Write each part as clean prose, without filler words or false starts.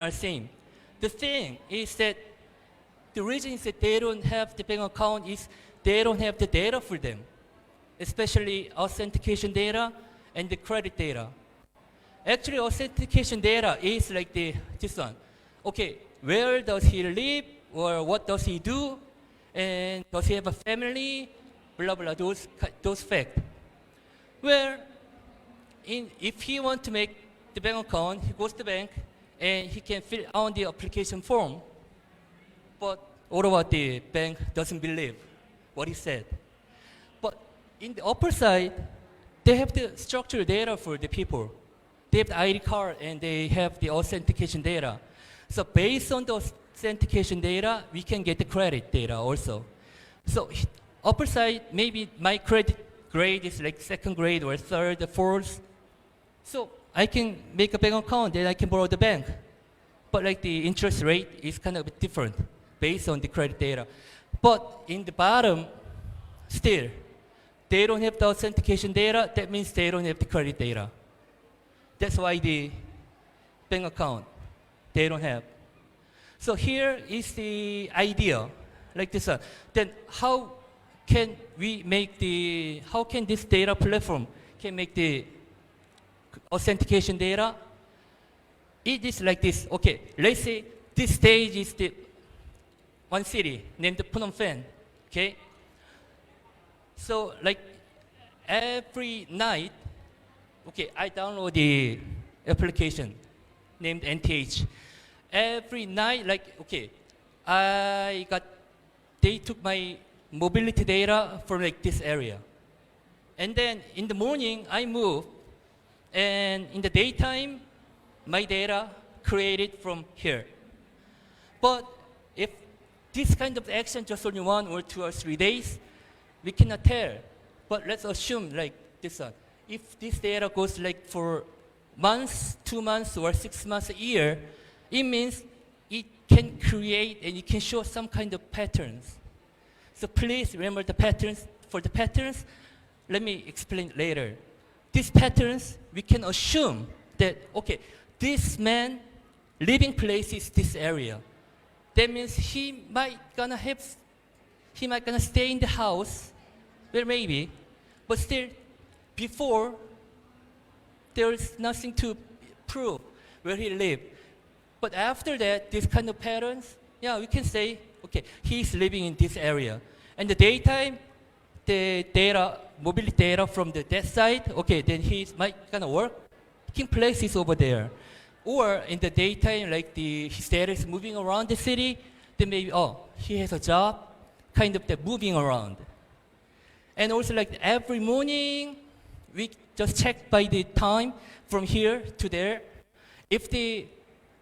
are same. The thing is that the reason is that they don't have the bank account is they don't have the data for them, especially authentication data and the credit data. Actually, authentication data is like this one. Okay, where does he live, or what does he do, and does he have a family, blah blah, those facts. Where if he want to make the bank account, he goes to the bank and he can fill out the application form. But what about the bank doesn't believe what he said? But in the upper side, they have the structured data for the people. They have the ID card and they have the authentication data. So based on the authentication data, we can get the credit data also. So upper side, maybe my credit grade is like second grade or third or fourth. So I can make a bank account and I can borrow the bank. But like the interest rate is kind of different based on the credit data. But in the bottom, still, they don't have the authentication data. That means they don't have the credit data. That's why the bank account, they don't have. So here is the idea, like this one. Then how can we make how can this data platform can make the authentication data? It is like this. Okay, let's say this stage is the one city named Phnom Penh. Okay. So like every night, okay, I download the application named NTH. Every night, like okay, they took my mobility data from like this area, and then in the morning I move, and in the daytime, my data created from here. But if this kind of action just only 1 or 2 or 3 days, we cannot tell. But let's assume like this one. If this data goes like for months, 2 months, or 6 months, a year, it means it can create and it can show some kind of patterns. So please remember the patterns. For the patterns, let me explain later. These patterns, we can assume that, okay, this man living place is this area. That means he might gonna stay in the house, well maybe, but still before there is nothing to prove where he lived. But after that, this kind of patterns, yeah, we can say, okay, he's living in this area. And the daytime, the data, mobility data from that side, okay, then he might gonna work, taking places over there. Or in the daytime, like his data is moving around the city, then maybe, oh, he has a job, kind of the moving around. And also like every morning, we just check by the time from here to there. If the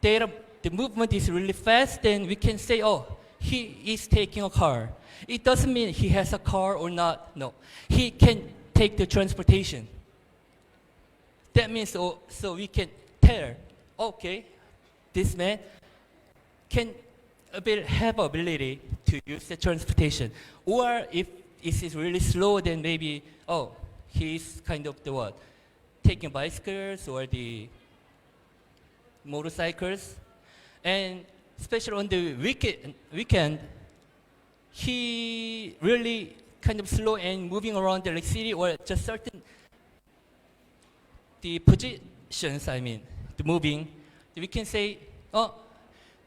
data, the movement is really fast, then we can say, oh, he is taking a car. It doesn't mean he has a car or not, no. He can take the transportation. That means, so we can tell, okay, this man can have ability to use the transportation. Or if it is really slow, then maybe, oh, he's kind of the what? Taking bicycles or the motorcycles. And especially on the weekend, he really kind of slow and moving around the city or just certain the positions, I mean, the moving. We can say, oh,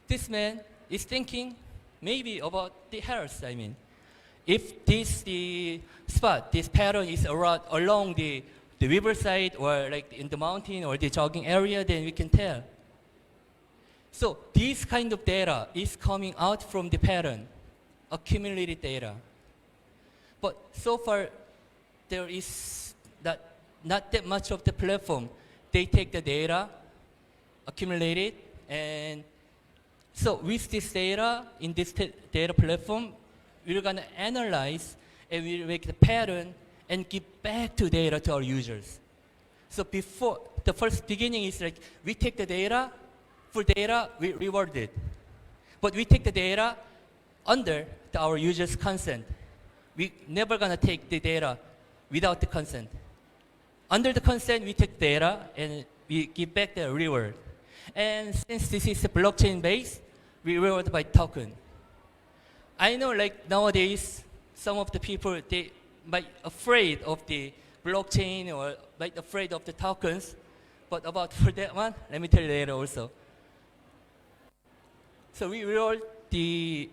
this man is thinking maybe about the health, I mean. If the spot, this pattern is around, along the riverside or like in the mountain or the jogging area, then we can tell. So this kind of data is coming out from the pattern, accumulated data. But so far, there is not that much of the platform. They take the data, accumulate it, and so with this data, in this data platform, we're gonna analyze and we'll make the pattern and give back to data to our users. So before, the first beginning is like, we take the data, for data, we reward it. But we take the data under our users' consent. We never gonna take the data without the consent. Under the consent, we take data and we give back the reward. And since this is a blockchain based, we reward by token. I know like nowadays, some of the people, they might afraid of the blockchain or might afraid of the tokens. But about for that one, let me tell you later also. So we reward the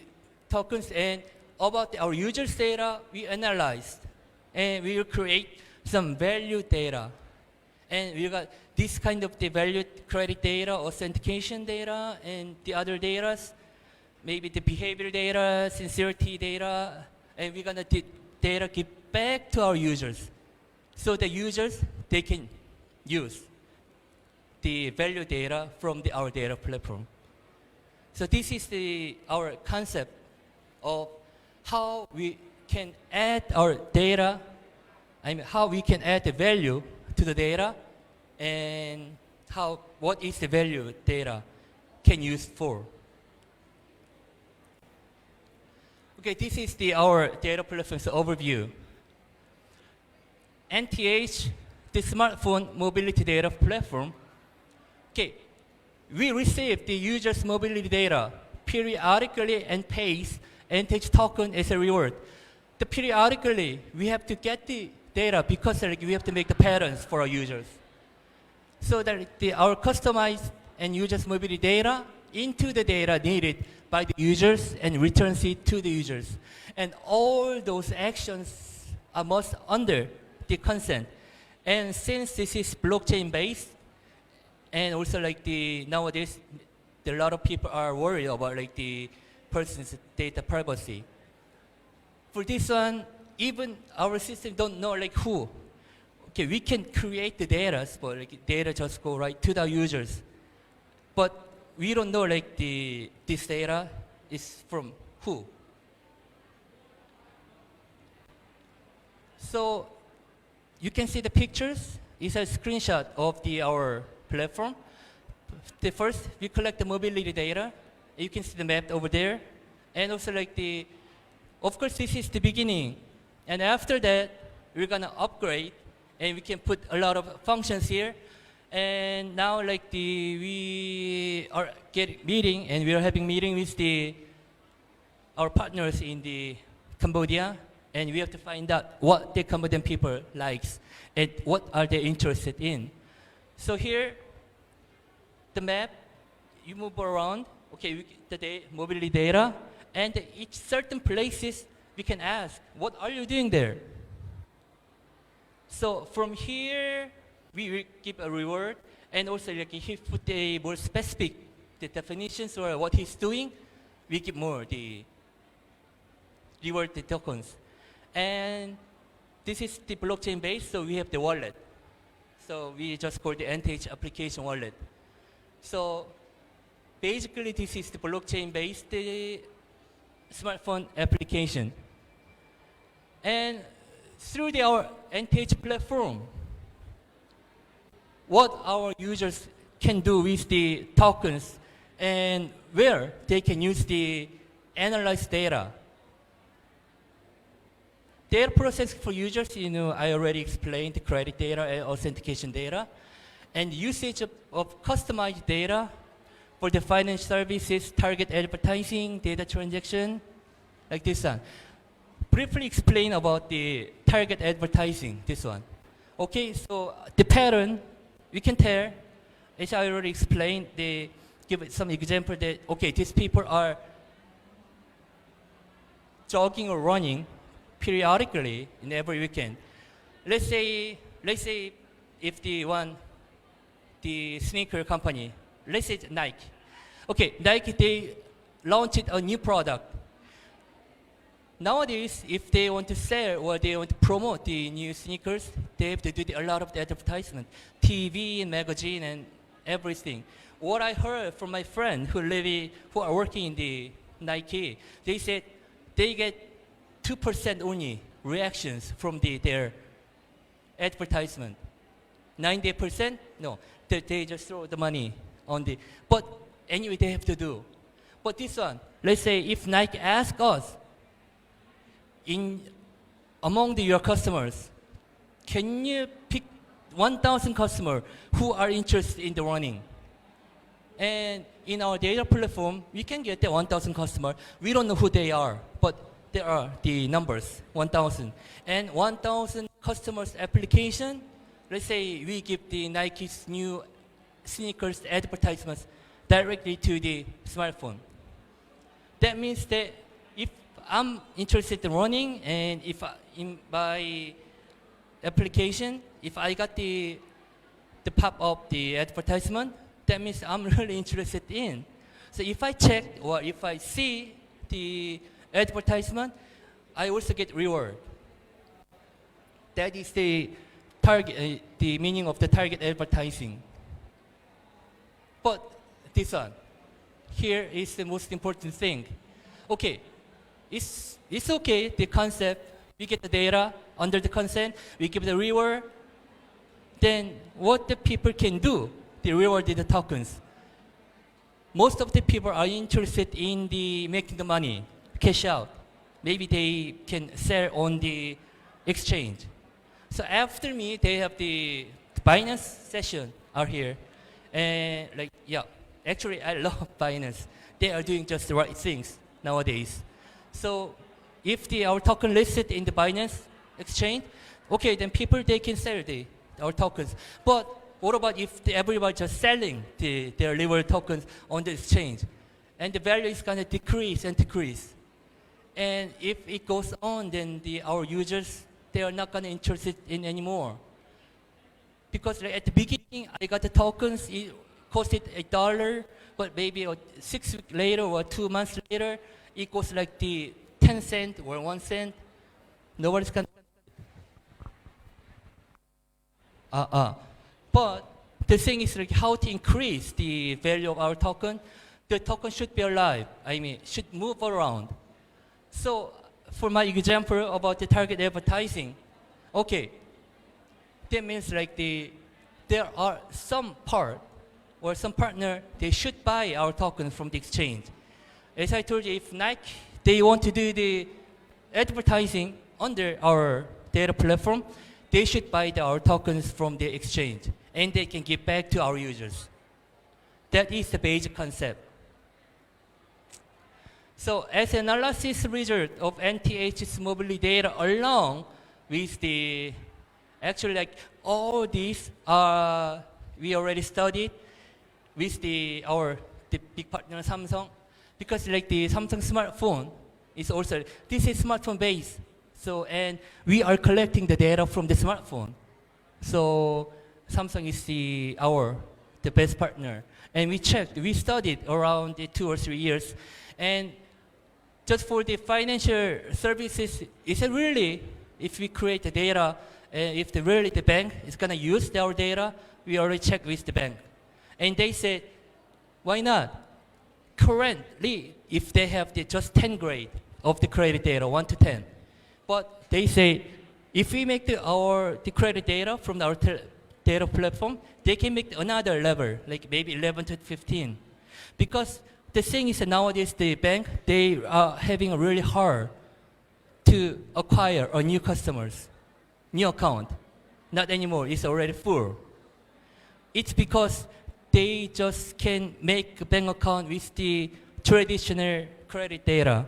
tokens, and about our users' data, we analyzed. And we will create some value data. And we got this kind of the value credit data, authentication data, and the other data, maybe the behavior data, sincerity data, and we're gonna data give back to our users. So the users, they can use the value data from our data platform. So this is our concept of how we can add our data, how we can add the value to the data, and what is the value data can use for. Okay, this is our data platform's overview. NTH, the smartphone mobility data platform. Okay, we receive the user's mobility data periodically and pays NTH token as a reward. The periodically, we have to get the data because we have to make the patterns for our users. So that our customized and users mobility data into the data needed by the users and returns it to the users. And all those actions are must under the consent. And since this is blockchain based, and also nowadays, a lot of people are worried about the person's data privacy. For this one, even our system don't know who. Okay, we can create the data, but data just go right to the users. But we don't know this data is from who. So you can see the pictures. It's a screenshot of our platform. The first, we collect the mobility data. You can see the map over there. And also of course, this is the beginning. And after that, we're gonna upgrade, and we can put a lot of functions here. And now we are getting meeting, and we are having meeting with our partners in Cambodia, and we have to find out what the Cambodian people likes and what are they interested in. So here, the map, you move around, okay, the mobility data, and each certain places we can ask, what are you doing there? So from here, we give a reward, and also he put the more specific the definitions or what he's doing, we give more the reward the tokens. And this is the blockchain base, so we have the wallet. So we just call the NTH application wallet. So basically, this is the blockchain-based smartphone application. And through our NTH platform, what our users can do with the tokens and where they can use the analyzed data. Data process for users, I already explained the credit data and authentication data. And usage of customized data for the finance services, target advertising, data transaction, like this one. Briefly explain about the target advertising, this one. Okay, so the pattern, we can tell, as I already explained, they give some example that, okay, these people are jogging or running periodically in every weekend. Let's say if the sneaker company, let's say Nike. Okay, Nike, they launched a new product. Nowadays, if they want to sell or they want to promote the new sneakers, they have to do a lot of the advertisement, TV and magazine and everything. What I heard from my friend who are working in the Nike, they said they get 2% only reactions from their advertisement. 90%? No, they just throw the money on but anyway, they have to do. But this one, let's say if Nike asks us, among your customers, can you pick 1,000 customers who are interested in the running? And in our data platform, we can get the 1,000 customers. We don't know who they are, but there are the numbers, 1,000. And 1,000 customers application, let's say we give the Nike's new sneakers advertisements directly to the smartphone. That means that if I'm interested in running, and if in my application, if I got the pop-up, the advertisement, that means I'm really interested in. So if I check or if I see the advertisement, I also get reward. That is the target, the meaning of the target advertising. But this one, here is the most important thing. Okay, it's okay, the concept, we get the data under the consent, we give the reward, then what the people can do, the reward is the tokens. Most of the people are interested in the making the money, cash out. Maybe they can sell on the exchange. So after me, they have the Binance session are here. And like, yeah, actually I love Binance. They are doing just the right things nowadays. So if our token listed in the Binance exchange, okay, then people, they can sell our tokens. But what about if everybody just selling their reward tokens on the exchange? And the value is going to decrease and decrease. And if it goes on, then our users, they are not going to interested in anymore. Because at the beginning, I got the tokens, it costed $1, but maybe 6 weeks later or 2 months later, it goes like the 10 cent or 1 cent. Nobody's going to. But the thing is like how to increase the value of our token. The token should be alive. I mean, should move around. So for my example about the target advertising, okay, that means like there are some part or some partner, they should buy our token from the exchange. As I told you, if Nike, they want to do the advertising under our data platform, they should buy our tokens from the exchange, and they can give back to our users. That is the basic concept. So as an analysis result of NTH's mobility data along with actually like all these we already studied with the big partner Samsung, because like the Samsung smartphone is also, this is smartphone based. So, and we are collecting the data from the smartphone. So Samsung is the best partner. And we checked, we studied around 2 or 3 years. And just for the financial services, is it really, if we create the data, if really the bank is going to use our data, we already checked with the bank. And they said, why not? Currently, if they have just 10 grade of the credit data, 1 to 10. But they say, if we make the credit data from our data platform, they can make another level, like maybe 11 to 15. Because the thing is that nowadays the bank, they are having a really hard to acquire new customers, new account. Not anymore, it's already full. It's because they just can make a bank account with the traditional credit data.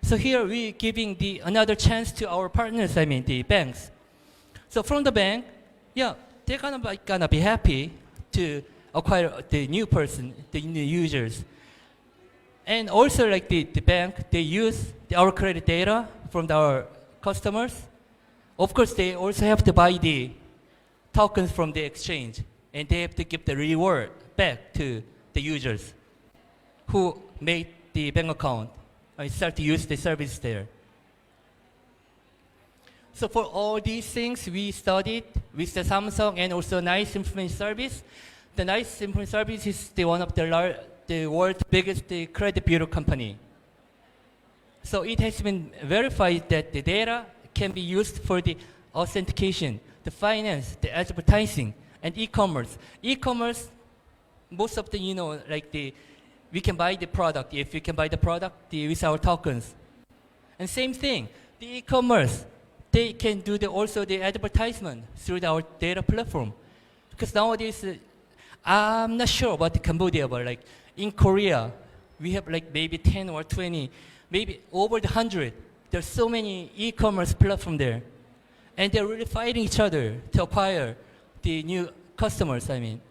So here we're giving another chance to our partners, I mean the banks. So from the bank, yeah, they're gonna be happy to acquire the new person, the new users. And also like the bank, they use our credit data from our customers. Of course, they also have to buy the tokens from the exchange, and they have to give the reward back to the users who made the bank account. I start to use the service there. So for all these things, we studied with the Samsung and also NICE Information Service. The NICE Information Service is one of the world's biggest credit bureau company. So it has been verified that the data can be used for the authentication, the finance, the advertising, and e-commerce. E-commerce, most of the, we can buy the product. If we can buy the product with our tokens. And same thing, the e-commerce, they can do also the advertisement through our data platform. Because nowadays, I'm not sure about Cambodia, but like in Korea, we have like maybe 10 or 20, maybe over the 100. There's so many e-commerce platforms there. And they're really fighting each other to acquire the new customers, I mean.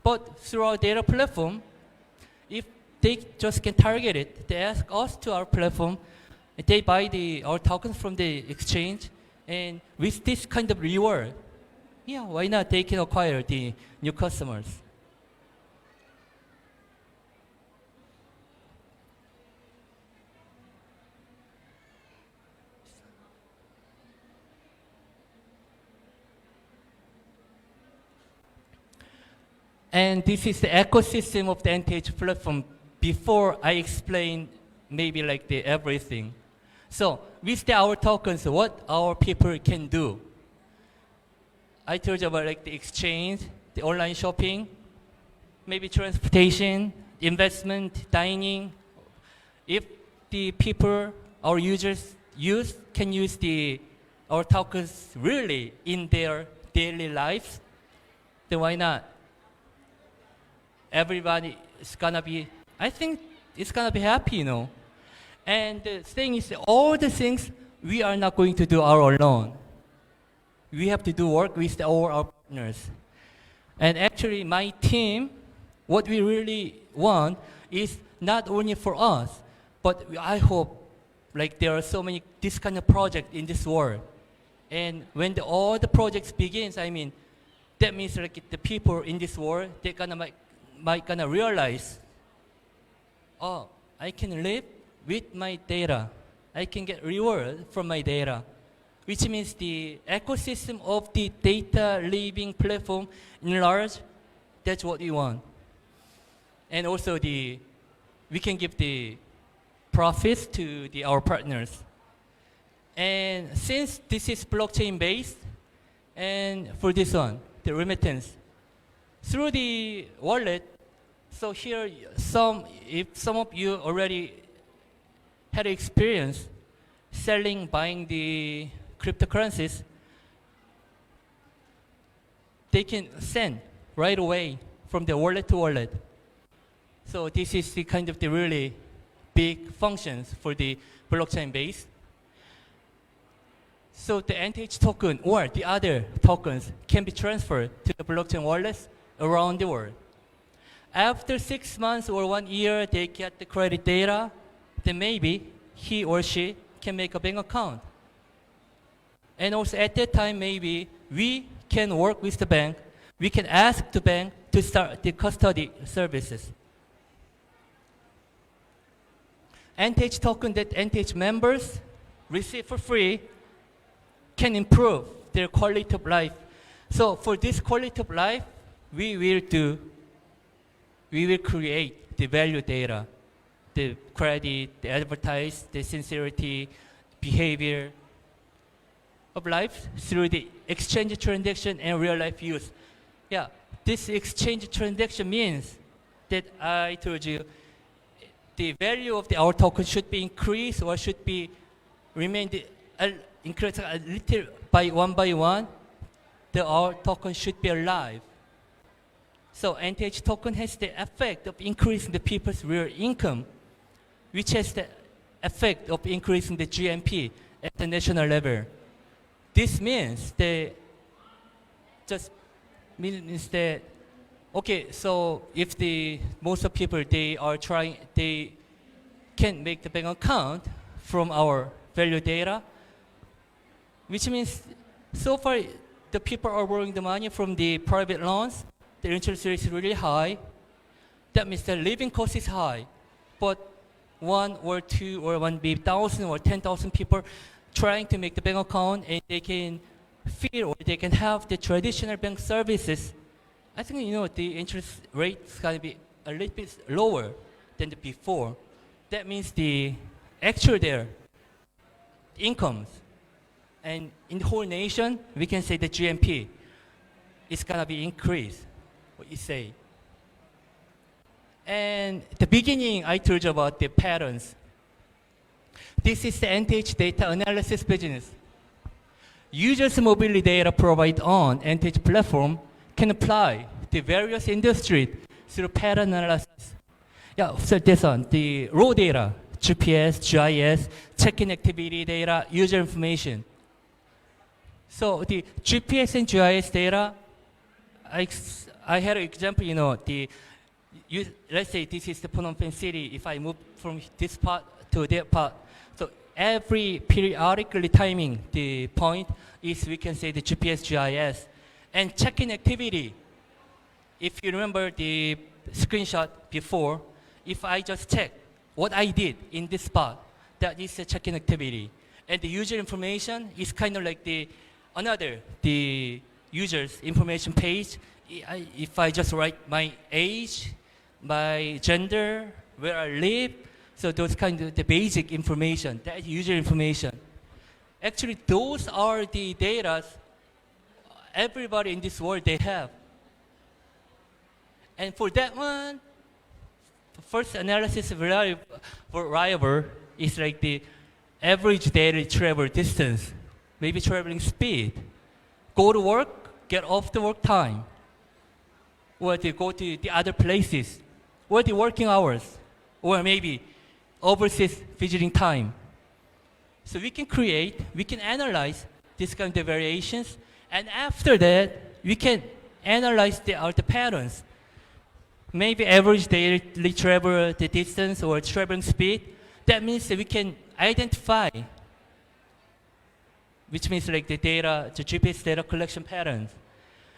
But through our data platform, if they just can target it, they ask us to our platform, they buy our tokens from the exchange, and with this kind of reward, yeah, why not? They can acquire the new customers. And this is the ecosystem of the NTH platform before I explain maybe like the everything. So with our tokens, what our people can do. I told you about like the exchange, the online shopping, maybe transportation, investment, dining. If the people, our users can use our tokens really in their daily lives, then why not? Everybody is gonna be, I think it's gonna be happy, you know. And the thing is, all the things we are not going to do our alone. We have to do work with all our partners. And actually, my team, what we really want is not only for us, but I hope like there are so many this kind of project in this world. And when all the projects begins, I mean, that means like the people in this world, they're might gonna realize, oh, I can live with my data. I can get reward from my data, which means the ecosystem of the data living platform in large, that's what we want. And also we can give the profits to our partners. And since this is blockchain based, and for this one, the remittance, through the wallet, so here, if some of you already had experience selling, buying the cryptocurrencies, they can send right away from the wallet to wallet. So this is the kind of the really big functions for the blockchain base. So the NTH token or the other tokens can be transferred to the blockchain wallets around the world. After 6 months or 1 year, they get the credit data, then maybe he or she can make a bank account. And also at that time, maybe we can work with the bank. We can ask the bank to start the custody services. NTH token that NTH members receive for free can improve their quality of life. So for this quality of life, we will create the value data, the credit, the advertise, the sincerity, behavior of life through the exchange transaction and real life use. Yeah, this exchange transaction means that I told you the value of our token should be increased or should be increased a little by one. Our token should be alive. So NTH token has the effect of increasing the people's real income, which has the effect of increasing the GNP at the national level. This means that okay, so if most of people they can make the bank account from our value data, which means so far the people are borrowing the money from the private loans. The interest rate is really high. That means the living cost is high. But 1 or 2 or 1,000 or 10,000 people trying to make the bank account and they can feel or they can have the traditional bank services. I think the interest rate is going to be a little bit lower than the before. That means the actual incomes. And in the whole nation, we can say the GNP is going to be increased. What you say. And at the beginning, I told you about the patterns. This is the NTH data analysis business. Users' mobility data provided on NTH platform can apply the various industries through pattern analysis. Yeah, so this one, the raw data, GPS, GIS, check-in activity data, user information. So the GPS and GIS data, I had an example, let's say this is the Phnom Penh city. If I move from this part to that part, so every periodically timing the point is, we can say, the GPS GIS. And check-in activity, if you remember the screenshot before, if I just check what I did in this spot, that is the check-in activity. And the user information is kind of like the user's information page. If I just write my age, my gender, where I live, so those kind of the basic information, that user information. Actually, those are the data everybody in this world they have. And for that one, the first analysis variable is like the average daily travel distance, maybe traveling speed, go to work, get off the work time, or to go to the other places, or the working hours, or maybe overseas visiting time. So we can analyze this kind of variations, and after that, we can analyze the patterns. Maybe average daily travel, the distance or traveling speed. That means that we can identify, which means like the data, the GPS data collection patterns.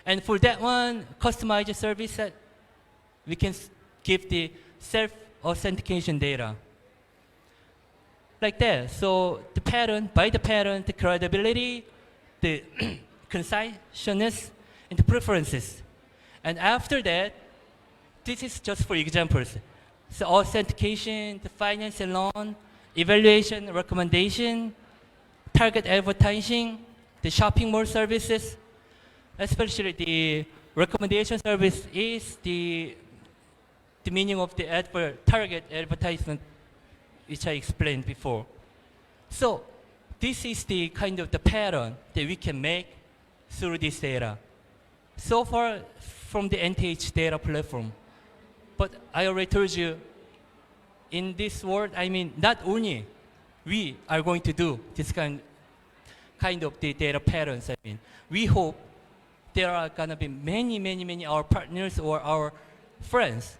And for that one, customized service set, we can give the self-authentication data. Like that. So the pattern, by the pattern, the credibility, the conciseness, and the preferences. And after that, this is just for examples. So authentication, the finance and loan, evaluation, recommendation, target advertising, the shopping mall services, especially the recommendation service is the meaning of the target advertisement, which I explained before. So this is the kind of the pattern that we can make through this data. So far from the NTH data platform. But I already told you, in this world, I mean, not only we are going to do this kind of the data patterns. I mean, we hope there are gonna be many our partners or our friends.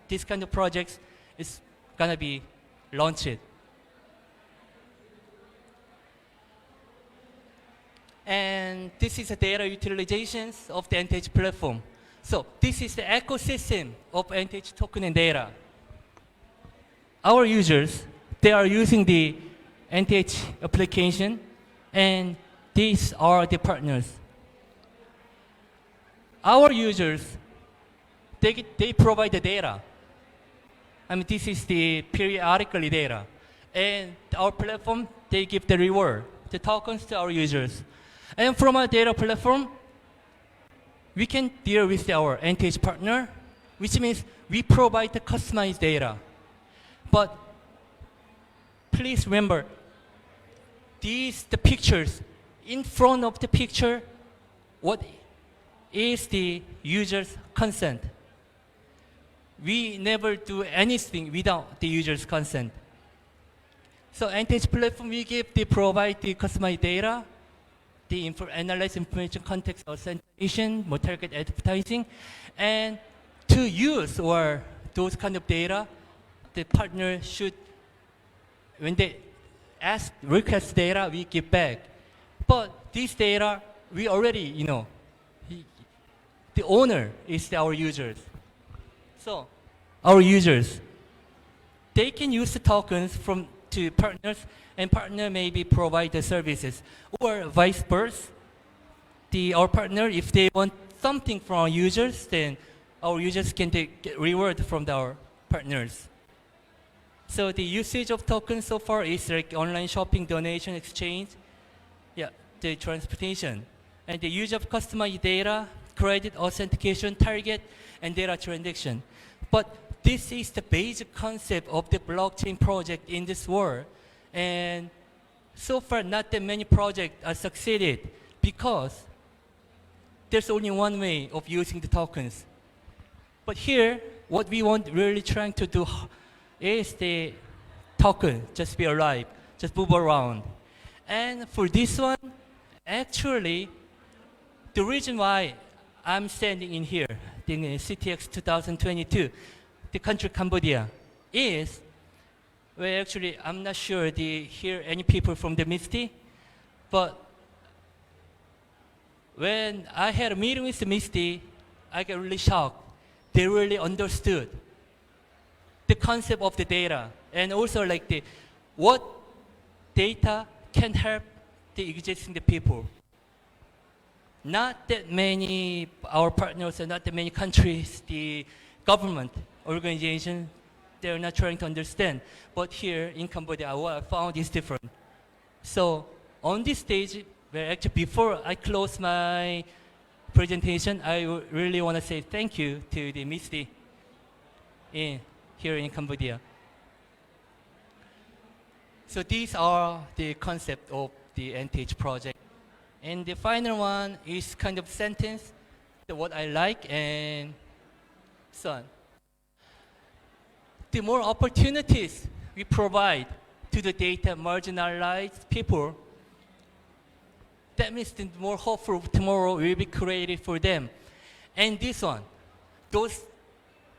This kind of projects is gonna be launched. And this is the data utilizations of the NTH platform. So this is the ecosystem of NTH token and data. Our users, they are using the NTH application, and these are the partners. Our users, they provide the data. I mean, this is the periodically data. And our platform, they give the reward, the tokens to our users. And from our data platform, we can deal with our NTH partner, which means we provide the customized data. But please remember, the pictures, in front of the picture, what is the user's consent? We never do anything without the user's consent. So NTH platform, we provide the customized data, the analyze information context authentication, more target advertising, and to use or those kind of data, the partner should, when they request data, we give back. But this data, we already, the owner is our users. So our users, they can use the tokens to partners, and partner maybe provide the services, or vice versa. Our partner, if they want something from our users, then our users can get reward from our partners. So the usage of tokens so far is like online shopping, donation, exchange, the transportation, and the use of customized data, credit authentication, target, and data transaction. But this is the basic concept of the blockchain project in this world. And so far, not that many projects are succeeded because there's only one way of using the tokens. But here, what we want really trying to do is the token just be alive, just move around. And for this one, actually, the reason why I'm standing in here, the CTX 2022, the country Cambodia, is, well, actually, I'm not sure here any people from the Misty, but when I had a meeting with the Misty, I got really shocked. They really understood the concept of the data and also like what data can help the existing people. Not that many our partners and not that many countries, the government organization, they're not trying to understand. But here in Cambodia, what I found is different. So on this stage, where actually before I close my presentation, I really want to say thank you to the Misty here in Cambodia. So these are the concept of the NTH project. And the final one is kind of sentence, what I like and so on. The more opportunities we provide to the data marginalized people, that means the more hopeful tomorrow will be created for them. And this one, those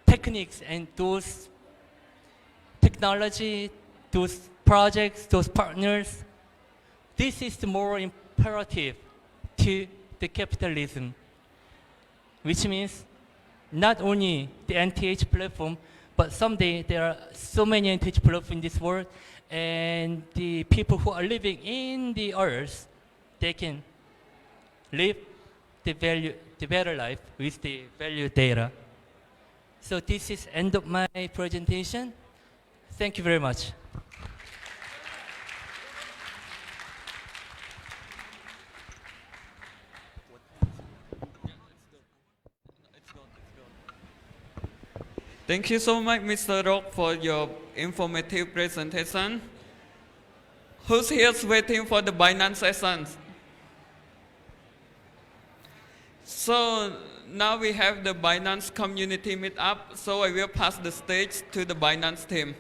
techniques and those technology, those projects, those partners, this is the more imperative to the capitalism, which means not only the NTH platform, but someday there are so many NTH platforms in this world, and the people who are living in the earth, they can live the better life with the value data. So this is end of my presentation. Thank you very much. Thank you so much, Mr. Rock, for your informative presentation. Who's here waiting for the Binance sessions? So now we have the Binance community meetup, so I will pass the stage to the Binance team.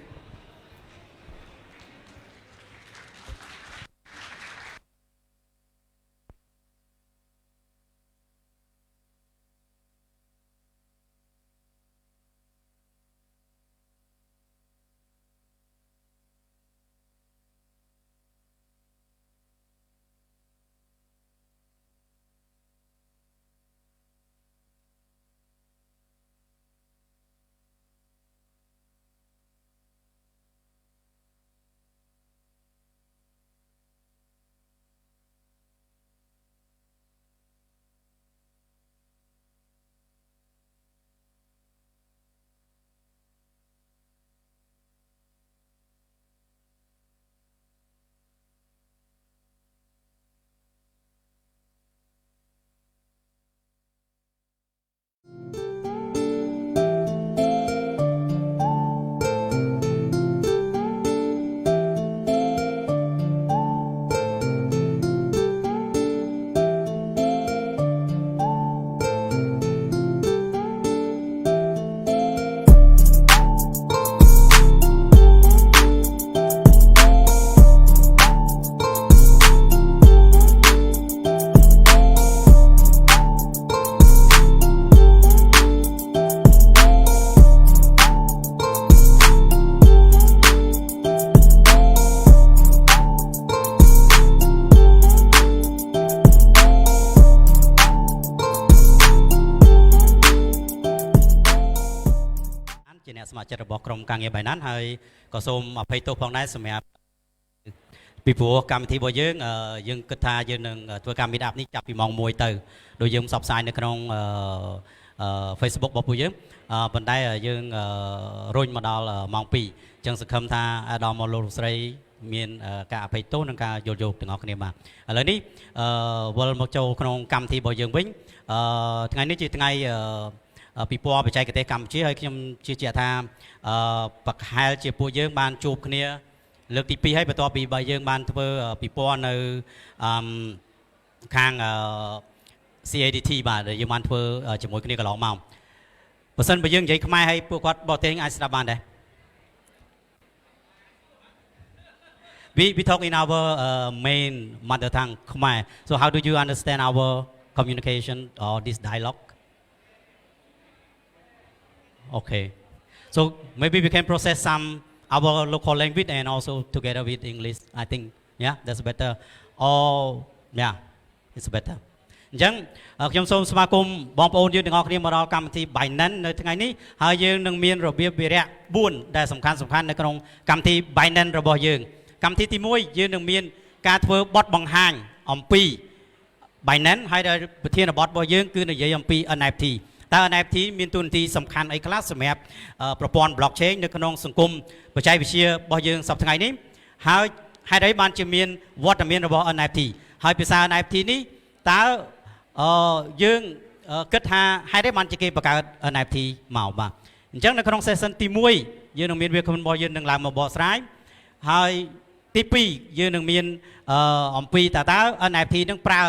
Chấtរបស់ក្រុមការងារ Binance ហើយក៏សូមអភ័យទោសផងដែរសម្រាប់ពីព្រោះកម្មវិធីរបស់យើងគិតថាយើងនឹងធ្វើការ meet up នេះចាប់ពីម៉ោង 1 ទៅដោយយើងផ្សព្វផ្សាយនៅក្នុង Facebook របស់ពួកយើងប៉ុន្តែយើងរុញមកដល់ម៉ោង 2 អញ្ចឹងសង្ឃឹមថាដល់មកលោកស្រីមានការអភ័យទោសនិងការយល់យោគទាំងអស់គ្នាបាទឥឡូវនេះវិលមកចូលក្នុងកម្មវិធីរបស់យើងវិញថ្ងៃនេះជាថ្ងៃពីពណ៌បច្ចេកទេសកម្ពុជាហើយខ្ញុំជឿជាក់ថាប្រហែលជាពួកយើងបានជួបគ្នាលើកទី 2 ហើយបន្ទាប់ពីបើយើងបានធ្វើពីពណ៌នៅខាង CADT បាទដែលយើងបានធ្វើជាមួយគ្នាកន្លងមកបើសិនបើយើងនិយាយខ្មែរឲ្យពួកគាត់បរទេសអាចស្ដាប់បានដែរ We talk in our main mother tongue Khmer. So how do you understand our communication or this dialogue? Okay. So maybe we can process some our local language and also together with English. I think yeah, that's better. Or yeah, it's better. អញ្ចឹងខ្ញុំសូមស្វាគមន៍បងប្អូនយើងទាំងអស់គ្នាមកដល់កម្មវិធី Binance នៅថ្ងៃនេះហើយយើងនឹងមានរបៀបវារៈ4ដែលសំខាន់នៅក្នុងកម្មវិធី Binance របស់យើងកម្មវិធីទី1យើងនឹងមានការធ្វើបទបង្ហាញអំពី Binance ហើយដែលប្រធានបទរបស់យើងគឺនិយាយអំពី NFT តើ NFT មានតួនាទីសំខាន់អីខ្លះសម្រាប់ប្រព័ន្ធ blockchain នៅក្នុងសង្គមបច្ចេកវិទ្យារបស់យើងសប្តាហ៍ថ្ងៃនេះហើយហេតុអីបានជាមានវត្តមានរបស់ NFT ហើយភាសា NFT នេះតើយើងគិតថាហេតុអីបានជាគេបង្កើត NFT មកបាទអញ្ចឹងនៅក្នុង session ទី1យើងនឹងមានវាគ្មិនរបស់យើងនឹងឡើងមកបកស្រាយហើយទី2យើងនឹងមានអំពីតើ NFT នឹងប្រើ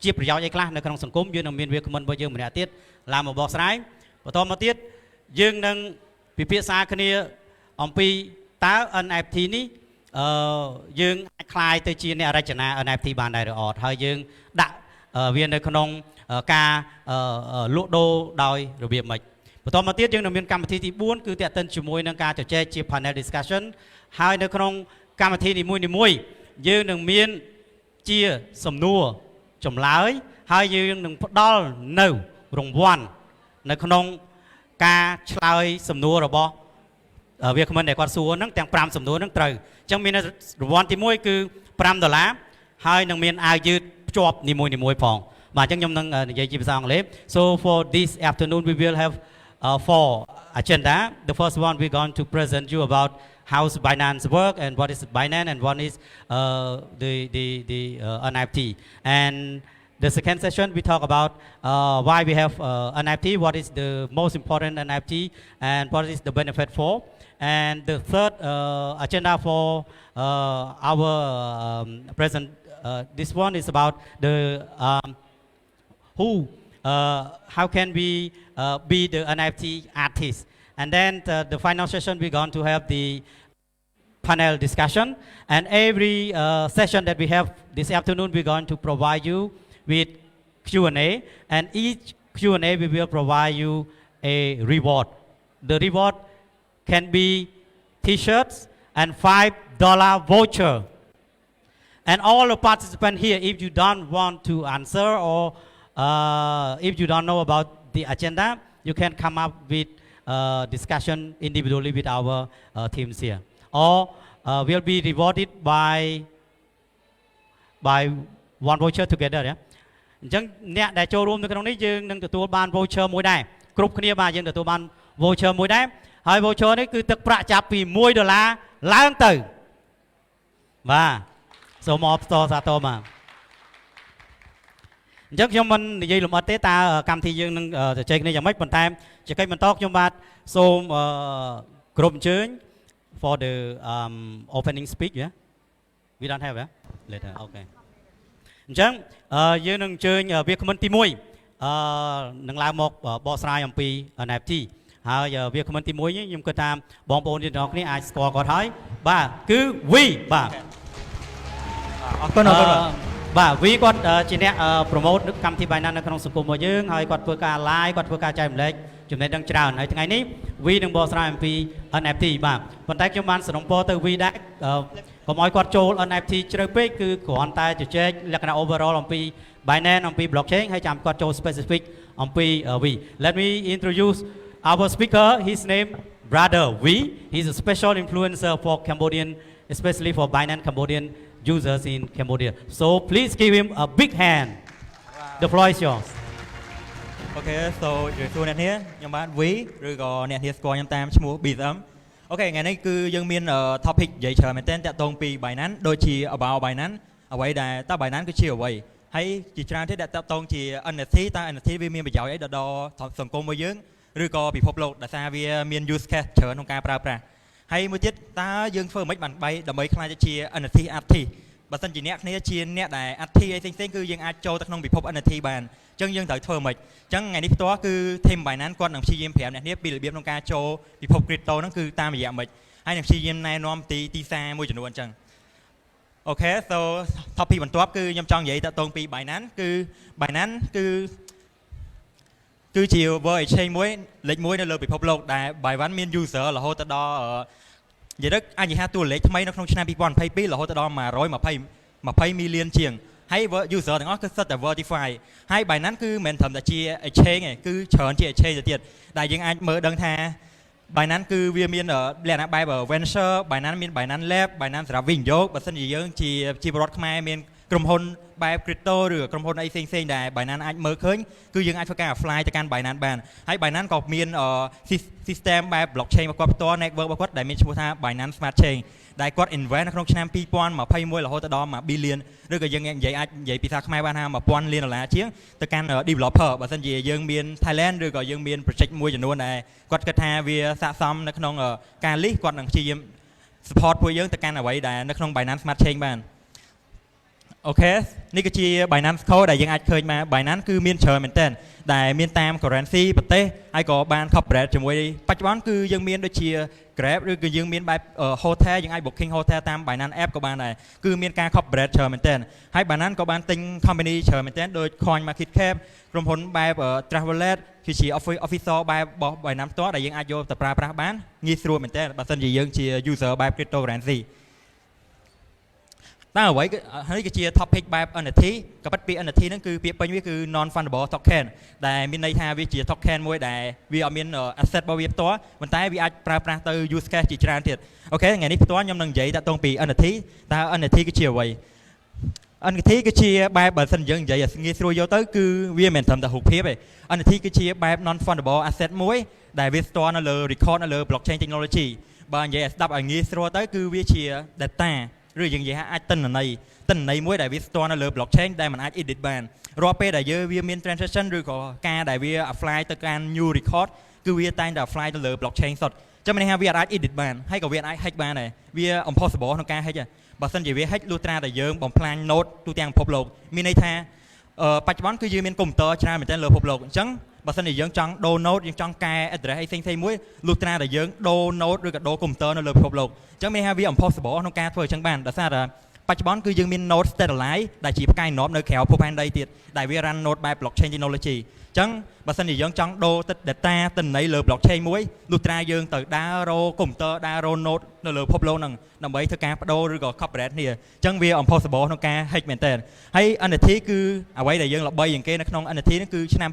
ជាប្រយោជន៍អីខ្លះនៅក្នុងសង្គមយើងនឹងមានវាគ្មិនរបស់យើងម្នាក់ទៀតឡើងមកបកស្រាយបន្តមកទៀតយើងនឹងពិភាក្សាគ្នាអំពីតើ NFT នេះយើងអាចคลายទៅជាអ្នករចនា NFT បានដែរឬអត់ហើយយើងដាក់វានៅក្នុងការលក់ដូរដោយរបៀបម៉េចបន្តមកទៀតយើងនឹងមានកម្មវិធីទី4គឺតាក់ទិនជាមួយនឹងការជជែកជា panel discussion ហើយនៅក្នុងកម្មវិធីនីមួយៗយើងនឹងមានជាសំណួរចម្លើយហើយយើងនឹងផ្ដល់នៅរង្វាន់នៅក្នុងការឆ្លើយសំណួររបស់វាគ្មិនដែលគាត់សួរហ្នឹងទាំង5សំណួរហ្នឹងត្រូវអញ្ចឹងមានរង្វាន់ទី1គឺ$5ហើយនឹងមានអាវយឺតភ្ជាប់នីមួយៗផងបាទអញ្ចឹងខ្ញុំនឹងនិយាយជាភាសាអង់គ្លេស So for this afternoon we will have 4 agenda. The first one we're going to present you about how Binance work and what is Binance and what is the NFT. And the second session we talk about why we have NFT, what is the most important NFT and what is the benefit for. And the third agenda for our present this one is about the how can we be the NFT artist. And then the final session we're going to have the panel discussion and every session that we have this afternoon we're going to provide you with Q&A and each Q&A we will provide you a reward. The reward can be t-shirts and $5 voucher. And all the participants here, if you don't want to answer or if you don't know about the agenda, you can come up with discussion individually with our teams here. Or we'll be rewarded by one voucher together. Yeah? អញ្ចឹងអ្នកដែលចូលរួមនៅក្នុងនេះយើងនឹងទទួលបាន voucher មួយដែរគ្រប់គ្នាបាទយើងទទួលបាន voucher មួយដែរហើយ voucher នេះគឺទឹកប្រាក់ចាប់ពី$1ឡើងទៅបាទសូមអបតសាទរបាទអញ្ចឹងខ្ញុំមិននិយាយលម្អិតទេតើកម្មវិធីយើងនឹងជជែកគ្នាយ៉ាងម៉េចប៉ុន្តែជាកិច្ចបន្តខ្ញុំបាទសូមគ្រប់អញ្ជើញ for the opening speech yeah we don't have later okay អញ្ចឹងយើងនឹងអញ្ជើញវាគ្មិនទី1នឹងឡើងមកបកស្រាយអំពី NFT ហើយវាគ្មិនទី1ខ្ញុំគិតថាបងប្អូនទាំងអស់គ្នាអាចស្គាល់គាត់ហើយបាទគឺ V បាទអរគុណបាទ V គាត់ជាអ្នក promote កម្មវិធី Binance នៅក្នុងសង្គមរបស់យើងហើយគាត់ធ្វើការ live គាត់ធ្វើការចែករំលែកចំណេះដឹងច្រើនហើយថ្ងៃនេះ V នឹងបកស្រាយអំពី NFT បាទប៉ុន្តែខ្ញុំបានសរុបទៅ V ដែរកុំឲ្យគាត់ចូល NFT ជ្រៅពេកគឺគ្រាន់តែជជែកលក្ខណៈ overall អំពី Binance អំពី blockchain ហើយចាំគាត់ចូល specific អំពី V Let me introduce our speaker his name Brother V he's a special influencer for Cambodian especially for Binance Cambodian users in Cambodia so please give him a big hand the floor is yours Okay so ជម្រាបសួរអ្នកនាងខ្ញុំបាទ V ឬក៏អ្នកនាងស្គាល់ខ្ញុំតាមឈ្មោះ BSM អូខេថ្ងៃនេះគឺយើងមាន topic និយាយច្រើនមែនទែនតាក់ទងពី Binance ដូចជា about Binance អ្វីដែលតើ Binance គឺជាអ្វីហើយជាច្រើនទៀតតាក់ទងជា NFT តើ NFT វាមានប្រយោជន៍អីដល់សង្គមរបស់យើងឬក៏ពិភពលោកដោយសារវាមាន use case ច្រើនក្នុងការប្រើប្រាស់ហើយមួយទៀតតើយើងធ្វើមិនបានដើម្បីខ្លាចជា NFT artist បើសិនជាអ្នកគ្នាជាអ្នកដែលអធិអីផ្សេងៗគឺយើងអាចចូលទៅក្នុងពិភព NFT បានអញ្ចឹងយើងត្រូវធ្វើមិនអញ្ចឹងថ្ងៃនេះផ្ទាល់គឺ team Binance គាត់នឹងព្យាយាមប្រាប់អ្នកគ្នាពីរបៀបក្នុងការចូលពិភព crypto ហ្នឹងគឺតាមរយៈមិនហើយនឹងព្យាយាមណែនាំទីផ្សារមួយចំនួនអញ្ចឹងអូខេ so topic បន្ទាប់គឺខ្ញុំចង់និយាយតាក់ទងពី Binance គឺ Binance គឺជា world exchange មួយលេខ1នៅលើពិភពលោកដែល Binance មាន user រហូតដល់និយាយទៅអាចនិយាយថាតួលេខថ្មីនៅក្នុងឆ្នាំ2022រហូតដល់120 million ជាងហើយ user ទាំងអស់គឺសិតតែ verify ហើយ Binance គឺមិនត្រឹមតែជា exchange ទេគឺច្រើនជា exchange ទៅទៀតដែលយើងអាចមើលដឹងថា Binance គឺវាមានលក្ខណៈបែប venture Binance មាន Binance Lab Binance សម្រាប់វិនិយោគបើសិនជាយើងជាពលរដ្ឋខ្មែរមានក្រុមហ៊ុនបែប crypto ឬក្រុមហ៊ុនអីផ្សេងៗដែល Binance អាចមើលឃើញគឺយើងអាចធ្វើការ apply ទៅកាន់ Binance បានហើយ Binance ក៏មាន system បែប blockchain របស់គាត់ផ្ទាល់ network របស់គាត់ដែលមានឈ្មោះថា Binance Smart Chain ដែលគាត់ invest នៅក្នុងឆ្នាំ2021រហូតដល់1 billion ឬក៏យើងអាចនិយាយភាសាខ្មែរបានថា1000 លានដុល្លារជាងទៅកាន់ developer បើសិនជាយើងមាន Thailand ឬក៏យើងមាន project មួយចំនួនដែលគាត់គិតថាវាស័ក្តិសមនៅក្នុងការ list គាត់នឹងព្យាយាម support ពួកយើងទៅកាន់អ្វីដែលនៅក្នុង Binance Smart Chain បានអូខេនេះគឺជា Binance Code ដែលយើងអាចឃើញមក Binance គឺមានច្រើនមែនទែនដែលមានតាម currency ប្រទេសហើយក៏បាន corporate ជាមួយបច្ចុប្បន្នគឺយើងមានដូចជា Grab ឬក៏យើងមានបែប hotel យើងអាច booking hotel តាម Binance app ក៏បានដែរគឺមានការ corporate ច្រើនមែនទែនហើយ Binance ក៏បានទិញ company ច្រើនមែនទែនដូច Coin Market Cap ក្រុមហ៊ុនបែប Travelet គឺជា official បែបរបស់ Binance ផ្ទាល់ដែលយើងអាចយកទៅប្រើប្រាស់បានងាយស្រួលមែនទែនបើសិនជាយើងជា user បែប cryptocurrencyតើអ្វីហើយគឺជា topic បែប NFT ក៏ប៉ុន្តែពាក្យ NFT ហ្នឹងគឺពាក្យពេញវាគឺ non fungible token ដែលមានន័យថាវាជា token មួយដែលវាអត់មាន asset របស់វាផ្ទាល់ប៉ុន្តែវាអាចប្រើប្រាស់ទៅ use case ជាច្រើនទៀតអូខេថ្ងៃនេះផ្ទាល់ខ្ញុំនឹងនិយាយតាក់ទងពី NFT តើ NFT គឺជាអ្វី NFT គឺជាបែបបើសិនយើងនិយាយឲ្យងាយស្រួលយកទៅគឺវាមិនមែនត្រឹមតែរូបភាពទេ NFT គឺជាបែប non fungible asset មួយដែលវា store នៅលើ record នៅលើ blockchain technology បើនិយាយឲ្យស្ដាប់ឲ្យងាយស្រួលទៅគឺវាជា data ឬយើងនិយាយថាអាចទិន្នន័យមួយដែលវា store នៅលើ blockchain ដែលมันអាច edit បានរាល់ពេលដែលវាមាន transaction ឬក៏ការដែលវា apply ទៅកាន់ new record គឺវាតែងតែ apply ទៅលើ blockchain សុទ្ធចាំមានថាវាអាច edit បានហើយក៏វាអាច hack បានដែរវា impossible ក្នុងការ hack បើសិនជាវា hack លុះត្រាតែយើងបំផ្លាញ node ទូទាំងពិភពលោកមានន័យថាបច្ចុប្បន្នគឺយើងមានកុំព្យូទ័រច្រើនមែនទែនលើពិភពលោកអញ្ចឹងបើសិនជាយើងចង់ដូរ node យើងចង់កែ address អីផ្សេងៗមួយលុះត្រាតែយើងដូរ node ឬក៏ដូរកុំព្យូទ័រនៅលើពិភពលោកអញ្ចឹងមានថាវា impossible ក្នុងការធ្វើអញ្ចឹងបានដោយសារតែបច្ចុប្បន្នគឺយើងមាន node centralized ដែលជាផ្កាយនាំនៅក្រៅភពផែនដីទៀតដែលវា run node បែប blockchain technology អញ្ចឹងបើសិនជាយើងចង់ដូរ data ទិន្នន័យលើ blockchain មួយលុះត្រាយើងទៅដើររកកុំព្យូទ័រដើររក node នៅលើពិភពលោកហ្នឹងដើម្បីធ្វើការបដូរឬក៏ cooperate គ្នាអញ្ចឹងវា impossible ក្នុងការ hack មែនតើហើយ NFT គឺអ្វីដែលយើងល្បីជាងគេនៅក្នុង NFT ហ្នឹងគឺឆ្នាំ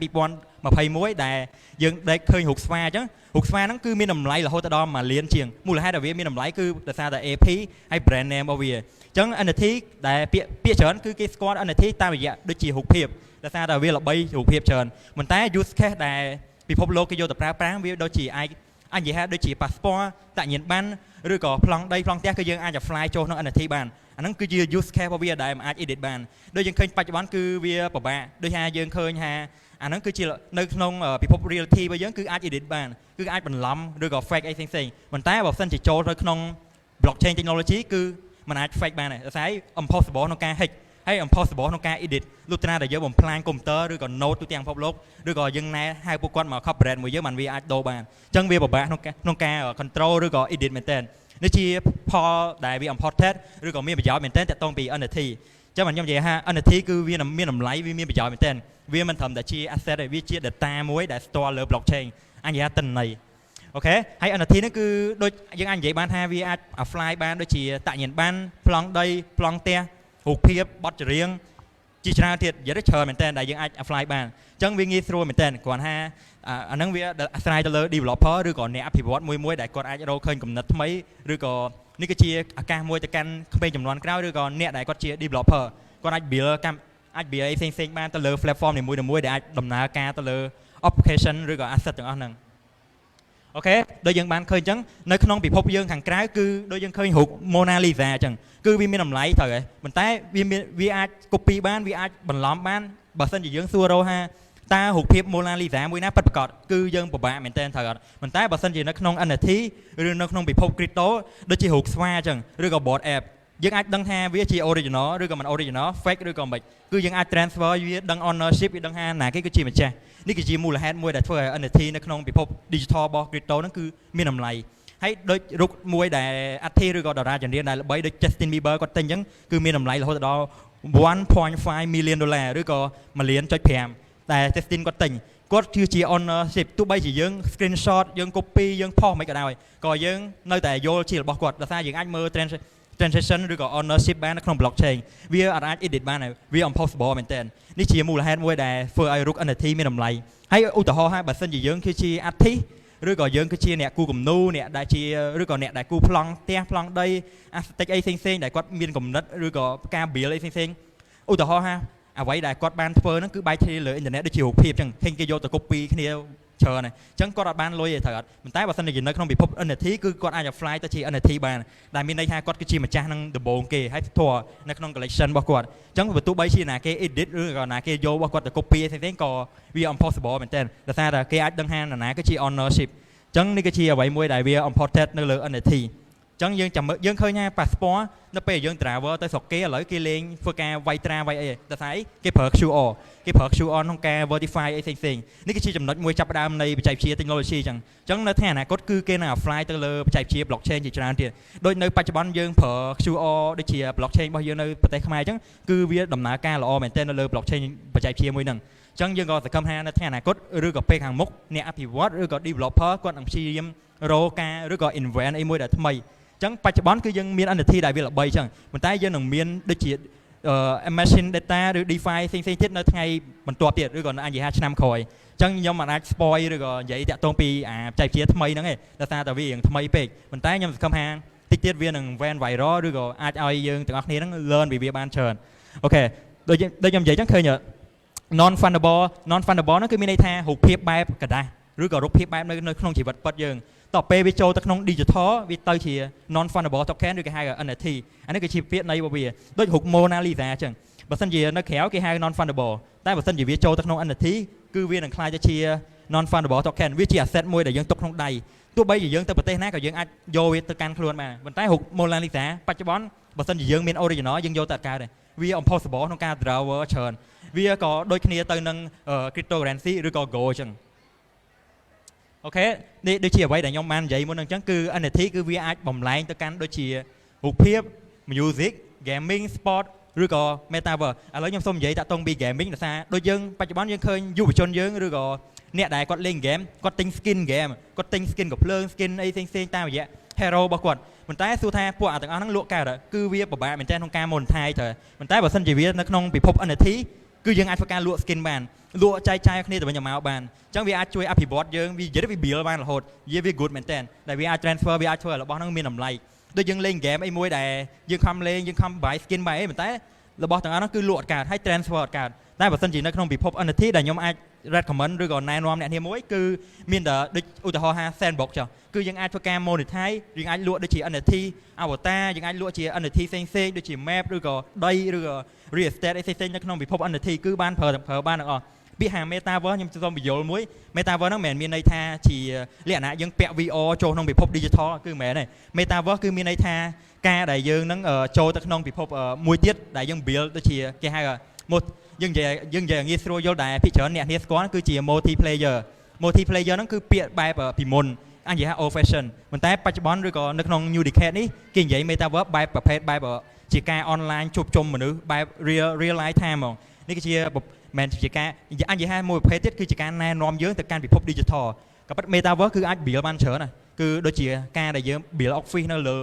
2021ដែលយើងដេកឃើញរូបស្វាអញ្ចឹងរូបស្វាហ្នឹងគឺមានតម្លៃរហូតដល់1លានជាងមូលហេតុដែលវាមានតម្លៃគឺដោយសារតែ AP ហើយ brand name របស់វាអញ្ចឹង NFT ដែលពាក្យច្រើនគឺគេស្គាល់ NFT តាមរយៈដូចជារូបភាពដោយសារតែវាល្បីរូបភាពច្រើនប៉ុន្តែ use case ដែលពិភពលោកគេយកទៅប្រើប្រាស់វាដូចជាអាចនិយាយថាដូចជា passport តាក់ញៀនប័ណ្ណឬក៏ប្លង់ដីប្លង់ផ្ទះគឺយើងអាច apply ចូលក្នុង NFT បានអាហ្នឹងគឺជា use case របស់វាដែលអាច edit បានដូចយើងឃើញបច្ចុប្បន្នគឺវាពិបាកដូចថាយើងឃើញថាអាហ្នឹងគឺជានៅក្នុងពិភព reality របស់យើងគឺអាច edit បានគឺអាចបន្លំឬក៏ fake អីផ្សេងៗប៉ុន្តែបើមិនជាចូលទៅក្នុង blockchain technology គឺมันអាច fake បានដែរដោយសារ impossible ក្នុងការ hack ហើយ impossible ក្នុងការ edit លុះត្រាតែយើងបំផ្លាញកុំព្យូទ័រឬក៏ node ទូទាំងពិភពលោកឬក៏យើងណែហៅពួកគាត់មក cooperate មួយយើងมันវាអាចដូរបានអញ្ចឹងវាពិបាកក្នុងការ control ឬក៏ edit មែនតើនេះជាផលដែលវា important ឬក៏មានប្រយោជន៍មែនតើតាក់ទងពី NFT អញ្ចឹងខ្ញុំនិយាយថា NFT គឺវាមានតម្លៃវាមានប្រយោជន៍មែនតើវាមិនត្រឹមតែជា asset ទេវាជា data មួយដែល store លើ blockchain អញ្ចឹងទិន្នន័យអូខេហើយ NFT នេះគឺដូចយើងអាចនិយាយបានថាវាអាច apply បានដូចជាតាក់ញៀនប័ណ្ណប្លង់ដីប្លង់ផ្ទះរូបភាពបទចម្រៀងជាច្រើនទៀតនិយាយទៅច្រើនមែនតើដែលយើងអាច apply បានអញ្ចឹងវាងាយស្រួលមែនតើគ្រាន់ថាអាហ្នឹងវាអាស្រ័យទៅលើ developer ឬក៏អ្នកអភិវឌ្ឍមួយដែលគាត់អាចរកឃើញគំនិតថ្មីឬក៏នេះគឺជាឱកាសមួយទៅកាន់ក្មេងចំនួនក្រោយឬក៏អ្នកដែលគាត់ជា developer គាត់អាច build អាច build អីផ្សេងៗបានទៅលើ platform នីមួយៗដែលអាចដំណើរការទៅលើ application ឬក៏ asset ទាំងអស់ហ្នឹងអូខេដូចយើងបានឃើញអញ្ចឹងនៅក្នុងពិភពយើងខាងក្រៅគឺដូចយើងឃើញរូប Mona Lisa អញ្ចឹងគឺវាមានតម្លៃត្រូវហើយប៉ុន្តែវាអាច copy បានវាអាចបន្លំបានបើសិនជាយើងសួររកថាតើរូបភាព Mona Lisa មួយណាពិតប្រាកដគឺយើងពិបាកមែនតើត្រូវអត់ប៉ុន្តែបើសិនជានៅក្នុង NFT ឬនៅក្នុងពិភព crypto ដូចជារូបស្វាអញ្ចឹងឬក៏ board app យើងអាចដឹងថាវាជា original ឬក៏មិន original fake ឬក៏មិនគឺយើងអាច transfer វាដឹង ownership វាដឹងថាណាគេគឺជាម្ចាស់នេះគឺជាមូលហេតុមួយដែលធ្វើឲ្យ NFT នៅក្នុងពិភព digital របស់ crypto ហ្នឹងគឺមានតម្លៃហើយដូចរូបមួយដែលអធិឬក៏តារាចម្រៀងដែលល្បីដូច Justin Bieber គាត់ទិញអញ្ចឹងគឺមានតម្លៃរហូតដល់ $1.5 million ឬក៏1.5 លានតែ Justin គាត់ទិញគាត់គឺជា ownership ទោះបីជាយើង screenshot យើង copy យើងផុសមិនក៏ដោយក៏យើងនៅតែយល់ជារបស់គាត់ដោយសារយើងអាចមើល transaction ឬក៏ ownership បាននៅក្នុង blockchain វាអាច edit បានហើយវា impossible មែនតើនេះជាមូលហេតុមួយដែលធ្វើឲ្យរូប NFT មានតម្លៃហើយឧទាហរណ៍ហើយបើសិនជាយើងគឺជា artist ឬក៏យើងគឺជាអ្នកគូគំនូអ្នកដែលជាឬក៏អ្នកដែលគូប្លង់ផ្ទះប្លង់ដី aesthetic អីផ្សេងៗដែលគាត់មានគំនិតឬក៏ការ build អីផ្សេងៗឧទាហរណ៍ថាអ្វីដែលគាត់បានធ្វើហ្នឹងគឺបែកធ្លាយលើអ៊ីនធឺណិតដូចជារូបភាពអញ្ចឹងឃើញគេយកទៅ copy គ្នាច្រើនហើយអញ្ចឹងគាត់អត់បានលុយទេត្រូវអត់ប៉ុន្តែបើសិនជានៅក្នុងពិភព NFT គឺគាត់អាច apply ទៅជា NFT បានដែលមានន័យថាគាត់គឺជាម្ចាស់នឹងដំបូងគេហើយធរនៅក្នុង collection របស់គាត់អញ្ចឹងបើទោះបីជាណាគេ edit ឬក៏ណាគេយករបស់គាត់ទៅ copy ផ្សេងៗក៏វា impossible មែនតើដោយសារតែគេអាចដឹងថាណាគឺជា ownership អញ្ចឹងនេះគឺជាអ្វីមួយដែលវា important នៅលើ NFT អញ្ចឹងយើងឃើញថា passport នៅពេលយើង travel ទៅស្រុកគេឥឡូវគេលេងធ្វើការវាយត្រាវាយអីតែស្អីគេប្រើ QR ក្នុងការ verify អីផ្សេងៗនេះគឺជាចំណុចមួយចាប់ផ្ដើមនៃបច្ចេកវិទ្យា technology អញ្ចឹងនៅថ្ងៃអនាគតគឺគេនឹង apply ទៅលើបច្ចេកវិទ្យា blockchain ជាច្រើនទៀតដូចនៅបច្ចុប្បន្នយើងប្រើ QR ដូចជា blockchain របស់យើងនៅប្រទេសខ្មែរអញ្ចឹងគឺវាដំណើរការល្អមែនទែននៅលើ blockchain បច្ចេកវិទ្យាមួយហ្នឹងអញ្ចឹងយើងក៏សង្ឃឹមថានៅថ្ងៃអនាគតឬក៏ពេលខាងមុខអ្នកអភិវឌ្ឍឬក៏ developer គាត់នឹងព្យាយាមរកការឬក៏ invent អីមួយដែលថ្មីអញ្ចឹងបច្ចុប្បន្នគឺយើងមាន NFT ដែលវាល្បីអញ្ចឹងប៉ុន្តែយើងនឹងមានដូចជា machine data ឬ DeFi ផ្សេងៗទៀតនៅថ្ងៃបន្ទាប់ទៀតឬក៏អាចនិយាយថាឆ្នាំក្រោយអញ្ចឹងខ្ញុំមិនអាច spoil ឬក៏និយាយតាក់ទងពីបច្ចេកវិទ្យាថ្មីហ្នឹងទេដោយសារតែវារៀងថ្មីពេកប៉ុន្តែខ្ញុំសង្ឃឹមថាតិចទៀតវានឹង van viral ឬក៏អាចឲ្យយើងទាំងអស់គ្នាហ្នឹង learn ពីវាបានច្រើនអូខេដូចខ្ញុំនិយាយអញ្ចឹងឃើញ non fundable ហ្នឹងគឺមានន័យថារូបភាពបែបกระดาษឬក៏រូបភាពបែបនៅក្នុងជីវិតពិតយើងតទៅពេលវាចូលទៅក្នុង digital វាទៅជា non fundable token ឬគេហៅ NFT អានេះគឺជាពាក្យន័យរបស់វាដូចរូប Mona Lisa អញ្ចឹងបើសិនជានៅក្រៅគេហៅ non fundable តែបើសិនជាវាចូលទៅក្នុង NFT គឺវានឹងក្លាយទៅជា non fundable token វាជា asset មួយដែលយើងទុកក្នុងដៃទោះបីជាយើងទៅប្រទេសណាក៏យើងអាចយកវាទៅកាន់ខ្លួនបានប៉ុន្តែរូប Mona Lisa បច្ចុប្បន្នបើសិនជាយើងមាន original យើងយកទៅអត់កើតទេវា impossible ក្នុងការ drawer ច្រើនវាក៏ដូចគ្នាទៅនឹង cryptocurrency ឬក៏ gold អញ្ចឹងអូខេនេះដូចជាអ្វីដែលខ្ញុំបាននិយាយមុនហ្នឹងអញ្ចឹងគឺ NFT គឺវាអាចបំលែងទៅកាន់ដូចជារូបភាព music gaming sport ឬក៏ metaverse ឥឡូវខ្ញុំសូមនិយាយតាក់ទងពី gaming ដោយសារដូចយើងបច្ចុប្បន្នយើងឃើញយុវជនយើងឬក៏អ្នកដែលគាត់លេង game គាត់ទិញ skin game គាត់ទិញ skin កំភ្លើង skin អីផ្សេងៗតាមរយៈ hero របស់គាត់ប៉ុន្តែសួរថាពួកទាំងអស់ហ្នឹងលក់កើតគឺវាពិបាកមែនទែនក្នុងការ monetize ទៅប៉ុន្តែបើសិនជាវានៅក្នុងពិភព NFT គឺយើងអាចធ្វើការលក់ skin បានលក់ចែកចាយគ្នាទៅវិញទៅមកបានអញ្ចឹងវាអាចជួយអភិវឌ្ឍយើងវានិយាយវា build បានរហូតវា good មែនតើដែលវាអាច transfer វាអាចធ្វើឲ្យរបស់ហ្នឹងមានតម្លៃដូចយើងលេង game អីមួយដែលយើងខំលេងយើងខំបាយ skin បាយអីប៉ុន្តែរបស់ទាំងអស់ហ្នឹងគឺលក់អត់កើតហើយ transfer អត់កើតតែបើសិនជានៅក្នុងពិភព NFT ដែលខ្ញុំអាច recommend ឬក៏ណែនាំអ្នកនាងមួយគឺមានតែដូចឧទាហរណ៍ថា sandbox ចុះគឺយើងអាចធ្វើការ monetize យើងអាចលក់ដូចជា NFT avatar យើងអាចលក់ជា NFT ផ្សេងៗដូចជា map ឬក៏ដីឬក៏ real estate អីផ្សេងៗនៅក្នុងពិភព NFT គឺបានប្រើបានទាំងអស់ពាក្យថា metaverse ខ្ញុំសូមបញ្យល់មួយ metaverse ហ្នឹងមិនមែនមានន័យថាជាលក្ខណៈយើងពាក់ VR ចូលក្នុងពិភព digital គឺមិនមែនទេ metaverse គឺមានន័យថាការដែលយើងនឹងចូលទៅក្នុងពិភពមួយទៀតដែលយើង build ដូចជាគេហៅយើងនិយាយងាយស្រួលយល់ដែរភាគច្រើនអ្នកនេះស្គាល់គឺជា multiplayer ហ្នឹងគឺពាក្យបែបពីមុនអាចនិយាយថា old fashion ប៉ុន្តែបច្ចុប្បន្នឬក៏នៅក្នុង new decade នេះគេនិយាយ metaverse បែបប្រភេទបែបជាការ online ជួបជុំមនុស្សបែប real life time ហ្មងនេះគឺជាមិនជាការអាចនិយាយថាមួយប្រភេទទៀតគឺជាការណែនាំយើងទៅកាន់ពិភព digital ក៏ប៉ុន្តែ metaverse គឺអាច build បានច្រើនណាស់គឺដូចជាការដែលយើង build office នៅលើ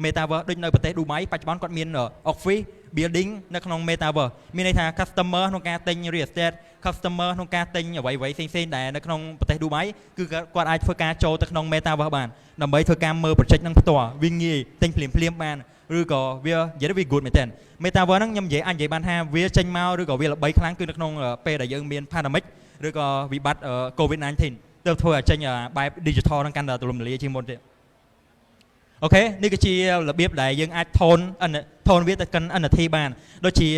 metaverse ដូចនៅប្រទេសឌូបៃបច្ចុប្បន្នគាត់មាន office building នៅក្នុង metaverse មានន័យថា customer ក្នុងការទិញ real estate customer ក្នុងការទិញអ្វីៗផ្សេងៗដែលនៅក្នុងប្រទេសឌូបៃគឺគាត់អាចធ្វើការចូលទៅក្នុង metaverse បានដើម្បីធ្វើការមើល project ហ្នឹងផ្ទាល់វាងាយទិញភ្លាមៗបានឬក៏វានិយាយវា good មែនតើ metaverse ហ្នឹងខ្ញុំនិយាយបានថាវាចេញមកឬក៏វាល្បីខ្លាំងគឺនៅក្នុងពេលដែលយើងមាន pandemic ឬក៏វិបត្តិ COVID-19 ទើបធ្វើឲ្យចេញបែប digital ហ្នឹងកាន់តែទូលំទូលាយជាងមុនទៀតអូខេនេះគឺជារបៀបដែលយើងអាចថនវាទៅកាន់ NFT បានដូចជា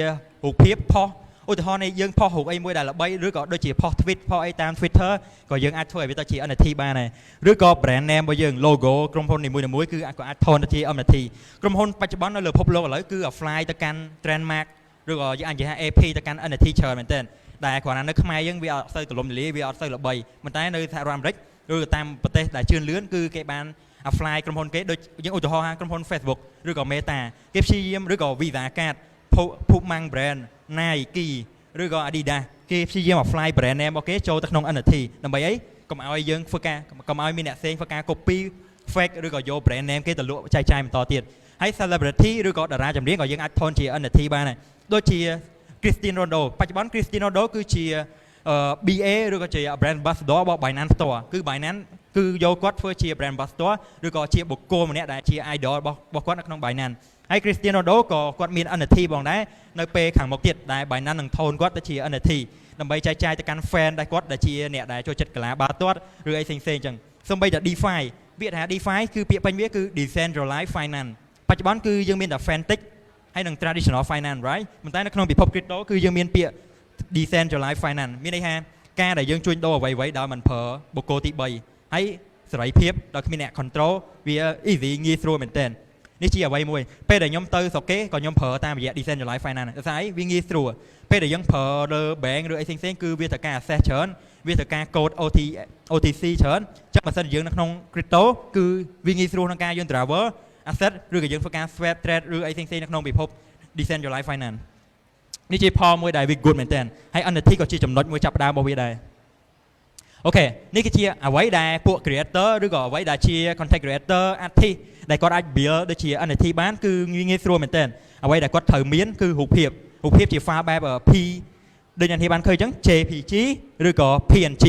រូបភាពផុស ឧទាហរណ៍នេះយើងផុសរូបអីមួយដែលល្បីឬក៏ដូចជាផុស tweet ផុសអីតាម Twitter ក៏យើងអាចធ្វើឲ្យវាទៅជា NFT បានដែរឬក៏ brand name របស់យើង logo ក្រុមហ៊ុននីមួយៗគឺក៏អាចថនទៅជា NFT ក្រុមហ៊ុនបច្ចុប្បន្ននៅលើពិភពលោកឥឡូវគឺ apply ទៅកាន់ trademark ឬក៏យើងអាចនិយាយថា AP ទៅកាន់ NFT ច្រើនមែនទែនដែលគ្រាន់តែនៅខ្មែរយើងវាអត់សូវទលំទលាយវាអត់សូវល្បីប៉ុន្តែនៅសហរដ្ឋអាមេរិកឬតាមប្រទេសដែលជឿនលឿនគឺគេបាន apply ក្រុមហ៊ុនគេដូចយើងឧទាហរណ៍ថាក្រុមហ៊ុន Facebook ឬក៏ Meta គេព្យាយាមឬក៏ Visa Card Puma brand Nike ឬក៏ Adidas គេព្យាយាម apply brand name របស់គេចូលទៅក្នុង NFT ដើម្បីអីកុំឲ្យយើងធ្វើការកុំឲ្យមានអ្នកផ្សេងធ្វើការ copy fake ឬក៏យក brand name គេទៅលក់ចែកចាយបន្តទៀតហើយ celebrity ឬក៏តារាចម្រៀងក៏យើងអាចថនជា NFT បានដែរដូចជា Cristiano Ronaldo បច្ចុប្បន្ន Cristiano Ronaldo គឺជា BA ឬក៏ជា brand ambassador របស់ Binance ផ្ទាល់គឺ Binance គឺយកគាត់ធ្វើជា brand ambassador ឬក៏ជាបុគ្គលម្នាក់ដែលជា idol របស់គាត់នៅក្នុង Binance ហើយ Cristiano Ronaldo ក៏គាត់មាន NFT ផងដែរនៅពេលខាងមុខទៀតដែល Binance នឹងថនគាត់ទៅជា NFT ដើម្បីចែកចាយទៅកាន់ fan ដែលគាត់ដែលជាអ្នកដែលចូលចិត្តកីឡាបាល់ទាត់ឬអីផ្សេងៗអញ្ចឹងសូម្បីតែ DeFi ពាក្យថា DeFi គឺពាក្យពេញវាគឺ decentralized finance បច្ចុប្បន្នគឺយើងមានតែ Fintech ហើយនឹង traditional finance right ប៉ុន្តែនៅក្នុងពិភព crypto គឺយើងមានពាក្យ decentralized finance មានន័យថាការដែលយើងជួញដូរអ្វីៗដោយមិនប្រើបុគ្គលទី3ហើយសេរីភាពដោយគ្មានអ្នក control វា easy ងាយស្រួលមែនទែននេះជាអ្វីមួយពេលដែលខ្ញុំទៅស្រុកគេក៏ខ្ញុំប្រើតាមរយៈ decentralized finance ដោយសារអីវាងាយស្រួលពេលដែលយើងប្រើលើ bank ឬអីផ្សេងៗគឺវាត្រូវការ access ច្រើនវាត្រូវការ code OTC ច្រើនចឹងបើសិនជាយើងនៅក្នុង crypto គឺវាងាយស្រួលក្នុងការយើង travel asset ឬក៏យើងធ្វើការ swap trade ឬអីផ្សេងៗនៅក្នុងពិភព decentralized finance នេះជាផលមួយដែលវា good មែនទែនហើយ NFT ក៏ជាចំណុចមួយចាប់ផ្ដើមរបស់វាដែរអូខេនេះគឺជាអ្វីដែលពួក creator ឬក៏អ្វីដែលជា content creator artist ដែលគាត់អាច build ដូចជា NFT បានគឺងាយស្រួលមែនទែនអ្វីដែលគាត់ត្រូវមានគឺរូបភាពជា file បែប P ដូចអ្នកបានឃើញអញ្ចឹង JPG ឬក៏ PNG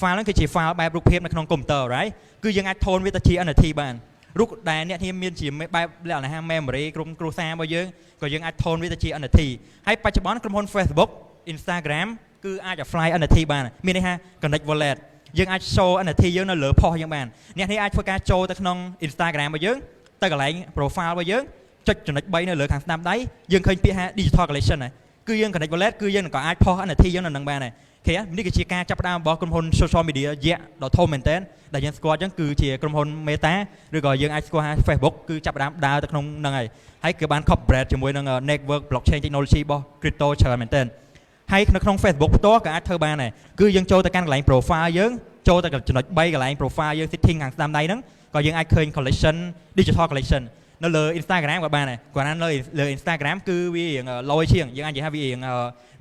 file ហ្នឹងគឺជា file បែបរូបភាពនៅក្នុងកុំព្យូទ័រ right គឺយើងអាចថនវាទៅជា NFT បានរូបដែលអ្នកមានជាបែបលក្ខណៈ memory ក្រុមគ្រួសាររបស់យើងក៏យើងអាចថនវាទៅជា NFT ហើយបច្ចុប្បន្នក្រុមហ៊ុន Facebook Instagram គឺអាច apply NFT បានមានន័យថា connect wallet យើងអាច show NFT យើងនៅលើ post យើងបានអ្នកនេះអាចធ្វើការចូលទៅក្នុង Instagram របស់យើងទៅកន្លែង profile របស់យើងចុចចំណុច3នៅលើខាងស្ដាំដៃយើងឃើញពាក្យថា digital collection ហ្នឹងគឺយើង connect wallet គឺយើងក៏អាច post NFT យើងនៅនឹងបានដែរឃើញនេះគឺជាការចាប់ផ្ដើមរបស់ក្រុមហ៊ុន social media យៈដ៏ធំមែនទែនដែលយើងស្គាល់អញ្ចឹងគឺជាក្រុមហ៊ុន Meta ឬក៏យើងអាចស្គាល់ថា Facebook គឺចាប់ផ្ដើមដើរទៅក្នុងហ្នឹងហើយគឺបាន cooperate ជាមួយនឹង network blockchain technology របស់ crypto ច្រើនមែនទែនហើយនៅក្នុង Facebook ផ្ទាល់ក៏អាចធ្វើបានដែរគឺយើងចូលទៅកាន់កន្លែង profile យើងចូលទៅចំណុច3កន្លែង profile យើង setting ខាងស្ដាំដៃហ្នឹងក៏យើងអាចឃើញ collection digital collection នៅលើ Instagram ក៏បានដែរគាត់ណាលើ Instagram គឺវារៀងលយជាងយើងអាចនិយាយថាវា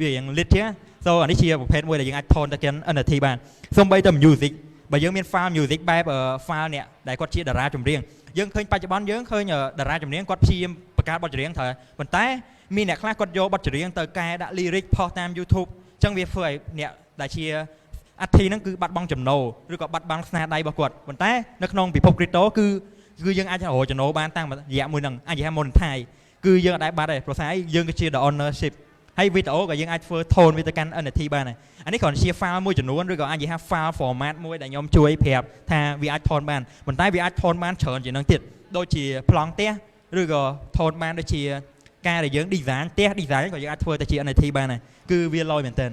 រៀង lit ជាង so អានេះជាប្រភេទមួយដែលយើងអាចថនទៅកាន់ NFT បានសូម្បីតែ music បើយើងមាន file music បែប file អ្នកដែលគាត់ជាតារាចម្រៀងយើងឃើញបច្ចុប្បន្នយើងឃើញតារាចម្រៀងគាត់ព្យាយាមបង្កើតបទចម្រៀងត្រូវប៉ុន្តែមានអ្នកខ្លះគាត់យកបទចម្រៀងទៅកែដាក់ lyric ផុសតាម YouTube អញ្ចឹងវាធ្វើឲ្យអ្នកដែលជា artist ហ្នឹងគឺបាត់បង់ចំណូលឬក៏បាត់បង់ស្នាដៃរបស់គាត់ប៉ុន្តែនៅក្នុងពិភព crypto គឺយើងអាចរកចំណូលបានតាមរយៈមួយហ្នឹងអាចនិយាយថា monetize គឺយើងអត់ដែរបាត់ទេព្រោះថាយើងគឺជា the ownership ហើយវីដេអូក៏យើងអាចធ្វើថនវាទៅកាន់ NFT បានដែរអានេះគ្រាន់តែជា file មួយចំនួនឬក៏អាចនិយាយថា file format មួយដែលខ្ញុំជួយប្រាប់ថាវាអាចថនបានប៉ុន្តែវាអាចថនបានច្រើនជាងហ្នឹងទៀតដូចជាប្លង់ផ្ទះឬក៏ថនបានដូចជាការដែលយើង design ផ្ទះ design ក៏យើងអាចធ្វើទៅជា NFT បានដែរគឺវាលយមែនទែន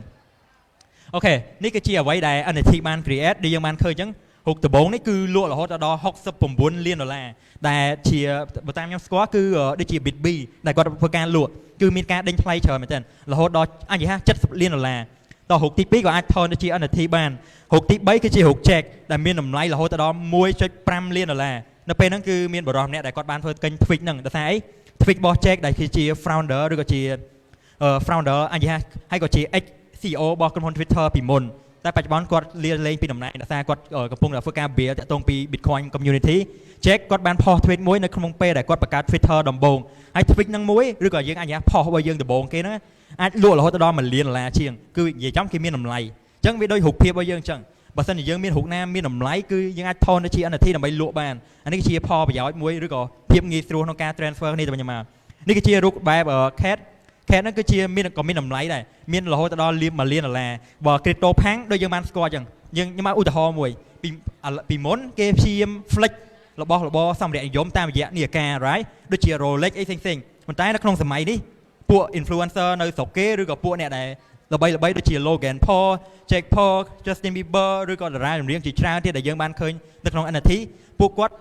អូខេនេះគឺជាអ្វីដែល NFT បាន create ដែលយើងបានឃើញអញ្ចឹងរូបដំបូងនេះគឺលក់រហូតដល់$69 លានដែលជាបើតាមខ្ញុំស្គាល់គឺដូចជា Bitb ដែលគាត់ធ្វើការលក់គឺមានការដេញថ្លៃច្រើនមែនទែនរហូតដល់អាចនិយាយថា$70 លានតរូបទី2ក៏អាចថនទៅជា NFT បានរូបទី3គឺជារូប check ដែលមានតម្លៃរហូតដល់$1.5 លាននៅពេលហ្នឹងគឺមានបរិសុទ្ធម្នាក់ដែលគាត់បានធ្វើកេញ Twitch ហ្នឹងដោយសារអី Twitch របស់ check ដែលគឺជា founder ឬក៏ជា founder អាចនិយាយថាហើយក៏ជា ex CEO របស់ក្រុមហ៊ុន Twitter ពីមុនតែបច្ចុប្បន្នគាត់លាលែងពីតំណែងដោយសារគាត់កំពុងតែធ្វើការ build តាក់ទងពី Bitcoin community check គាត់បានផុស tweet មួយនៅក្នុងពេលដែលគាត់បង្កើត Twitter ដំបូងហើយ tweet ហ្នឹងមួយឬក៏យើងអាចនិយាយផុសរបស់យើងដំបូងគេហ្នឹងអាចលក់រហូតដល់$1 លានជាងគឺនិយាយចំគេមានតម្លៃអញ្ចឹងវាដូចរូបភាពរបស់យើងអញ្ចឹងបើសិនជាយើងមានរូបណាមានតម្លៃគឺយើងអាចថនទៅជា NFT ដើម្បីលក់បានអានេះគឺជាផលប្រយោជន៍មួយឬក៏ភាពងាយស្រួលក្នុងការ transfer គ្នាទៅវិញទៅមកនេះគឺជារូបបែប cat ហ្នឹងគឺជាមានតម្លៃដែរមានរហូតដល់$1 លានបើ crypto ផាំងដូចយើងបានស្គាល់អញ្ចឹងខ្ញុំមកឧទាហរណ៍មួយពីមុនគេព្យាយាម flex របស់របរសម្ភារៈនិយមតាមរយៈនាការ right ដូចជា Rolex អីផ្សេងប៉ុន្តែនៅក្នុងសម័យនេះ ពួក influencer នៅស្រុកគេឬក៏ពួកអ្នកដែលល្បីៗដូចជា Logan Paul, Jake Paul, Justin Bieber ឬក៏តារាចម្រៀងជាច្រើនទៀតដែលយើងបានឃើញនៅក្នុង NFT ពួកគាត់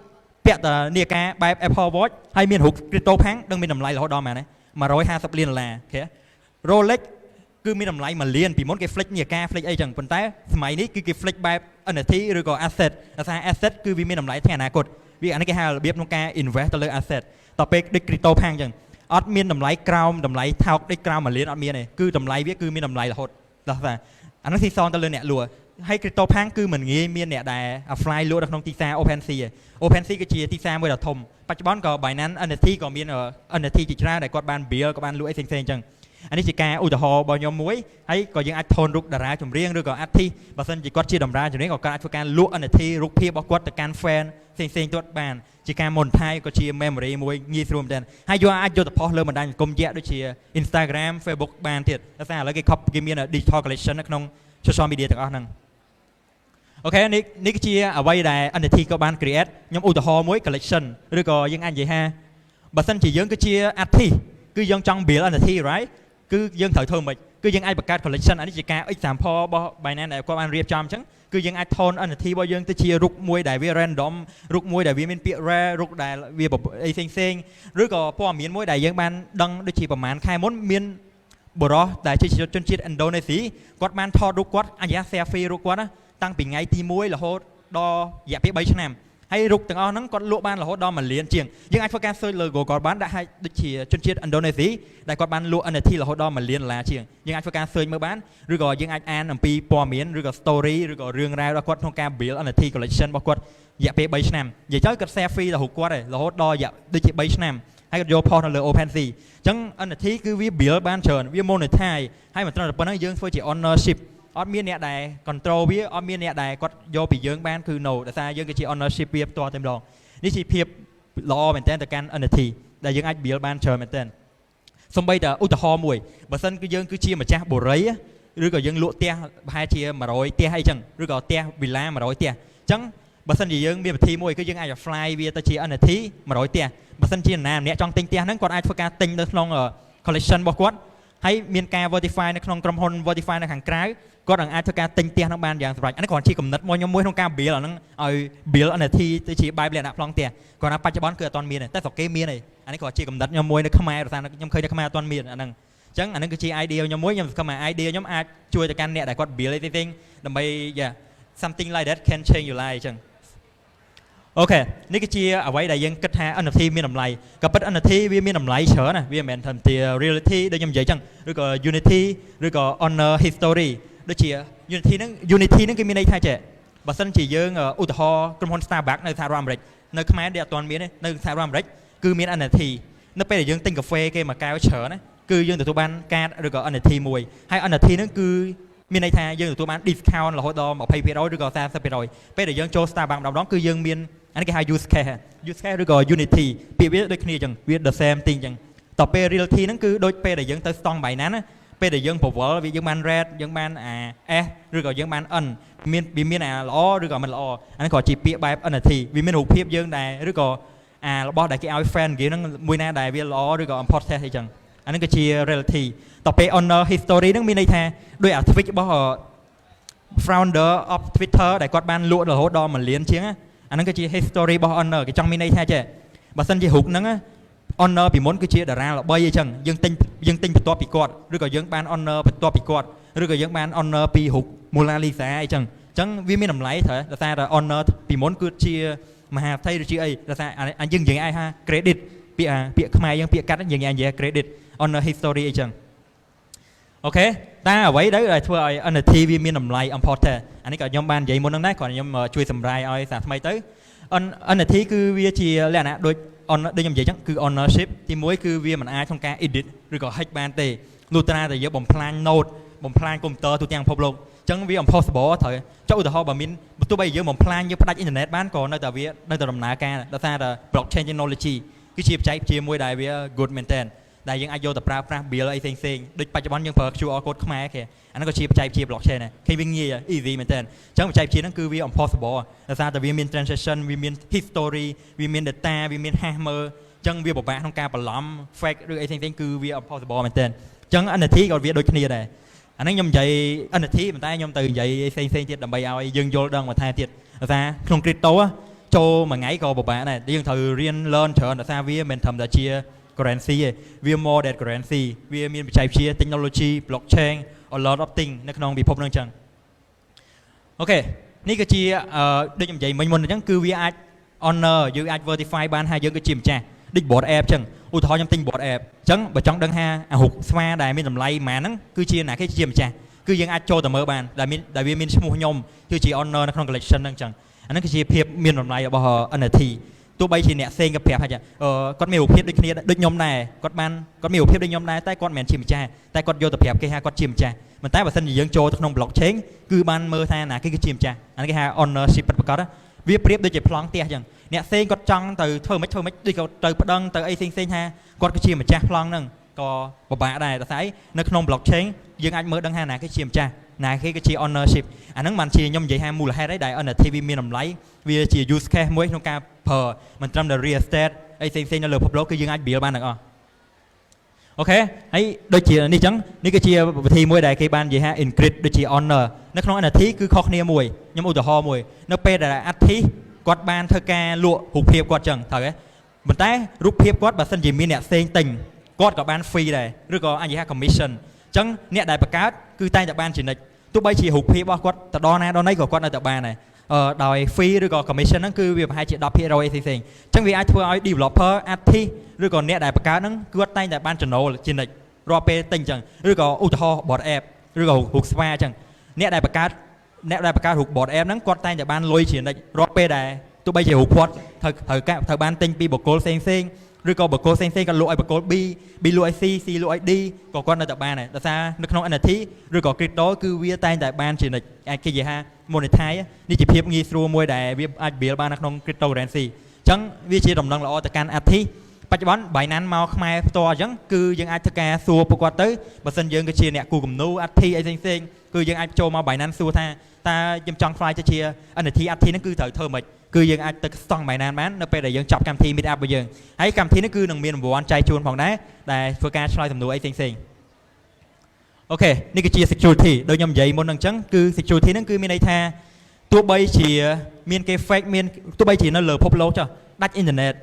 ពាក់តានាការបែប Apple Watch ហើយមានរូប crypto ផាំងដឹងមានតម្លៃរហូតដល់ប៉ុន្មាន$150 លានអូខេ Rolex គឺមានតម្លៃ1លានពីមុនគេ flex នាការ flex អីចឹងប៉ុន្តែសម័យនេះគឺគេ flex បែប NFT ឬក៏ asset ដោយសារ asset គឺវាមានតម្លៃថ្ងៃអនាគតវាអានេះគេហៅរបៀបក្នុងការ invest ទៅលើ asset តទៅពេលដូច crypto ផាំងចឹងអត់មានតម្លៃក្រោមតម្លៃថោកដូចក្រោម1លានអត់មានទេគឺតម្លៃវាគឺមានតម្លៃរហូតដល់ថាអានោះទីសងទៅលើអ្នកលក់ហើយ crypto ផាំងគឺមិនងាយមានអ្នកដែល apply លក់នៅក្នុងទីផ្សារ OpenSea ទេ OpenSea គឺជាទីផ្សារមួយដ៏ធំបច្ចុប្បន្នក៏ Binance NFT ក៏មាន NFT ជាច្រើនដែលគាត់បាន build ក៏បានលក់អីផ្សេងៗចឹងអានេះជាការឧទាហរណ៍របស់ខ្ញុំមួយហើយក៏យើងអាចថនរូបតារាចម្រៀងឬក៏ artist បើសិនជាគាត់ជាតារាចម្រៀងក៏គាត់អាចធ្វើការលក់ NFT រូបភាពរបស់គាត់ទៅកាន់ fan ផ្សេងៗទៀតបានជាការ monetize ក៏ជា memory មួយងាយស្រួលមែនទែនហើយយកអាចយកទៅផុសលើបណ្ដាញសង្គមយក្សដូចជា Instagram Facebook បានទៀតដោយសារឥឡូវគេមាន digital collection នៅក្នុង social media ទាំងអស់ហ្នឹងអូខេនេះគឺជាអ្វីដែល NFT ក៏បាន create ខ្ញុំឧទាហរណ៍មួយ collection ឬក៏យើងអាចនិយាយថាបើសិនជាយើងគឺជា artist គឺយើងចង់ build NFT right គឺយើងត្រូវធ្វើមិនគឺយើងអាចបង្កើត collection អានេះជាការ example របស់ Binance ដែលគាត់បានរៀបចំអញ្ចឹងគឺយើងអាចថន NFT របស់យើងទៅជារូបមួយដែលវា random រូបមួយដែលវាមានពាក្យ rare រូបដែលវាអីផ្សេងឬក៏ព័ត៌មានមួយដែលយើងបានដឹងដូចជាប្រហែលខែមុនមានបរិសដែលជាជនជាតិឥណ្ឌូនេស៊ីគាត់បានថតរូបគាត់អាយ៉ា selfie រូបគាត់តាំងពីថ្ងៃទី1រហូតដល់រយៈពេល3ឆ្នាំហើយរូបទាំងអស់ហ្នឹងគាត់លក់បានរហូតដល់1លានជាងយើងអាចធ្វើការ search លើ Google បានដាក់ឲ្យដូចជាជនជាតិឥណ្ឌូនេស៊ីដែលគាត់បានលក់ NFT រហូតដល់$1លានជាងយើងអាចធ្វើការ search មើលបានឬក៏យើងអាចអានអំពីព័ត៌មានឬក៏ story ឬក៏រឿងរ៉ាវរបស់គាត់ក្នុងការ build NFT collection របស់គាត់រយៈពេល3ឆ្នាំនិយាយទៅគាត់ share free ដល់រូបគាត់រហូតដល់រយៈដូចជា3ឆ្នាំហើយគាត់យកផុសនៅលើ OpenSea អញ្ចឹង NFT គឺវា build បានច្រើនវា monetize ហើយមិនត្រឹមតែប៉ុណ្ណឹងយើងធ្វើជា ownership អត់មានអ្នកដែល control វាអត់មានអ្នកដែលគាត់យកពីយើងបានគឺ no ដោយសារយើងគឺជា ownership វាផ្ទាល់តែម្ដងនេះជាភាពល្អមែនទែនទៅកាន់ NFT ដែលយើងអាច build បានច្រើនមែនទែនសំបីតែឧទាហរណ៍មួយបើសិនគឺយើងគឺជាម្ចាស់បុរីឬក៏យើងលក់ផ្ទះប្រហែលជា100ផ្ទះអីចឹងឬក៏ផ្ទះវិឡា100ផ្ទះអញ្ចឹងបើសិនជាយើងមានវិធីមួយគឺយើងអាច fly វាទៅជា NFT 100ផ្ទះបើសិនជាណាម្នាក់ចង់ទិញផ្ទះហ្នឹងគាត់អាចធ្វើការទិញនៅក្នុង collection របស់គាត់ហើយមានការ verify នៅក្នុងក្រុមហ៊ុន verify នៅខាងក្រៅគាត់នឹងអាចធ្វើការទិញផ្ទះហ្នឹងបានយ៉ាងសម្រេចអានេះគ្រាន់ជាគំនិតមួយខ្ញុំមួយក្នុងការ build អាហ្នឹងឲ្យ build NFT ទៅជាបែបលក្ខណៈប្លង់ផ្ទះគាត់ថាបច្ចុប្បន្នគឺអត់ទាន់មានទេតែស្រុកគេមានទេអានេះគ្រាន់ជាគំនិតខ្ញុំមួយនៅខ្មែរដោយសារខ្ញុំឃើញនៅខ្មែរអត់ទាន់មានអាហ្នឹងអញ្ចឹងអាហ្នឹងគឺជា idea ខ្ញុំមួយខ្ញុំសង្ឃឹមថា idea ខ្ញុំអាចជួយទៅកាន់អ្នកដែលគាត់ build អីផ្សេងដើម្បី something like that can change your life អញ្ចឹងអូខេនេះគឺជាអ្វីដែលយើងគិតថា NFT មានតម្លៃក៏ពិត NFT វាមានតម្លៃច្រើនណាវាមិនមែនថាជា reality ដូចខ្ញុំនិយាយអញ្ចឹងឬក៏ unity ឬក៏ honor history ដូចជា unity ហ្នឹងគេមានន័យថាចេះបើសិនជាយើងឧទាហរណ៍ក្រុមហ៊ុន Starbucks នៅសហរដ្ឋអាមេរិកនៅខ្មែរដែលអត់ទាន់មានទេនៅសហរដ្ឋអាមេរិកគឺមាន NFT នៅពេលដែលយើងទិញកាហ្វេគេមួយកែវច្រើនណាគឺយើងទទួលបានកាតឬក៏ NFT មួយហើយ NFT ហ្នឹងគឺមានន័យថាយើងទទួលបាន discount រហូតដល់ 20% ឬក៏ 30% ពេលដែលយើងចូល Starbucks ម្ដងគឺយើងមានអានេះគេហៅ use case ឬក៏ unity ពាក្យវាដូចគ្នាអញ្ចឹងវា the same thing អញ្ចឹងតទៅពេល reality ហ្នឹងគឺដូចពេលដែលយើងទៅស្តង់ Binance ណាពេលដែលយើងប្រវល់វាយើងបាន red យើងបានS ឬក៏យើងបាន N វាមានល្អឬក៏មិនល្អអានេះក៏ជាពាក្យបែប NFT វាមានរូបភាពយើងដែរឬក៏របស់ដែលគេឲ្យ fan គេហ្នឹងមួយណាដែលវាល្អឬក៏ important អីចឹងអានេះក៏ជា reality តទៅពេល honor history ហ្នឹងមានន័យថាដោយអា tweet របស់ founder of Twitter ដែលគាត់បានលក់រហូតដល់1លានជាងអាហ្នឹងក៏ជា history របស់ honor គេចង់មានន័យថាចេះបើសិនជារូបហ្នឹងhonor ពីមុនគឺជាតារាល្បីអញ្ចឹងយើងទិញបន្ទាប់ពីគាត់ឬក៏យើងបាន honor បន្ទាប់ពីគាត់ឬក៏យើងបាន honor ពីរូប Mona Lisa អីចឹងវាមានតម្លៃត្រូវដោយសារតែ honor ពីមុនគឺជាមហាថៃឬជាអីដោយសារយើងនិយាយឲ្យថា credit ពាក្យខ្មែរយើងពាក្យកាត់យើងនិយាយ credit honor history អីចឹងអូខេតែអ្វីដែលធ្វើឲ្យ NFT វាមានតម្លៃ important អានេះក៏ខ្ញុំបាននិយាយមុនហ្នឹងដែរគ្រាន់តែខ្ញុំជួយសម្រាយឲ្យសារថ្មីទៅ NFT គឺវាជាលក្ខណៈដូចខ្ញុំនិយាយចឹងគឺ ownership ទី1គឺវាមិនអាចក្នុងការ edit ឬក៏ hack បានទេលុះត្រាតែយើងបំផ្លាញ node បំផ្លាញកុំព្យូទ័រទូទាំងពិភពលោកអញ្ចឹងវា impossible ត្រូវចុះឧទាហរណ៍បើមានទោះបីយើងបំផ្លាញយើងផ្ដាច់អ៊ីនធឺណិតបានក៏នៅតែវានៅតែដំណើរការដោយសារតែ blockchain technology គឺជាបច្ចេកវិទ្យាមួយដែលវា good មែនតើដែលយើងអាចយកទៅប្រើប្រាស់ bill អីផ្សេងដូចបច្ចុប្បន្នយើងប្រើ QR code ខ្មែរគេអានោះក៏ជាបច្ចេកវិទ្យា blockchain ដែរឃើញវាងាយ easy មែនតើអញ្ចឹងបច្ចេកវិទ្យាហ្នឹងគឺវា impossible ដោយសារតែវាមាន transaction វាមាន history វាមាន data វាមាន hash មើល ចឹងវាពិបាកក្នុងការបន្លំ fake ឬអីផ្សេងៗគឺវា impossible មែនទែនចឹង NFT ក៏វាដូចគ្នាដែរអានេះខ្ញុំនិយាយ NFT ប៉ុន្តែខ្ញុំទៅនិយាយផ្សេងៗទៀតដើម្បីឲ្យយើងយល់ដឹងបន្ថែមទៀតដោយសារក្នុង crypto ចូលមួយថ្ងៃក៏ពិបាកដែរយើងត្រូវរៀន learn ច្រើនដោយសារវាមិនត្រឹមតែជា currency ទេវា more than currency វាមានបច្ចេកវិទ្យា technology blockchain a lot of thing នៅក្នុងពិភពហ្នឹងចឹងអូខេនេះគឺជាដូចខ្ញុំនិយាយមិញមុនអញ្ចឹងគឺវាអាច honor យើងអាច verify បានថាយើងគឺជាម្ចាស់ដូច board app ចឹងឧទាហរណ៍ខ្ញុំទិញ board app ចឹងបើចង់ដឹងថាអារូបស្វាដែលមានតម្លៃប៉ុន្មានហ្នឹងគឺជាណាគេជាម្ចាស់គឺយើងអាចចូលទៅមើលបានដែលវាមានឈ្មោះខ្ញុំគឺជា honor នៅក្នុង collection ហ្នឹងចឹងអាហ្នឹងគឺជាភាពមានតម្លៃរបស់ NFT ទោះបីជាអ្នកផ្សេងក៏ប្រាប់ថាគាត់មានរូបភាពដូចគ្នាដូចខ្ញុំដែរគាត់មានរូបភាពដូចខ្ញុំដែរតែគាត់មិនមែនជាម្ចាស់តែគាត់យកទៅប្រាប់គេថាគាត់ជាម្ចាស់ប៉ុន្តែបើសិនជាយើងចូលទៅក្នុង blockchain គឺបានមើលថាណាគេគឺជាម្ចាស់អានេះគេហៅ ownership ពិតប្រាកដវាប្រៀបដូចជាប្លង់ផ្ទះចឹងអ្នកផ្សេងគាត់ចង់ទៅធ្វើមិនដូចគាត់ទៅប្តឹងទៅអីផ្សេងថាគាត់គឺជាម្ចាស់ប្លង់ហ្នឹងក៏ពិបាកដែរតែនៅក្នុង blockchain យើងអាចមើលដឹងថាណាគេជាម្ចាស់ណាគេគឺជា ownership អាហ្នឹងមិនជាខ្ញុំនិយាយថាមូលហេតុអីដែល NFT វាមានតម្លៃវាជា use case មួយក្នុងការប្រើមិនត្រឹមតែ real estate អីផ្សេងនៅលើពិភពលោកគឺយើងអាច build បានទាំងអស់អូខេហើយដូចជានេះចឹងនេះគឺជាវិធីមួយដែលគេបាននិយាយថា encrypt ដូចជា honor នៅក្នុង NFT គឺខុសគ្នាមួយខ្ញុំឧទាហរណ៍មួយនៅពេលដែល artist គាត់បានធ្វើការលក់រូបភាពគាត់ចឹងត្រូវទេប៉ុន្តែរូបភាពគាត់បើសិនជាមានអ្នកផ្សេងទិញគាត់ក៏បាន free ដែរឬក៏អាចនិយាយថា commission ចឹងអ្នកដែលបង្កើតគឺតែងតែបានចំណេញទោះបីជារូបភាពរបស់គាត់ទៅដល់ណាដល់ណីក៏គាត់នៅតែបានដែរដោយ fee ឬក៏ commission ហ្នឹងគឺវាប្រហែលជា 10% អីផ្សេងៗអញ្ចឹងវាអាចធ្វើឲ្យ developer artist ឬក៏អ្នកដែលបង្កើតហ្នឹងគាត់តែងតែបានចំណូលចំណេញរាល់ពេលទិញអញ្ចឹងឬក៏ឧទាហរណ៍ board app ឬក៏រូបស្វាអញ្ចឹងអ្នកដែលបង្កើតរូប board app ហ្នឹងគាត់តែងតែបានលុយចំណេញរាល់ពេលដែលទោះបីជារូបគាត់ត្រូវបានទិញពីបុគ្គលផ្សេងៗឬក៏បុគ្គលផ្សេងៗក៏លក់ឲ្យបុគ្គល B លក់ឲ្យ C លក់ឲ្យ D ក៏គាត់នៅតែបានដែរដោយសារនៅក្នុង NFT ឬក៏ crypto គឺវាតែងតែបានចំណេញអាចគេនិយាយថា monetize នេះជាភាពងាយស្រួលមួយដែលវាអាច build បាននៅក្នុង cryptocurrency អញ្ចឹងវាជាដំណឹងល្អទៅកាន់ artist បច្ចុប្បន្ន Binance មកខ្មែរផ្ទាល់អញ្ចឹងគឺយើងអាចធ្វើការសួរពួកគាត់ទៅបើសិនយើងគឺជាអ្នកគូគំនូ artist អីផ្សេងៗគឺយើងអាចចូលមក Binance សួរថាតើខ្ញុំចង់ខ្លាយទៅជា NFT artist ហ្នឹងគឺត្រូវធ្វើម៉េចគឺយើងអាចទៅស្តង់ Binance បាននៅពេលដែលយើងចប់កម្មវិធី meet up របស់យើងហើយកម្មវិធីនេះគឺនឹងមានរង្វាន់ចែកជូនផងដែរដែលធ្វើការឆ្លើយសំណួរអីផ្សេងៗអូខេនេះគឺជា security ដូចខ្ញុំនិយាយមុនហ្នឹងអញ្ចឹងគឺ security ហ្នឹងគឺមានន័យថាទោះបីជាមានគេ fake មានទោះបីជានៅលើពិភពលោកចុះដាច់អ៊ីនធឺណិត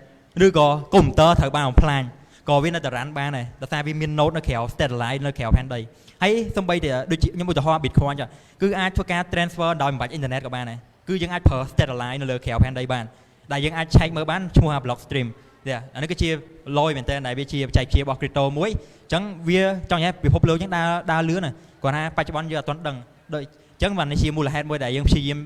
ឬក៏កុំព្យូទ័រត្រូវបានបំផ្លាញក៏វានៅតែ run បានដែរដោយសារវាមាន node នៅក្រៅ satellite នៅក្រៅផែនដីហើយសូម្បីតែដូចខ្ញុំឧទាហរណ៍ Bitcoin ចុះគឺអាចធ្វើការ transfer ដោយមិនបាច់អ៊ីនធឺណិតក៏បានដែរគឺយើងអាចប្រើ satellite នៅលើក្រៅផែនដីបានដែលយើងអាចឆែកមើលបានឈ្មោះ block stream អានេះគឺជា law មែនតើដែលវាជាបច្ចេកវិទ្យារបស់ crypto មួយអញ្ចឹងវាចង់និយាយពិភពលោកអញ្ចឹងដើរលឿនណាគាត់ថាបច្ចុប្បន្នយើងអត់ទាន់ដឹងដូចអញ្ចឹងបាននេះជាមូលហេតុមួយដែលយើងព្យាយាម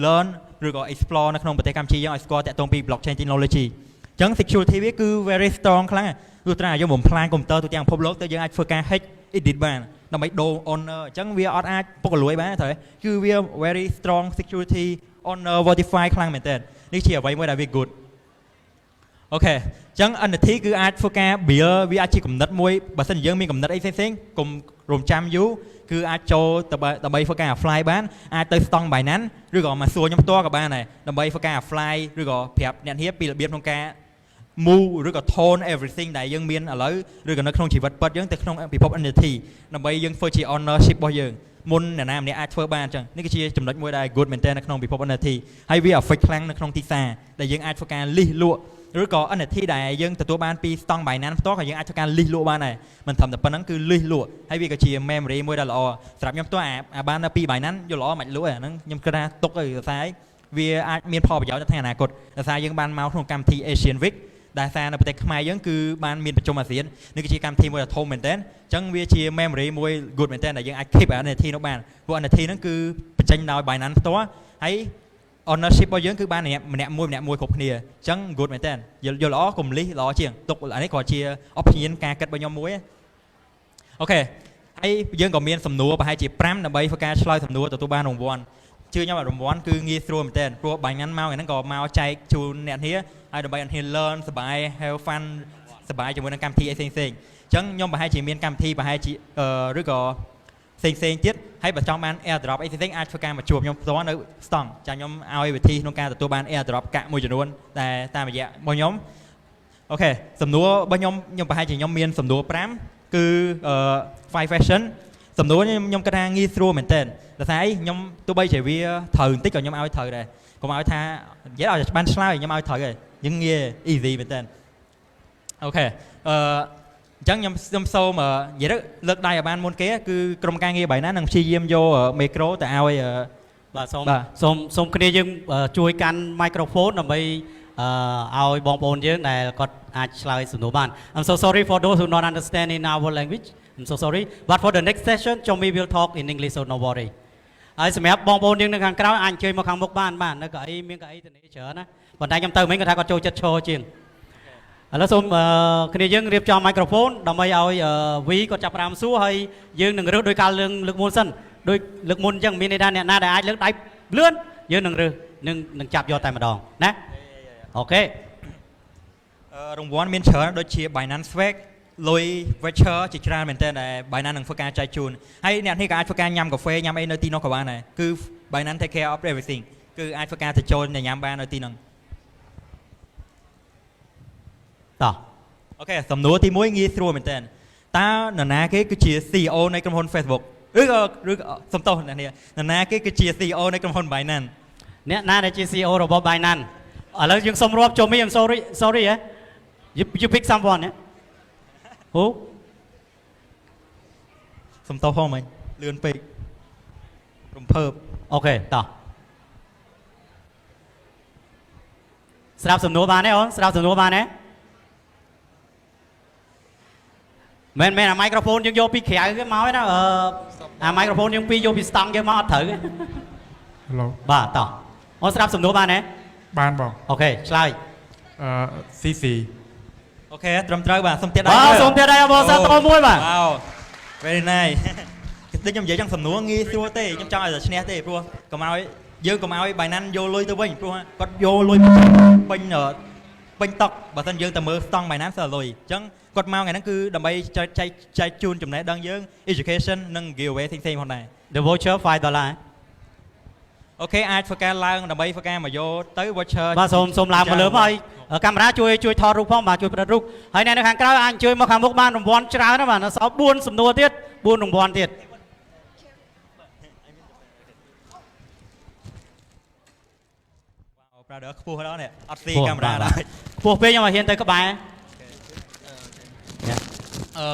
learn ឬក៏ explore នៅក្នុងប្រទេសកម្ពុជាយើងឲ្យស្គាល់តាក់ទងពី blockchain technology អញ្ចឹង security វាគឺ very strong ខ្លាំងទោះត្រាយើងបំផ្លាញកុំព្យូទ័រទូទាំងពិភពលោកទៅយើងអាចធ្វើការ hack edit បានដើម្បីដូរ owner អញ្ចឹងវាអត់អាចពុករលួយបានទេគឺវា very strong security owner verify ខ្លាំងមែនតើនេះជាអ្វីមួយដែលវា good អូខេអញ្ចឹង NFT គឺអាចធ្វើការ build វាអាចជាគំនិតមួយបើសិនជាយើងមានគំនិតអីផ្សេងៗកុំរំចាំយូរគឺអាចចូលដើម្បីធ្វើការ apply បានអាចទៅស្តង់ Binance ឬក៏មកសួរខ្ញុំផ្ទាល់ក៏បានដែរដើម្បីធ្វើការ apply ឬក៏ប្រាប់អ្នកនេះពីរបៀបក្នុងការ move ឬក៏ tone everything ដែលយើងមានឥឡូវឬក៏នៅក្នុងជីវិតពិតយើងទៅក្នុងពិភព NFT ដើម្បីយើងធ្វើជា ownership របស់យើងមុនអ្នកណាម្នាក់អាចធ្វើបានអញ្ចឹងនេះគឺជាចំណុចមួយដែល good មែនតើនៅក្នុងពិភព NFT ហើយវា affect ខ្លាំងនៅក្នុងទីផ្សារដែលយើងអាចធ្វើការលិះលក់ឬក៏ NFT ដែលយើងទទួលបានពីស្តង់ Binance ផ្ទាល់ក៏យើងអាចធ្វើការលិះលក់បានដែរមិនត្រឹមតែប៉ុណ្្នឹងគឺលិះលក់ហើយវាក៏ជា memory មួយដែលល្អសម្រាប់ខ្ញុំផ្ទាល់អាបានពី Binance យល់ល្អមិនលក់ទេអាហ្នឹងខ្ញុំគិតថាទុកទៅដោយសារវាអាចមានផលប្រយោជន៍នៅថ្ងៃអនាគតដោយសារយើងបានមកក្នុងកម្មវិធី Asian Week ដែលសារនៅប្រទេសខ្មែរយើងគឺបានមានប្រជុំអាស៊ាននេះគឺជាកម្មវិធីមួយដ៏ធំមែនទែនអញ្ចឹងវាជា memory មួយ good មែនទែនដែលយើងអាច keep NFT នោះបានព្រោះ NFT ហ្នឹងគឺបញ្ចេញដោយ Binance ផ្ទាល់ហើយ ownership របស់យើងគឺបានម្នាក់មួយគ្រប់គ្នាអញ្ចឹង good មែនទែនយល់ល្អកុំលិះល្អជាងទុកអានេះក៏ជា opinion ការគិតរបស់ខ្ញុំមួយអូខេហើយយើងក៏មានសំណួរប្រហែលជា5ដើម្បីធ្វើការឆ្លើយសំណួរទទួលបានរង្វាន់ជឿខ្ញុំរង្វាន់គឺងាយស្រួលមែនទែនព្រោះបាញ់ហ្នឹងមកហ្នឹងក៏មកចែកជូនអ្នកនេះហើយដើម្បីអ្នកនេះ learn សប្បាយ have fun សប្បាយជាមួយនឹងកម្មវិធីអីផ្សេងៗអញ្ចឹងខ្ញុំប្រហែលជាមានកម្មវិធីប្រហែលជាឬក៏ផ្សេងទៀតហើយបើចង់បាន airdrop អីផ្សេងអាចធ្វើការមកជួបខ្ញុំផ្ទាល់នៅស្តង់ចាខ្ញុំឲ្យវិធីក្នុងការទទួលបាន airdrop កាក់មួយចំនួនតែតាមរយៈរបស់ខ្ញុំ អូខេសំណួររបស់ខ្ញុំប្រហែលជាខ្ញុំមានសំណួរ5គឺ5 fashion សំណួរខ្ញុំគិតថាងាយស្រួលមែនតើដោយសារអីខ្ញុំទោះបីជាវាត្រូវបន្តិចក៏ខ្ញុំឲ្យត្រូវដែរកុំឲ្យថានិយាយឲ្យបានឆ្លើយខ្ញុំឲ្យត្រូវហើយយើងងាយ easy មែនតើអូខេអញ្ចឹងខ្ញុំសូមនិយាយទៅលើកដៃឲ្យបានមុនគេគឺក្រុមការងារបៃណានឹងព្យាយាមយកមីក្រូទៅឲ្យបាទសូមគ្នាយើងជួយកាន់ microphone ដើម្បីឲ្យបងប្អូនយើងដែលគាត់អាចឆ្លើយសំណួរបាន I'm so sorry for those who not understand in our language I'm so sorry but for the next session Chomi will talk in English so no worry ហើយសម្រាប់បងប្អូនយើងនៅខាងក្រៅអាចអញ្ជើញមកខាងមុខបាននៅកៅអីមានកៅអីទៅនេះច្រើនណាប៉ុន្តែខ្ញុំទៅមិញគាត់ថាគាត់ចូលចិត្តឈរជាងឥឡូវសូមគ្នាយើងរៀបចំ microphone ដើម្បីឲ្យ V គាត់ចាប់ផ្ដើមសួរហើយយើងនឹងរើសដោយការលើកមុនសិនដោយលើកមុនអញ្ចឹងមានន័យថាអ្នកណាដែលអាចលើកដៃលឿនយើងនឹងរើសនឹងចាប់យកតែម្ដងណាអូខេរង្វាន់មានច្រើនដូចជា Binance Swag លុយ voucher ជាច្រើនមែនតើដែល Binance នឹងធ្វើការចែកជូនហើយអ្នកនេះក៏អាចធ្វើការញ៉ាំកាហ្វេញ៉ាំអីនៅទីនោះក៏បានដែរគឺ Binance take care of everything គឺអាចធ្វើការទៅចូលញ៉ាំបាននៅទីនោះតោះអូខេសំណួរទី1ងាយស្រួលមែនតើតើនរណាគេគឺជា CEO នៃក្រុមហ៊ុន Facebook ឬសំទោសអ្នកនេះនរណាគេគឺជា CEO នៃក្រុមហ៊ុន Binance អ្នកណាដែលជា CEO របស់ Binance ឥឡូវយើងសូមរាប់ចូលមី I'm sorry you pick someone ហូសំទោសផងមិញលឿនពេករំភើបអូខេតោះស្រាប់សំណួរបានទេអូនស្រាប់សំណួរបានទេមែនអា microphone យើងយកពីក្រៅគេមកឯណាអា microphone យើងពីរយកពីស្តង់យើងមកអត់ត្រូវទេ Hello បាទតោះអូនស្រាប់សំណួរបានទេបានបងអូខេឆ្លើយCC អូខេត្រឹមត្រូវបាទសូមទៀតដៃសូមទៀតដៃបងសាទរមួយបាទ Wow very nice ដូចខ្ញុំនិយាយចឹងសំណួរងាយស្រួលទេខ្ញុំចង់ឲ្យតែឈ្នះទេព្រោះកុំឲ្យយើងកុំឲ្យ Binance យកលុយទៅវិញព្រោះគាត់យកលុយពេញតុកបើមិនយើងតែមើលស្តង់ Binance ទៅលុយអញ្ចឹងគាត់មកថ្ងៃហ្នឹងគឺដើម្បីចែកជូនចំណេះដឹងយើង education និង giveaway ផ្សេងៗផងដែរ The voucher $5 អូខេអាចធ្វើការឡើងដើម្បីធ្វើការមកយកទៅ voucher បាទសូមឡើងមកលើមកហើយកាមេរ៉ាជួយថតរូបផងបាទជួយផ្ដិតរូបហើយនៅខាងក្រៅអាចអញ្ជើញមកខាងមុខបានរង្វាន់ច្រើនណាស់បាទសល់4សំណួរទៀត4រង្វាន់ទៀតប្រើដល់ខ្ពស់ដល់នេះអត់ស៊ីកាមេរ៉ាដែរខ្ពស់ពេកខ្ញុំឲ្យហ៊ានទៅក្បែរ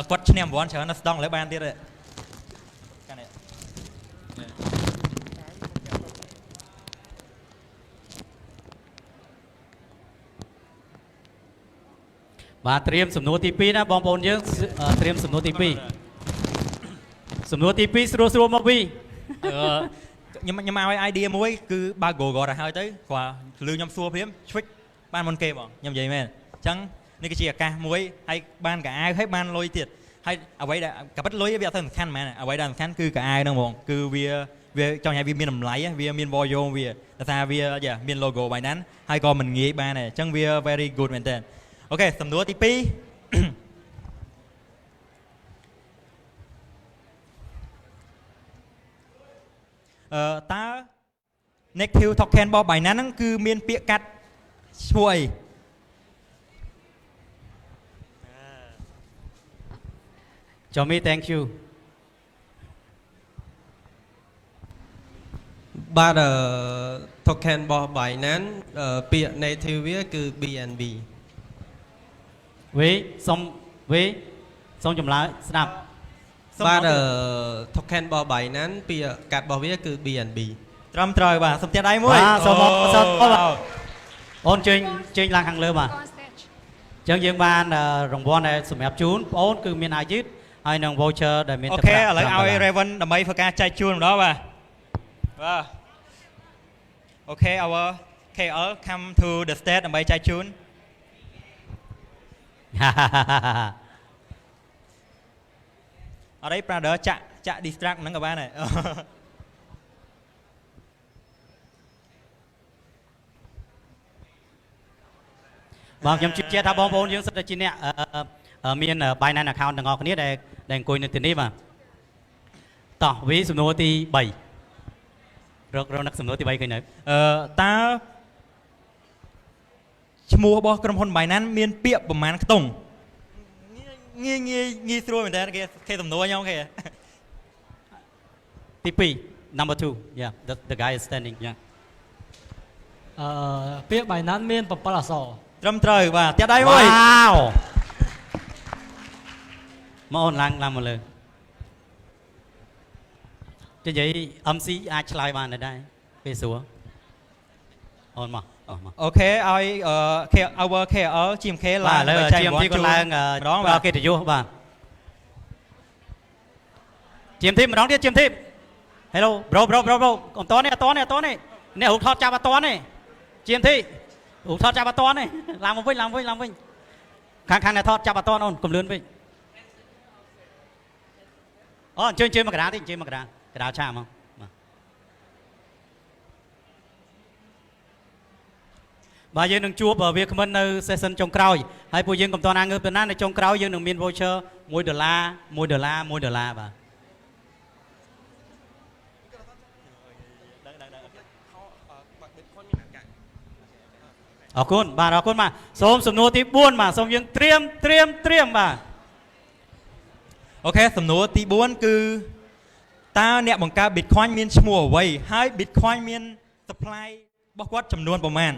គាត់ឈ្នះរង្វាន់ច្រើនណាស់ស្ដង់លើបានទៀតទេបាទត្រៀមសំណួរទី2ណាបងប្អូនយើងត្រៀមសំណួរទី2សំណួរទី2ស្រួលមកពីខ្ញុំឲ្យ idea មួយគឺបើ Google ទៅហើយទៅគាត់លឺខ្ញុំសួរព្រាមឆ្វិចបានមុនគេបងខ្ញុំនិយាយមែនអញ្ចឹងនេះគឺជាឱកាសមួយហើយបានកៅអៅហើយបានលុយទៀតហើយអ្វីដែលក៏ប៉ិតលុយវាអត់សំខាន់មែនអ្វីដែលសំខាន់គឺកៅអៅហ្នឹងបងគឺវាចង់ឲ្យវាមានតម្លៃវាមាន volume វាដោយសារវាមាន logo Binance ហើយក៏មិនងាយបានដែរអញ្ចឹងវា very good មែនតើអូខេសំណួរទី2តើ negative token របស់ Binance ហ្នឹងគឺមានពាក្យកាត់ឈ្មោះអីChomi thank you បាទ token របស់ Binance ពាក្យ native វាគឺ BNB សូមចម្លើយស្ដាប់បាទ token របស់ Binance ពាក្យកាត់របស់វាគឺ BNB ត្រឹមត្រូវបាទសូមទៀតដៃមួយសូមអូនជើញឡើងខាងលើបាទអញ្ចឹងយើងបានរង្វាន់ដែលសម្រាប់ជូនបងអូនគឺមានអាយុហើយនឹង voucher ដែលមានអូខេឥឡូវឲ្យ Raven ដើម្បីធ្វើការចែកជូនម្ដងបាទអូខេ our KL come to the stage ដើម្បីចែកជូនអរិយ brother ចាក់ distract ហ្នឹងក៏បានដែរបងខ្ញុំជឿជាក់ថាបងប្អូនយើងសិតតែជាអ្នកមាន Binance account ទាំងអស់គ្នាដែលអង្គុយនៅទីនេះបាទតោះវាសំណួរទី3រកនឹកសំណួរទី3ឃើញនៅតើ ឈ្មោះរបស់ក្រុមហ៊ុន Binance មានពាក្យប្រមាណខ្ទង់ងាយស្រួលមែនតើគេសំណួរខ្ញុំគេ ទី2 number 2 yeah the guy is standing yeah ពាក្យ Binance មាន7អក្សរ ត្រឹមត្រូវបាទទៀតដៃមួយ wow មកអូនឡើងមកលើនិយាយ MC អាចឆ្លើយបានដែរពេលស្រួលអូនមកមក អូខេឲ្យ our KL GMK បាទ ឡើង ឥឡូវ GMT ក៏ឡើង ម្ដង បាទកិត្តិយសបាទ GMT ម្ដងទៀត GMT hello bro អត់តនេះនេះរូបថតចាប់អត់តនេះ GMT រូបថតចាប់អត់តនេះឡើងមកវិញខាងអ្នកថតចាប់អត់តអូនកុំលឿនពេកអូអញ្ជើញមកកណ្ដាលតិចកណ្ដាលឆាកមកបាទយើងនឹងជួបវាគ្មិននៅ session ចុងក្រោយហើយពួកយើងកុំតណាងើបទៅណានៅចុងក្រោយយើងនឹងមាន voucher $1 $1 បាទអរគុណបាទសូមសំណួរទី4បាទសូមយើងត្រៀមបាទ អូខេសំណួរទី4គឺតើអ្នកបង្កើត Bitcoin មានឈ្មោះអ្វីហើយ Bitcoin មាន supply របស់គាត់ចំនួនប្រមាណ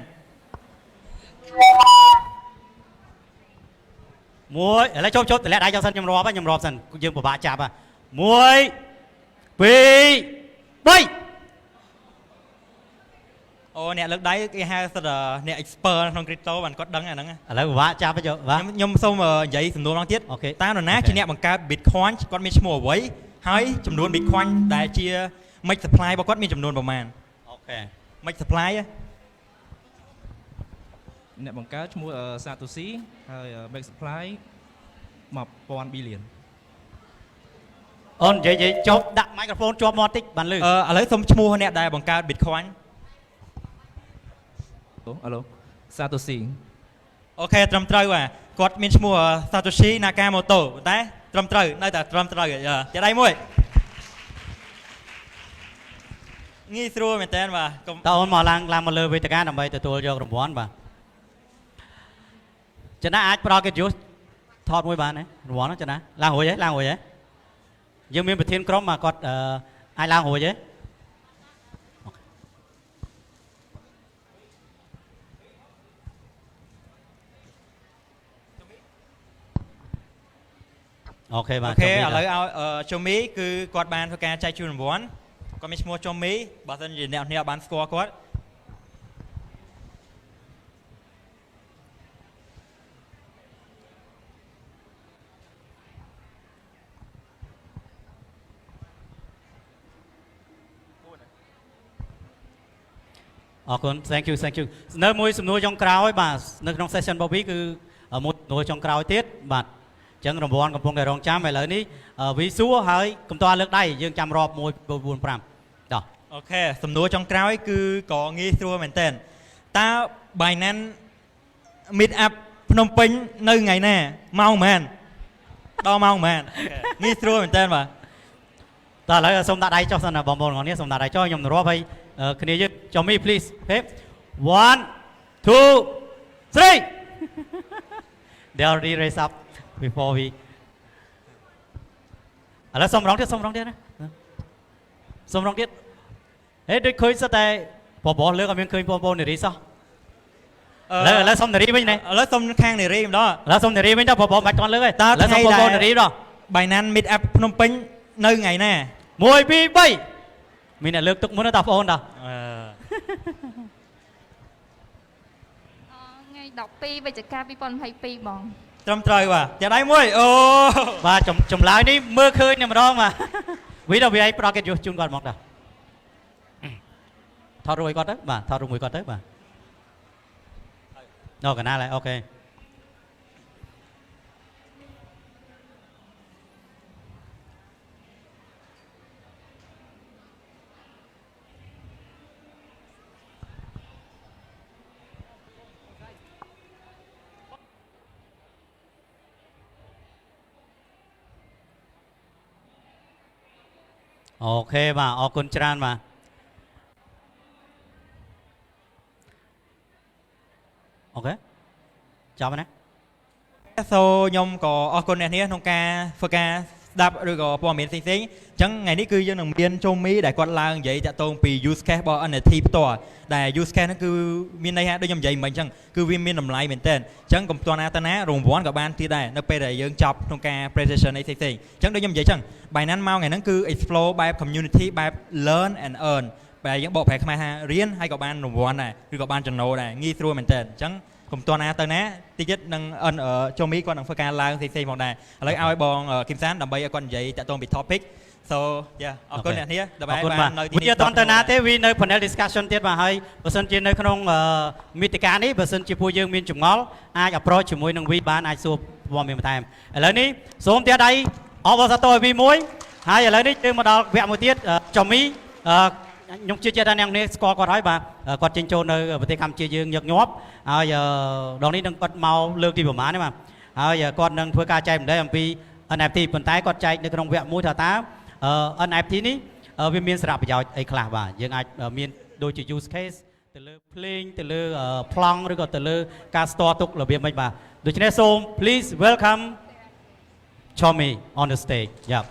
មួយឥឡូវចូលតម្លាក់ដៃចូលសិនខ្ញុំរាប់សិនយើងពិបាកចាប់1 2 3 អូអ្នកលើកដៃគេហៅសិតអ្នក expert ក្នុង crypto បានគាត់ដឹងអាហ្នឹង ឥឡូវពិបាកចាប់ទៅបាទ ខ្ញុំសូមនិយាយសំណួរម្ដងទៀត អូខេ តើនរណាជាអ្នកបង្កើត Bitcoin គាត់មានឈ្មោះអ្វីហើយចំនួន Bitcoin ដែលជា make supply របស់គាត់មានចំនួនប្រមាណ អូខេ make supply អ្នកបង្កើតឈ្មោះ Satoshi ហើយ make supply 1000 billion អូននិយាយចុះដាក់ microphone ជាប់មាត់តិចបានលឺ ឥឡូវសូមឈ្មោះអ្នកដែលបង្កើត Bitcoin Hello Satoshi អូខេត្រឹមត្រូវបាទគាត់មានឈ្មោះ Satoshi Nakamoto តែត្រឹមត្រូវនៅតែត្រឹមត្រូវទៀតដៃមួយងាយស្រួលមែនតើបាទ តើអូនមកឡើងមកលើវេទិកាដើម្បីទទួលយករង្វាន់បាទចំណាអាចផ្ដល់កិត្តិយសថតមួយបានទេរង្វាន់ចំណាឡើងរួចហ៎យើងមានប្រធានក្រុមមកគាត់អាចឡើងរួចហ៎អូខេបាទ អូខេឥឡូវឲ្យជូមីគឺគាត់បានធ្វើការចែកជូនរង្វាន់គាត់មានឈ្មោះជូមីបើមិនជាអ្នកនេះបានស្គាល់គាត់អរគុណ thank you នៅមួយសំណួរចុងក្រោយបាទនៅក្នុង session របស់វាគឺមួយសំណួរចុងក្រោយទៀតបាទអញ្ចឹងរង្វាន់កំពុងតែរងចាំឥឡូវនេះវីសួរហើយកុំតលើកដៃយើងចាំរាប់1 2 4 5តោះ អូខេសំណួរចុងក្រោយគឺក៏ងាយស្រួលមែនតើតើ Binance meet up ភ្នំពេញនៅថ្ងៃណាម៉ោងប៉ុន្មានដល់ម៉ោងប៉ុន្មានងាយស្រួលមែនតើបាទ តើឥឡូវសូមដាក់ដៃចុះសិនណាបងប្អូនទាំងនេះសូមដាក់ដៃចុះខ្ញុំនឹងរាប់ហើយគ្នាយើងចុះមី please 1 2 3 They already raise up before we ឥឡូវសូមរងទៀតណាសូមរងទៀតហេដូចឃើញសិតតែបបោះលើកអត់មានឃើញបងប្អូននារីសោះឥឡូវសូមនារីវិញណាឥឡូវសូមខាងនារីម្ដងឥឡូវសូមនារីវិញទៅបបោះបាច់ទាន់លើកទេឥឡូវសូមបងប្អូននារីម្ដង Binance meet up ភ្នំពេញនៅថ្ងៃណា1 2 3មានអ្នកលើកទុកមុនតាបងប្អូនតា ថ្ងៃ12វិច្ឆិកា2022បងត្រឹមត្រូវបាទចាដៃមួយអូបាទចម្លើយនេះមើលឃើញតែម្ដងបាទវីដល់វាឲ្យប្រកេតយុះជូនគាត់មកតាថតរួចគាត់ទៅបាទថតរួចមួយគាត់ទៅបាទដល់កណាឡើយអូខេអូខេបាទអរគុណច្រើនបាទអូខេ ចប់ហើយណា so ខ្ញុំក៏អរគុណអ្នកនាងក្នុងការធ្វើការស្ដាប់ឬក៏ព័ត៌មានផ្សេងៗអញ្ចឹងថ្ងៃនេះគឺយើងនឹងមានជុំមីដែលគាត់ឡើងនិយាយតាក់ទងពី use case របស់ NFT ផ្ទាល់ដែល use case ហ្នឹងគឺមានន័យថាដូចខ្ញុំនិយាយមិញអញ្ចឹងគឺវាមានតម្លៃមែនទែនអញ្ចឹងកុំទាន់ណាទៅណារង្វាន់ក៏បានទៀតដែរនៅពេលដែលយើងចប់ក្នុងការ presentation អីផ្សេងៗអញ្ចឹងដូចខ្ញុំនិយាយអញ្ចឹង Binance មកថ្ងៃហ្នឹងគឺ explore បែប community បែប learn and earn បែបយើងបកប្រែខ្មែរថារៀនហើយក៏បានរង្វាន់ដែរឬក៏បានចំណូលដែរងាយស្រួលមែនទែនអញ្ចឹងកុំទាន់ណាទៅណាតិចទៀតនឹងជុំមីគាត់នឹងធ្វើការឡើងផ្សេងៗផងដែរឥឡូវឲ្យបងគឹមសានដើម្បីឲ្យគាត់និយាយតាក់ទងពី topic so yeah អរគុណអ្នកនាងដើម្បីបាននៅទីនេះអត់ទៅណាទេវានៅ panel discussion ទៀតបាទហើយបើសិនជានៅក្នុងមេតិកានេះបើសិនជាពួកយើងមានចម្ងល់អាច approach ជាមួយនឹង V បានអាចសួរព័ត៌មានបន្ថែមឥឡូវនេះសូមទៀតដៃអបអរសាទរឲ្យ V មួយហើយឥឡូវនេះយើងមកដល់វគ្គមួយទៀតចុំមីខ្ញុំជឿជាក់ថាអ្នកនេះស្គាល់គាត់ហើយបាទគាត់ចេញចូលនៅប្រទេសកម្ពុជាយើងញឹកញាប់ហើយដងនេះនឹងគាត់មកលើកទីប្រហែលទេបាទហើយគាត់នឹងធ្វើការចែកម្លែកអំពី NFT ប៉ុន្តែគាត់ចែកនៅក្នុងវគ្គមួយថាតើ NFT នេះវាមានសារៈប្រយោជន៍អីខ្លះបាទយើងអាចមានដូចជា use case ទៅលើ plane ទៅលើ ប្លង់ឬក៏ទៅលើការ store ទុករបៀបម៉េចបាទដូច្នេះសូម please welcome Chomi on the stage yeah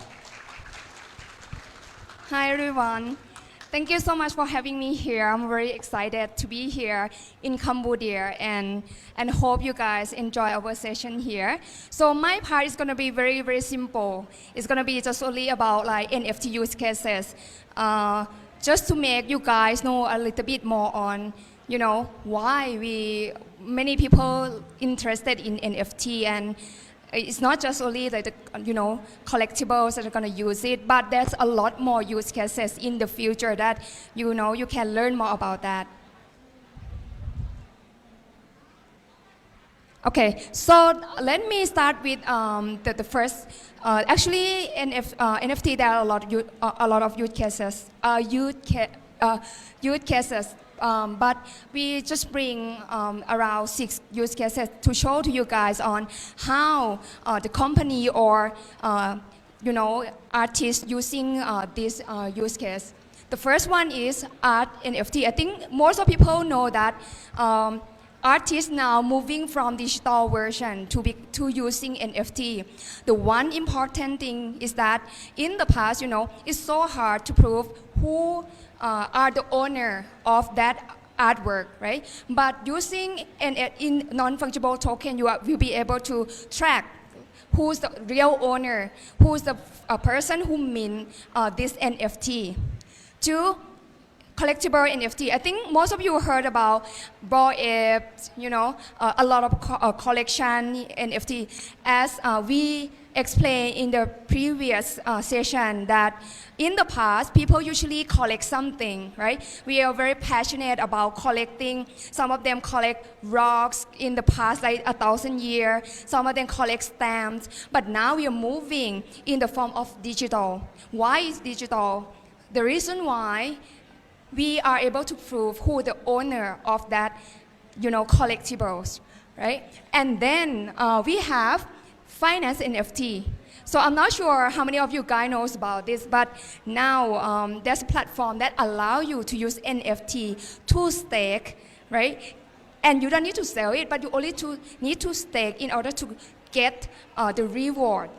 Hi everyone. Thank you so much for having me here. I'm very excited to be here in Cambodia and hope you guys enjoy our session here. So my part is going to be very, very simple. It's going to be just only about like NFT use cases. Just to make you guys know a little bit more on, you know, why many people interested in NFT and it's not just only like the, you know, collectibles that are going to use it, but there's a lot more use cases in the future that, you know, you can learn more about that. Okay, so let me start with the first. Actually, NFT there are a lot of use cases. But we just bring around 6 use cases to show to you guys on how the company or you know, artists using this use case. The first one is art NFT. I think most of people know that artists now moving from digital version to using NFT. The one important thing is that in the past, you know, it's so hard to prove who are the owner of that artwork, right? But using in non-fungible token, you will be able to track who's the real owner, who's the person who mint this NFT. Two, collectible NFT. I think most of you heard about Bored Ape, you know, a lot of collection NFT. As we explained in the previous session that in the past, people usually collect something, right? We are very passionate about collecting. Some of them collect rocks in the past, like 1,000 years. Some of them collect stamps. But now we are moving in the form of digital. Why is digital? The reason why we are able to prove who the owner of that, you know, collectibles, right? And then we have finance NFT. So I'm not sure how many of you guys knows about this, but now there's a platform that allow you to use NFT to stake, right? And you don't need to sell it, but you only need to stake in order to get the reward.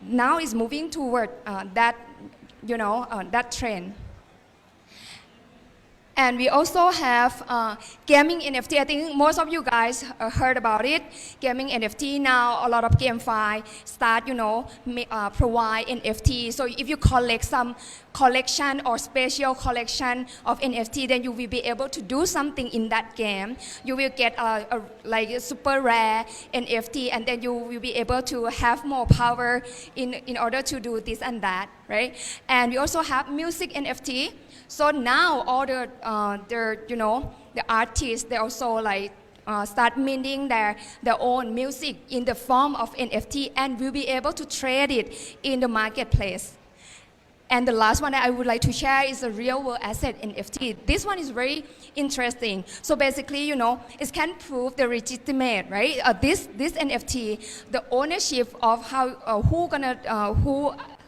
Now it's moving toward that, you know, that trend. And we also have gaming NFT. I think most of you guys heard about it. Gaming NFT now, a lot of GameFi start, you know, provide NFT. So if you collect some collection or special collection of NFT, then you will be able to do something in that game. You will get like a super rare NFT, and then you will be able to have more power in order to do this and that, right? And we also have music NFT. So now all the you know, the artists, they also like start minting their own music in the form of NFT and will be able to trade it in the marketplace. And the last one that I would like to share is a real world asset NFT. This one is very interesting. So basically, you know, it can prove the legitimate, right? This NFT, the ownership of how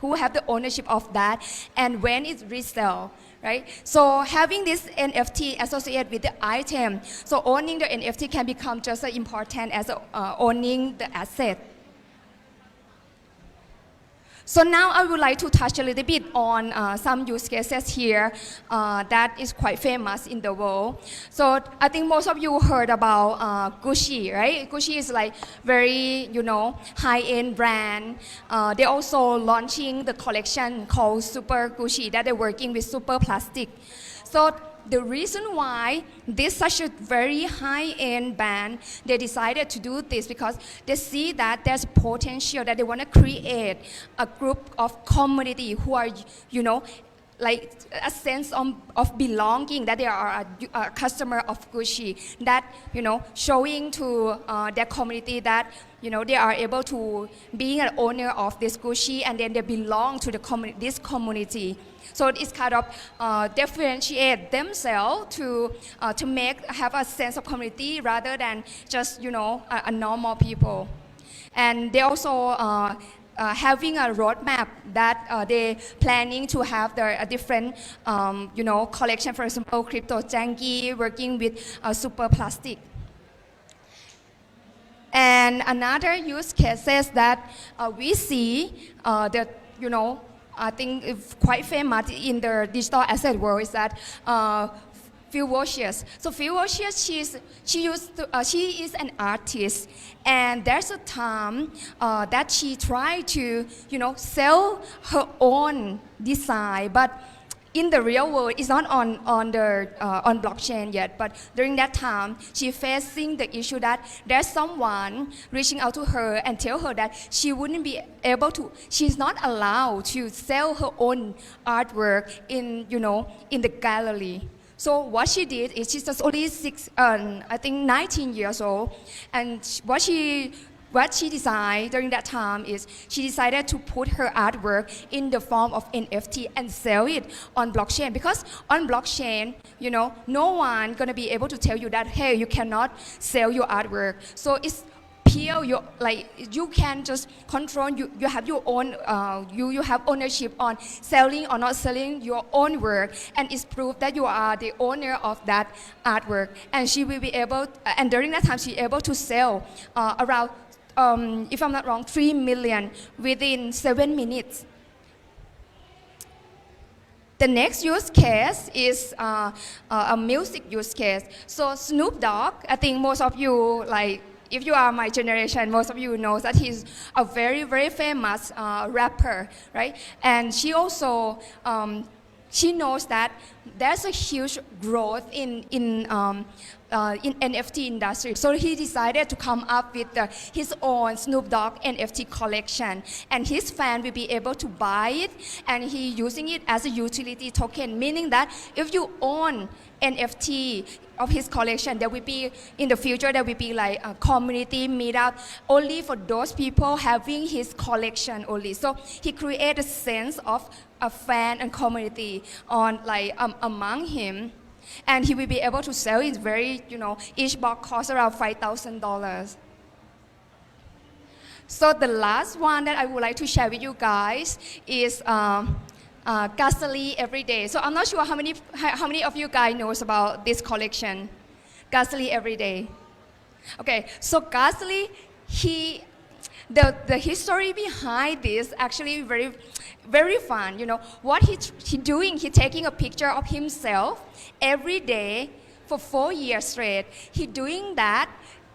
who have the ownership of that and when it's resell. right? So having this NFT associated with the item, so owning the NFT can become just as important as owning the asset. So now I would like to touch a little bit on some use cases here that is quite famous in the world. So I think most of you heard about Gucci, right? Gucci is like very, high-end brand. They're also launching the collection called Super Gucci that they're working with super plastic. So the reason why this such a very high-end band, they decided to do this because they see that there's potential that they want to create a group of community who are, like a sense of belonging, that they are a customer of Gucci, that, showing to their community that, they are able to be an owner of this Gucci and then they belong to this community. So it's kind of differentiate themselves to have a sense of community rather than just, a normal people. And they also having a roadmap that they planning to have a different, collection. For example, Crypto Janky working with super plastic. And another use cases that we see that, I think it's quite famous in the digital asset world is that Fearlicious. So Fearlicious, she is an artist, and there's a time that she tried to, sell her own design, but in the real world, it's not on blockchain yet, but during that time, she facing the issue that there's someone reaching out to her and tell her that she wouldn't be able to, she's not allowed to sell her own artwork in the gallery. So what she did is she's just only 19 years old, and what she designed during that time is she decided to put her artwork in the form of NFT and sell it on blockchain. Because on blockchain, no one gonna be able to tell you that, hey, you cannot sell your artwork. So it's pure, you can just control, you have your own, you have ownership on selling or not selling your own work, and it's proof that you are the owner of that artwork. And she will be able, and during that time, she able to sell around, if I'm not wrong, 3 million within 7 minutes. The next use case is a music use case. So Snoop Dogg, I think most of you, if you are my generation, most of you know that he's a very, very famous rapper, right? And she also, she knows that there's a huge growth in NFT industry. So he decided to come up with his own Snoop Dogg NFT collection, and his fan will be able to buy it, and he using it as a utility token, meaning that if you own NFT of his collection, there will be, in the future, there will be like a community meetup only for those people having his collection only. So he created a sense of a fan and community on among him. And he will be able to sell it very, each box costs around $5,000. So the last one that I would like to share with you guys is Gasly Everyday. So I'm not sure how many of you guys knows about this collection, Gasly Everyday. Okay, so Gasly, the history behind this actually very, very fun. What he doing? He taking a picture of himself every day for 4 years straight. He doing that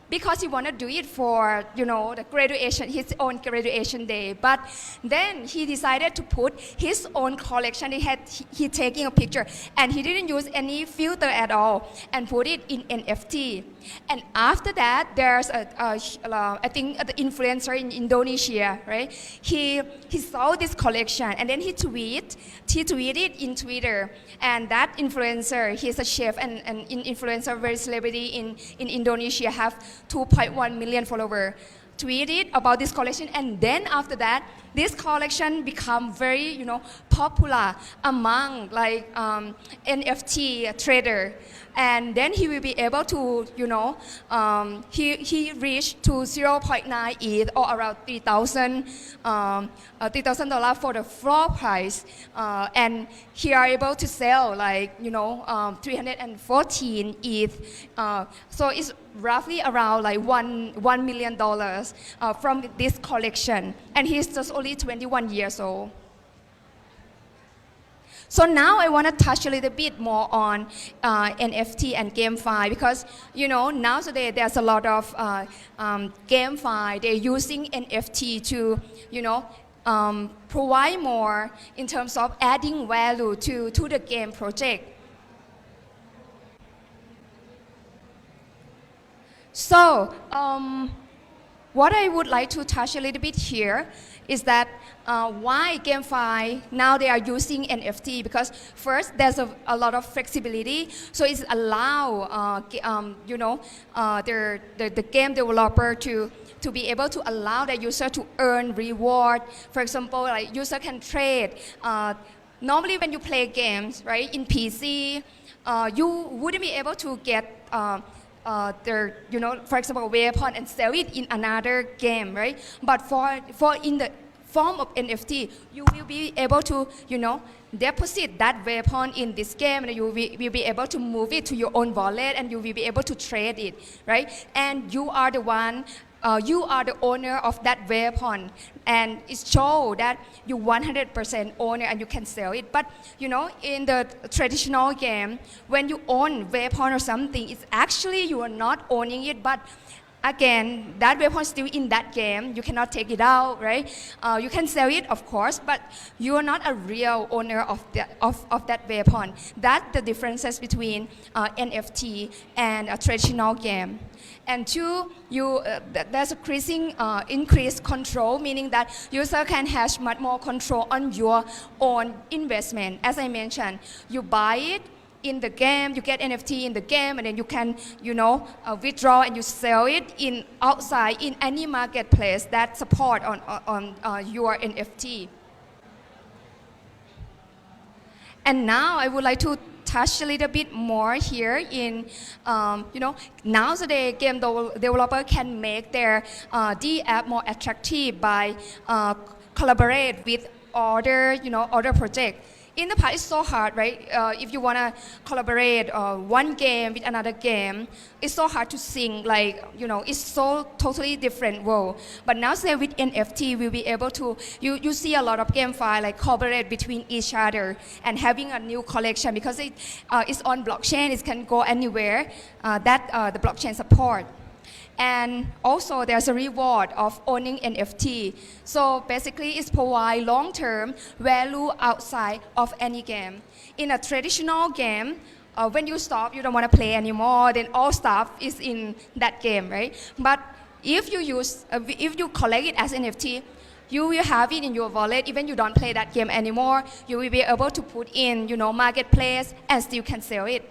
because he want to do it for, the graduation, his own graduation day. But then he decided to put his own collection. He taking a picture, and he didn't use any filter at all, and put it in NFT. And after that, there's I think the influencer in Indonesia, right? He saw this collection, and then he tweeted in Twitter. And that influencer, he's a chef and an influencer, very celebrity in Indonesia, have 2.1 million followers, tweeted about this collection. And then after that, this collection become very, popular among NFT trader. and then he will be able to, he reached to 0.9 ETH or around $3,000 for the floor price, and he are able to sell like 314 ETH. So it's roughly around like $1 million from this collection, and he's just only 21 years old. So now I want to touch a little bit more on NFT and GameFi, because nowadays there's a lot of GameFi. They're using NFT to provide more in terms of adding value to the game project. So what I would like to touch a little bit here is that why GameFi now they are using NFT, because first there's a lot of flexibility, so it's allow the game developer to be able to allow the user to earn reward. For example, like user can trade. Normally when you play games, right, in PC, you wouldn't be able to get for example, weapon and sell it in another game, right? But for in the form of NFT, you will be able to, deposit that weapon in this game, and you will be able to move it to your own wallet, and you will be able to trade it, right? And you are the one. You are the owner of that weapon, and it shows that you 100% owner and you can sell it. But in the traditional game, when you own weapon or something, it's actually you are not owning it, but again, that weapon is still in that game. You cannot take it out, right? You can sell it, of course, but you are not a real owner of that weapon. That's the differences between NFT and a traditional game. And two, there's increased control, meaning that user can have much more control on your own investment. As I mentioned, you buy it in the game, you get NFT in the game, and then you can, withdraw and you sell it outside in any marketplace that support on your NFT. And now I would like to touch a little bit more here in, nowadays game developer can make their D-app more attractive by collaborate with other projects. In the past, it's so hard, right? If you want to collaborate one game with another game, it's so hard to sync. It's so totally different world. But now, say with NFT, we'll be able to. You see a lot of GameFi like collaborate between each other and having a new collection, because it's on blockchain. It can go anywhere that the blockchain support. And also there's a reward of owning NFT. So basically it's provide long-term value outside of any game. In a traditional game, when you stop, you don't want to play anymore, then all stuff is in that game, right? But if you collect it as NFT, you will have it in your wallet. Even you don't play that game anymore, you will be able to put in, marketplace and still can sell it.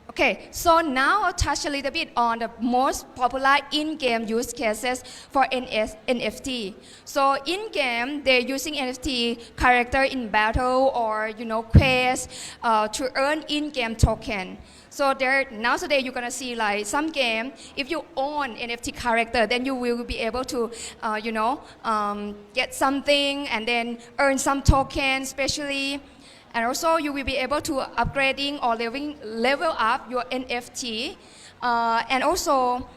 Okay, so now I'll touch a little bit on the most popular in-game use cases for NFT. So in-game, they're using NFT character in battle or quest to earn in-game token. So nowadays you're gonna see like some game, if you own NFT character, then you will be able to, get something and then earn some token, especially. And also you will be able to upgrading or level up your NFT. And also,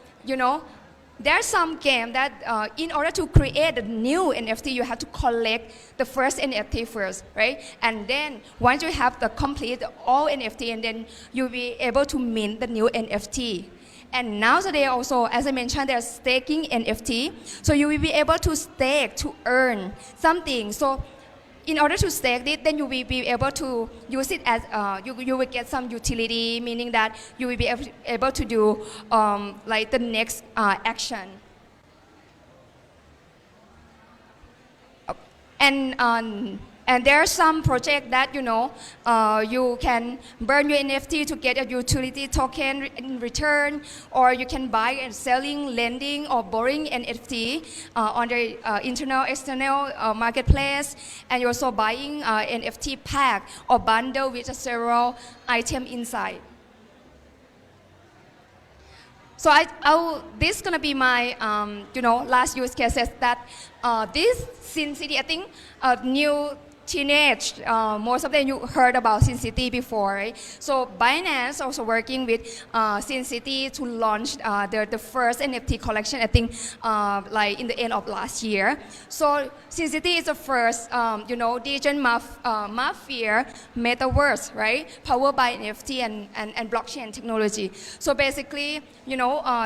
there's some game that in order to create a new NFT, you have to collect the first NFT first, right? And then once you have the complete all NFT, and then you'll be able to mint the new NFT. And nowadays also, as I mentioned, there's staking NFT. So you will be able to stake to earn something. So in order to stake it, then you will be able to use it as, you will get some utility, meaning that you will be able to do like the next action. And And there are some projects that you can burn your NFT to get a utility token in return, or you can buy and selling, lending, or borrowing NFT on the internal, external marketplace, and you're also buying NFT pack or bundle with several items inside. So this is gonna be my last use cases that this Sin City, I think new teenage, most of them you heard about Sin City before, right? So Binance also working with Sin City to launch the first NFT collection, I think like in the end of last year. So Sin City is the first, digital mafia metaverse, right? Powered by NFT and blockchain technology. So basically,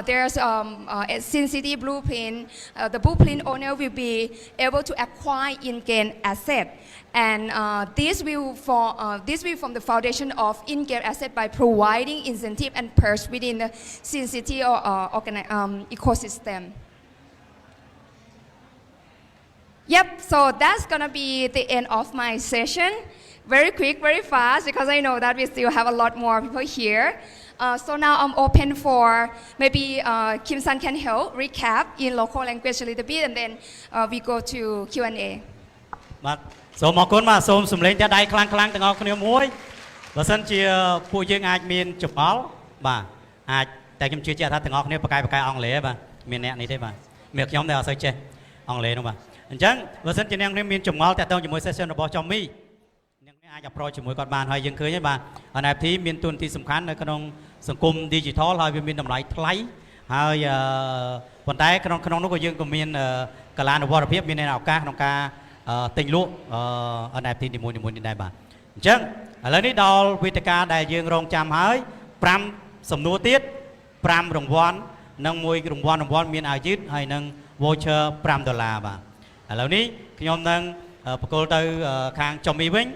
there's a Sin City blueprint. The blueprint owner will be able to acquire in-game asset. And this will form the foundation of in-game asset by providing incentive and perks within the Sin City or ecosystem. Yep, so that's gonna be the end of my session. Very quick, very fast, because I know that we still have a lot more people here. So now I'm open for maybe Kim San can help recap in local language a little bit, and then we go to Q&A. សូមអរគុណបាទសូមសម្លេងតែដៃខ្លាំងៗទាំងអស់គ្នាមួយបើសិនជាពួកយើងអាចមានចម្ងល់បាទអាចតែខ្ញុំជឿជាក់ថាទាំងអស់គ្នាប្រកែអង់គ្លេសបាទមានអ្នកនេះទេបាទមានខ្ញុំតែអត់សូវចេះអង់គ្លេសនោះបាទអញ្ចឹងបើសិនជាអ្នកគ្នាមានចម្ងល់តាក់ទងជាមួយ session របស់ចំមីអ្នកគ្នាអាច approach ជាមួយគាត់បានហើយយើងឃើញហើយបាទ NFT មានតួនាទីសំខាន់នៅក្នុងសង្គម digital ហើយវាមានតម្លៃថ្លៃហើយប៉ុន្តែក្នុងនោះក៏យើងក៏មានកលានុវត្តភាពមានឱកាសក្នុងការទិញលក់NFT នីមួយៗនេះដែរបាទអញ្ចឹងឥឡូវនេះដល់វេទិកាដែលយើងរងចាំហើយ5សំណួរទៀត5រង្វាន់និងមួយរង្វាន់មានអាវយឺតហើយនិង voucher $5 បាទឥឡូវនេះខ្ញុំនឹងបកគោលទៅខាងចំមីវិញ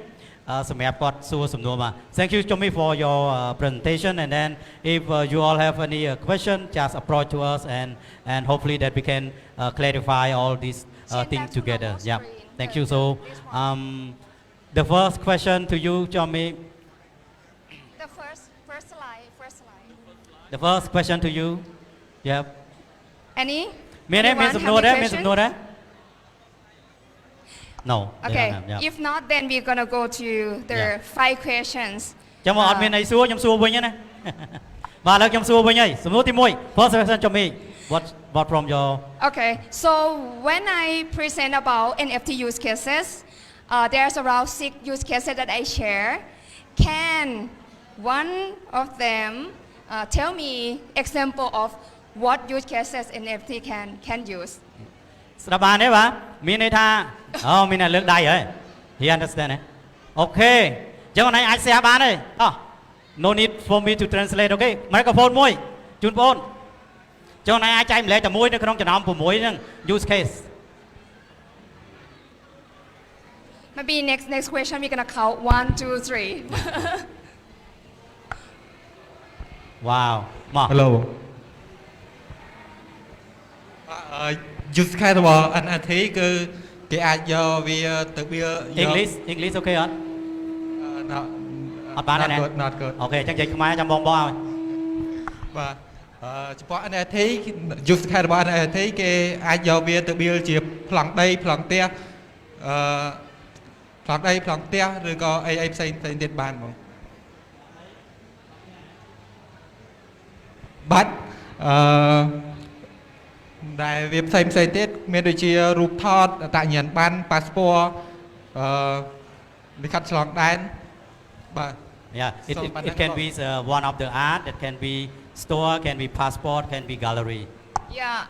សម្រាប់គាត់សួរសំណួរបាទ Thank you Tommy for your presentation, and then if you all have any question just approach to us and hopefully that we can clarify all these things together. Yeah. Thank you. So, the first question to you, Tommy. The first slide. The first question to you. Yep. Any?មានសំណួរដែរ No. Okay. Yeah. If not, then we're gonna go to the 5 questions. ចាំមកអត់មានអីសួរខ្ញុំសួរវិញណា បាទឥឡូវខ្ញុំសួរវិញហើយសំណួរទី1 First question Tommy. What from your... Okay, so when I present about NFT use cases, there's around 6 use cases that I share. Can one of them tell me example of what use cases NFT can use? ស្ដាប់បានទេបាទមានន័យថាមានអ្នកលើកដៃហើយ He understand ទេ Okay អញ្ចឹងអូនឯងអាច share បានទេ No need for me to translate. Okay microphone មួយជូនបងអូន ចុះណៃអាចចែកម្លែកតែមួយនៅក្នុងចំណោម6ហ្នឹង use case Maybe next question we're gonna count 1, 2, 3. Wow មក Hello use case របស់ NFT គឺគេអាចយកវាទៅវា English okay អត់អត់បានទេណា Not good អូខេអញ្ចឹងនិយាយខ្មែរចាំបងឲ្យបាទចំពោះ NFT use case របស់ NFT គេអាចយកវាទៅ build ជាប្លង់ដីប្លង់ផ្ទះប្លង់ដីប្លង់ផ្ទះឬក៏អីផ្សេងទៀតបានបងបាត់ដែលវាផ្សេងទៀតមានដូចជារូបថតអត្តសញ្ញាណប័ណ្ណ passport លិខិតឆ្លងដែនបាទ Yeah it can be one of the art that can be store, can be passport, can be gallery. Yeah,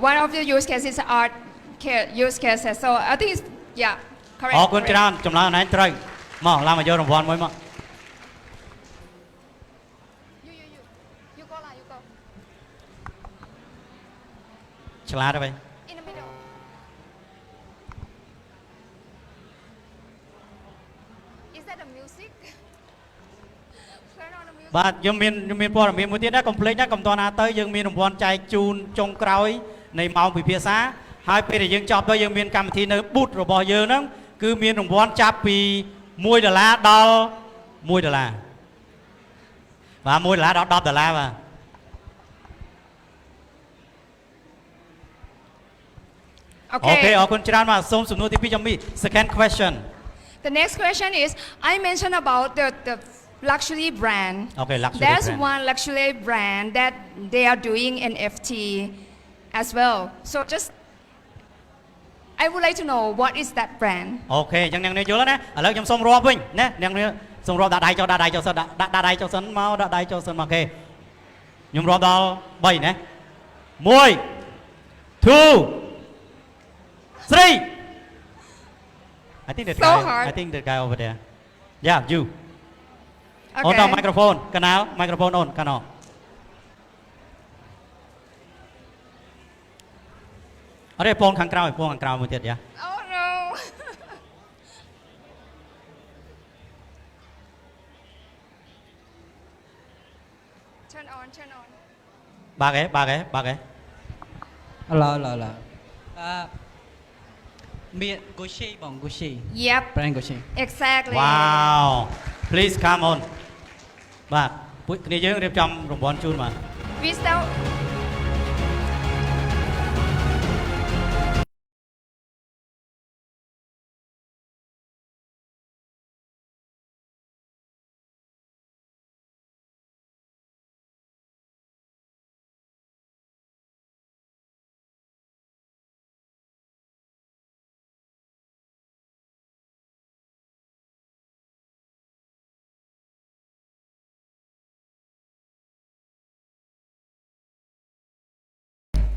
one of the use cases are art use cases. So I think it's correct. អរគុណច្រើនចម្លើយអនឡាញត្រូវមកឡើងមកយករង្វាន់មួយមក You go ឡា you go. ឆ្លាតទេ In the middle. Is that the music? បាទខ្ញុំមានព័ត៌មានមួយទៀតណាកុំភ្លេចណាកុំតណាទៅយើងមានរង្វាន់ចែកជូនចុងក្រោយនៃម៉ោងពិភាក្សាហើយពេលដែលយើងចប់ទៅយើងមានកម្មវិធីនៅ booth របស់យើងហ្នឹង គឺមានរង្វាន់ចាប់ពី$1ដល់$1បាទ$1ដល់$10បាទ Okay. អូខេអរគុណច្រើនបាទសូមសំណួរទី2ចំមី second question The next question is, I mentioned about the luxury brand. Okay, luxury There's brand. one luxury brand that they are doing NFT as well. So just, I would like to know what is that brand. អូខេអញ្ចឹងអ្នកនាងយល់ហើយណាឥឡូវខ្ញុំសូមរាប់វិញណាអ្នកនាងសូមរាប់ដាក់ដៃចុះដាក់ដៃចុះសិនដាក់ដៃចុះសិនមកដាក់ដៃចុះសិនមកអូខេខ្ញុំរាប់ដល់3ណា1 2 3 I think that So guy hard. I think that guy over there Yeah you Okay. អូនដល់ microphone កណៅ microphone អូនកណៅអរេពងខាងក្រោយមួយទៀតយ៉ា Oh no. Turn on. បើកឯ ឡមាន Gucci បង Gucci Yep. brand Gucci Exactly. Wow please come on បាទពួកគ្នាយើងរៀបចំរង្វាន់ជូនបាទ We still.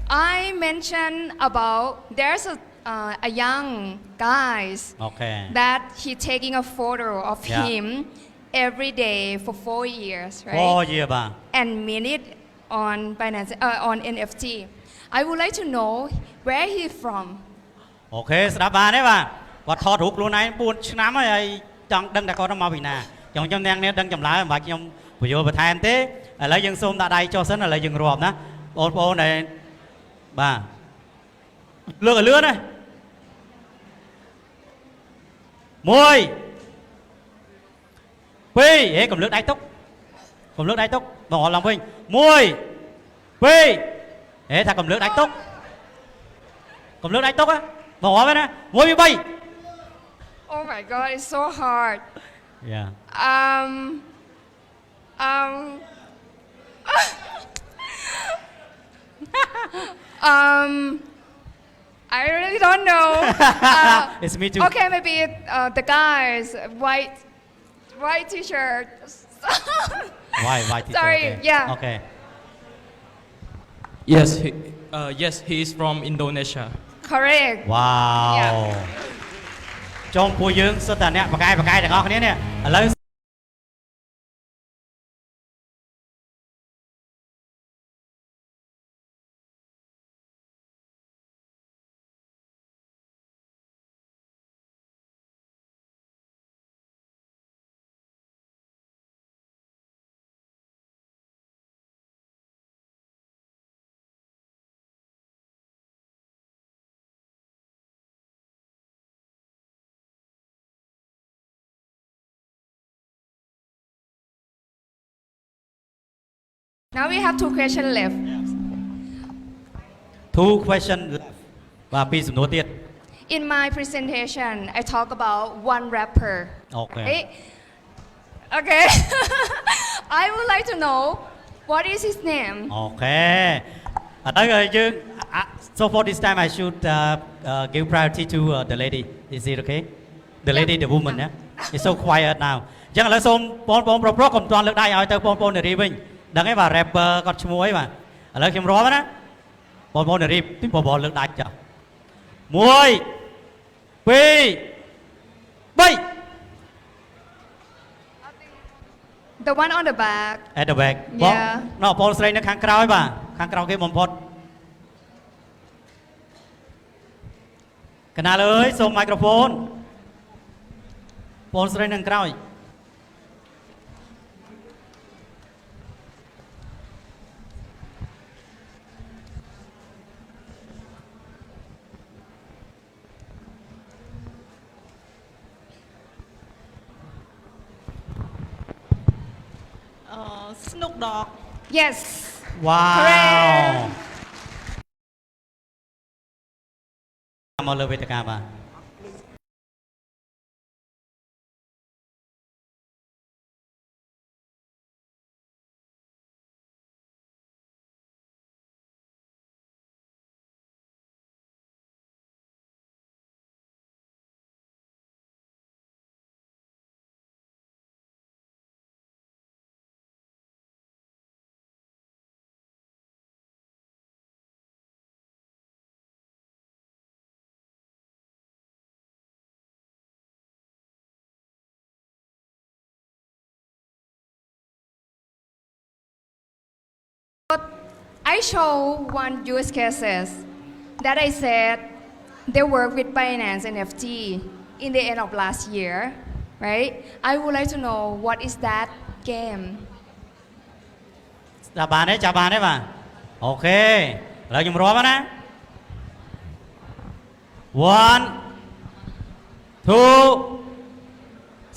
I mentioned about there's a young guys អូខេ that he taking a photo of Yeah. him every day for 4 years, 4 right? year បាទ And mint it on Binance on NFT. I would like to know where he from. អូខេស្ដាប់បានទេបាទគាត់ថតរូបខ្លួនឯង4ឆ្នាំហើយចង់ដឹងថាគាត់មកពីណាចង់អ្នកនេះដឹងចម្លើយមិនបាច់ខ្ញុំបញ្យល់បន្ថែមទេឥឡូវយើងសូមដាក់ដៃចុះសិនឥឡូវយើងរាប់ណាបងប្អូនដែលបាទលើកឲ្យលឿនណា1 2ហេកុំលើកដៃទុកបងអត់ឡើងវិញ1 2ហេថាកុំលើកដៃទុកបងអត់ទេណា1 2 3 Oh my God, it's so hard. Yeah. I really don't know. It's me too. Okay, maybe the guys white t-shirt. Why teacher? Sorry, Okay. yeah. Okay. Yes, he is from Indonesia. Correct. Wow. ចុងពួកយើងសុទ្ធតែអ្នកបកាយទាំងអស់គ្នានេះឥឡូវNow we have 2 questions left. 2 question left បាទពីសំណួរទៀត In my presentation, I talk about one rapper. អូខេ Okay. Okay. I would like to know what is his name. អូខេឥឡូវយើង so for this time I should give priority to the lady is it okay the lady the woman yeah it's so quiet now អញ្ចឹងឥឡូវសូមបងប្អូនប្រុសកុំទាន់លើកដៃឲ្យទៅបងប្អូននារីវិញដឹងទេបាទ rapper គាត់ឈ្មោះអីបាទឥឡូវខ្ញុំរាប់ណាបងប្អូននារីបងប្អូនលើកដៃចុះ1 2 3 The one on the back. at the back បង Yeah. នៅបងស្រីនៅខាងក្រោយបាទខាងក្រោយគេបំផុតកណាលអើយសូម microphone បងស្រីនៅខាងក្រោយ Snoop Dogg. Yes. វ៉ាវ Correct. មកលើវេទិកាបាទ I show one use cases that I said they work with Binance NFT in the end of last year, right? I would like to know what is that game? ចាប់បានទេចាប់បានទេបាទអូខេឥឡូវខ្ញុំរាប់ណា one two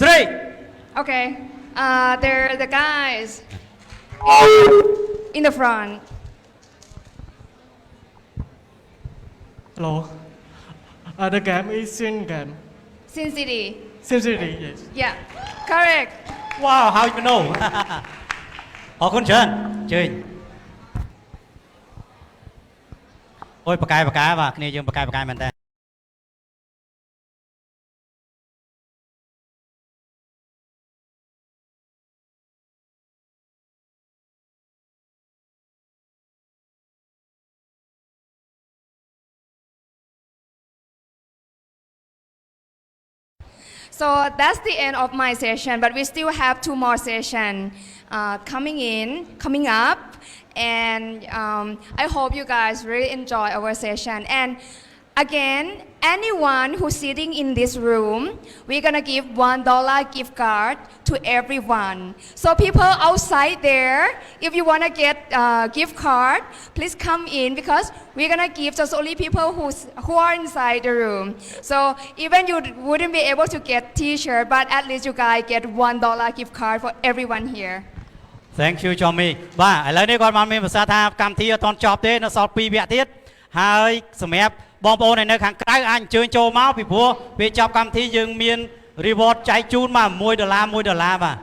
three Okay, they're the guys in the front. Hello. The game is Sin game. Sin City. Sin City, yes. Yeah, correct. wow how you know អរគុណច្រើនជើញអូយបកកាយបាទគ្នាយើងបកកាយមែនតើ So that's the end of my session, but we still have two more sessions coming up, and I hope you guys really enjoy our session. And again, anyone who's sitting in this room, we're gonna give $1 gift card to everyone. So people outside there, if you wanna get a gift card, please come in because we're gonna give just only people who are inside the room. So even you wouldn't be able to get T-shirt, but at least you guys get $1 gift card for everyone here. Thank you ចមីបាទឥឡូវនេះគាត់បានមានប្រសាសន៍ថាកម្មវិធីអត់ទាន់ចប់ទេនៅសល់2វគ្គទៀតហើយសម្រាប់បងប្អូននៅខាងក្រៅអាចអញ្ជើញចូលមកពីព្រោះពេលចប់កម្មវិធីយើងមាន reward ចែកជូនមក$1បាទ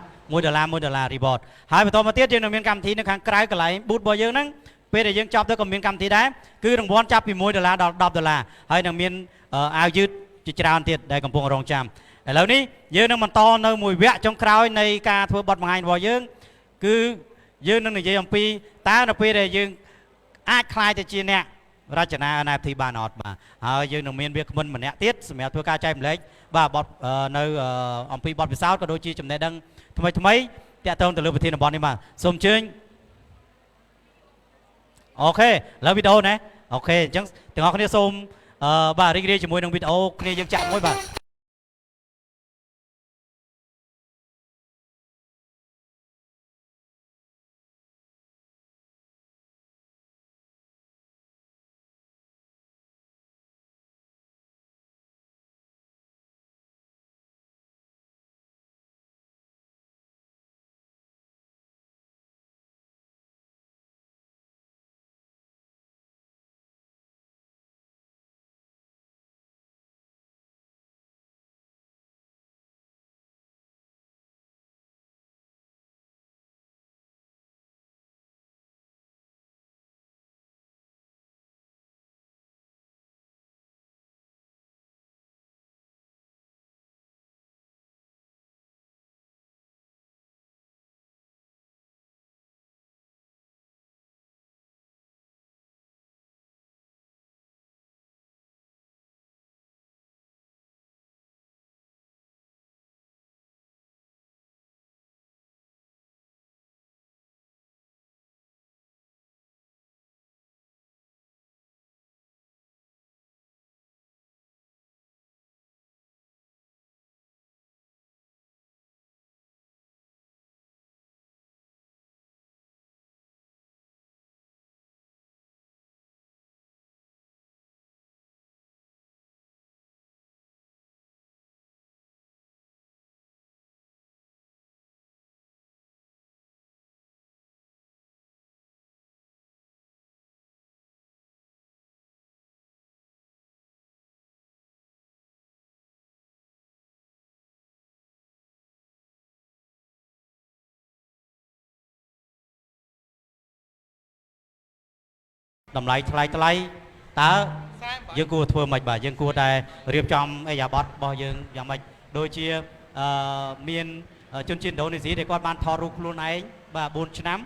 $1 reward ហើយបន្តមកទៀតយើងនឹងមានកម្មវិធីនៅខាងក្រៅកន្លែង booth របស់យើងហ្នឹងពេលដែលយើងចប់ទៅក៏មានកម្មវិធីដែរគឺរង្វាន់ចាប់ពី$1ដល់$10ហើយនឹងមានអាវយឺតជាច្រើនទៀតដែលកំពុងរងចាំឥឡូវនេះយើងនឹងបន្តនៅមួយវគ្គចុងក្រោយនៃការធ្វើបទបង្ហាញរបស់យើងគឺយើងនឹងនិយាយអំពីតើនៅពេលដែលយើងអាចខ្លាយទៅជាអ្នករចនា NFT បានអត់បាទហើយយើងនឹងមានវាគ្មិនម្នាក់ទៀតសម្រាប់ធ្វើការចែកម្លែកបាទបទនៅអំពីបទពិសោធន៍ក៏ដូចជាចំណេះដឹងថ្មីតាក់ទងទៅលើប្រធានបទនេះបាទសូមអញ្ជើញអូខេឥឡូវវីដេអូណាអូខេអញ្ចឹងទាំងអស់គ្នាសូមបាទរីករាយជាមួយនឹងវីដេអូគ្នាយើងចាក់មួយបាទ តម្លៃថ្លៃតើយើងគួរធ្វើមិនបាទយើងគួរតែរៀបចំអីយ៉ាបតរបស់យើងយ៉ាងម៉េចដូចជាមានជនជាតិឥណ្ឌូនេស៊ីដែលគាត់បានថតរូបខ្លួនឯងបាទ4ឆ្នាំ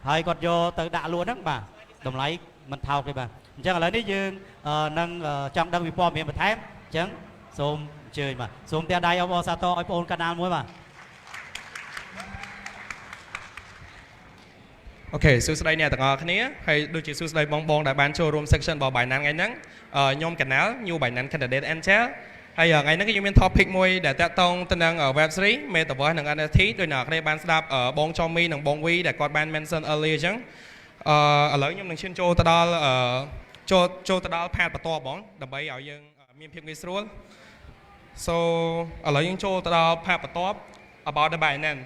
ហើយគាត់យកទៅដាក់លក់ហ្នឹងបាទតម្លៃមិនថោកទេបាទអញ្ចឹងឥឡូវនេះយើងនឹងចង់ដឹងពីព័ត៌មានបន្ថែមអញ្ចឹងសូមអញ្ជើញបាទសូមផ្ទះដៃអបអរសាទរឲ្យបងប្អូនកាណាលមួយបាទ អូខេសួស្តីអ្នកទាំងអស់គ្នាហើយដូចជាសួស្តីបងបងដែលបានចូលរួម section របស់ Binance ថ្ងៃហ្នឹងខ្ញុំកាណាល់ New Binance Candidate Angel ហើយថ្ងៃហ្នឹងយើងមាន topic មួយដែលតាក់ទងទៅនឹង Web3 Metaverse និង NFT ដោយអ្នកគ្នាបានស្ដាប់បងចមីនិងបង វីដែលគាត់បាន mention earlier អញ្ចឹងឥឡូវខ្ញុំនឹងឈានចូលទៅដល់ចូលទៅដល់ part បន្តបងដើម្បីឲ្យយើងមានភាពងាយស្រួល so ឥឡូវយើងចូលទៅដល់ part បន្ត about the Binance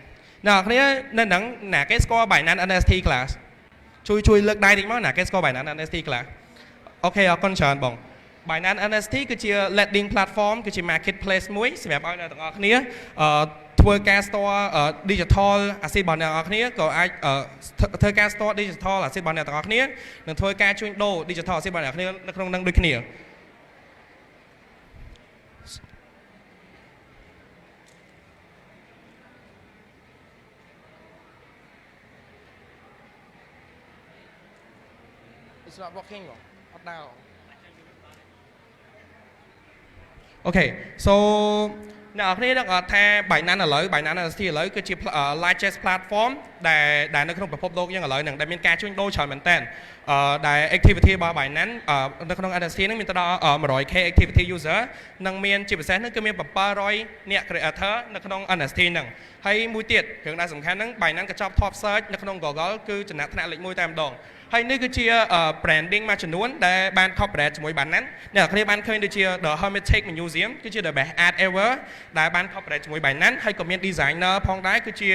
អ្នកគ្នានៅនឹងណាគេស្គាល់ Binance NFT class ជួយលើកដៃតិចមកណាគេស្គាល់ Binance NFT class អូខេអរគុណច្រើនបង Binance NFT គឺជា lending platform គឺជា marketplace មួយសម្រាប់ឲ្យអ្នកទាំងអស់គ្នាធ្វើការ store digital asset របស់អ្នកទាំងអស់គ្នាក៏អាចធ្វើការ store digital asset របស់អ្នកទាំងអស់គ្នានិងធ្វើការជួញដូរ digital asset របស់អ្នកគ្នានៅក្នុងនឹងដូចគ្នា It's not working អត់ដល់ Okay so អ្នកនរគ្នាដឹងថា Binance ឥឡូវ Binance NFT ឥឡូវគឺជា largest platform ដែលនៅក្នុងពិភពលោកយើងឥឡូវហ្នឹងដែលមានការជួញដូរច្រើនមែនតើដែល activity របស់ Binance នៅក្នុង NFT ហ្នឹងមានទៅដល់ 100k activity user និងមានជាពិសេសហ្នឹងគឺមាន 700 អ្នក creator នៅក្នុង NFT ហ្នឹងហើយមួយទៀតរឿងដែលសំខាន់ហ្នឹង Binance ក៏ចាប់ top search នៅក្នុង Google គឺចំណាត់ថ្នាក់លេខ1តែម្ដង ហើយនេះគឺជា branding មួយចំនួនដែលបាន cooperate ជាមួយ Binance អ្នកនរគ្នាបានឃើញដូចជា The Hermitage Museum គឺជា the best art ever ដែលបាន cooperate ជាមួយ Binance ហើយក៏មាន designer ផងដែរគឺជា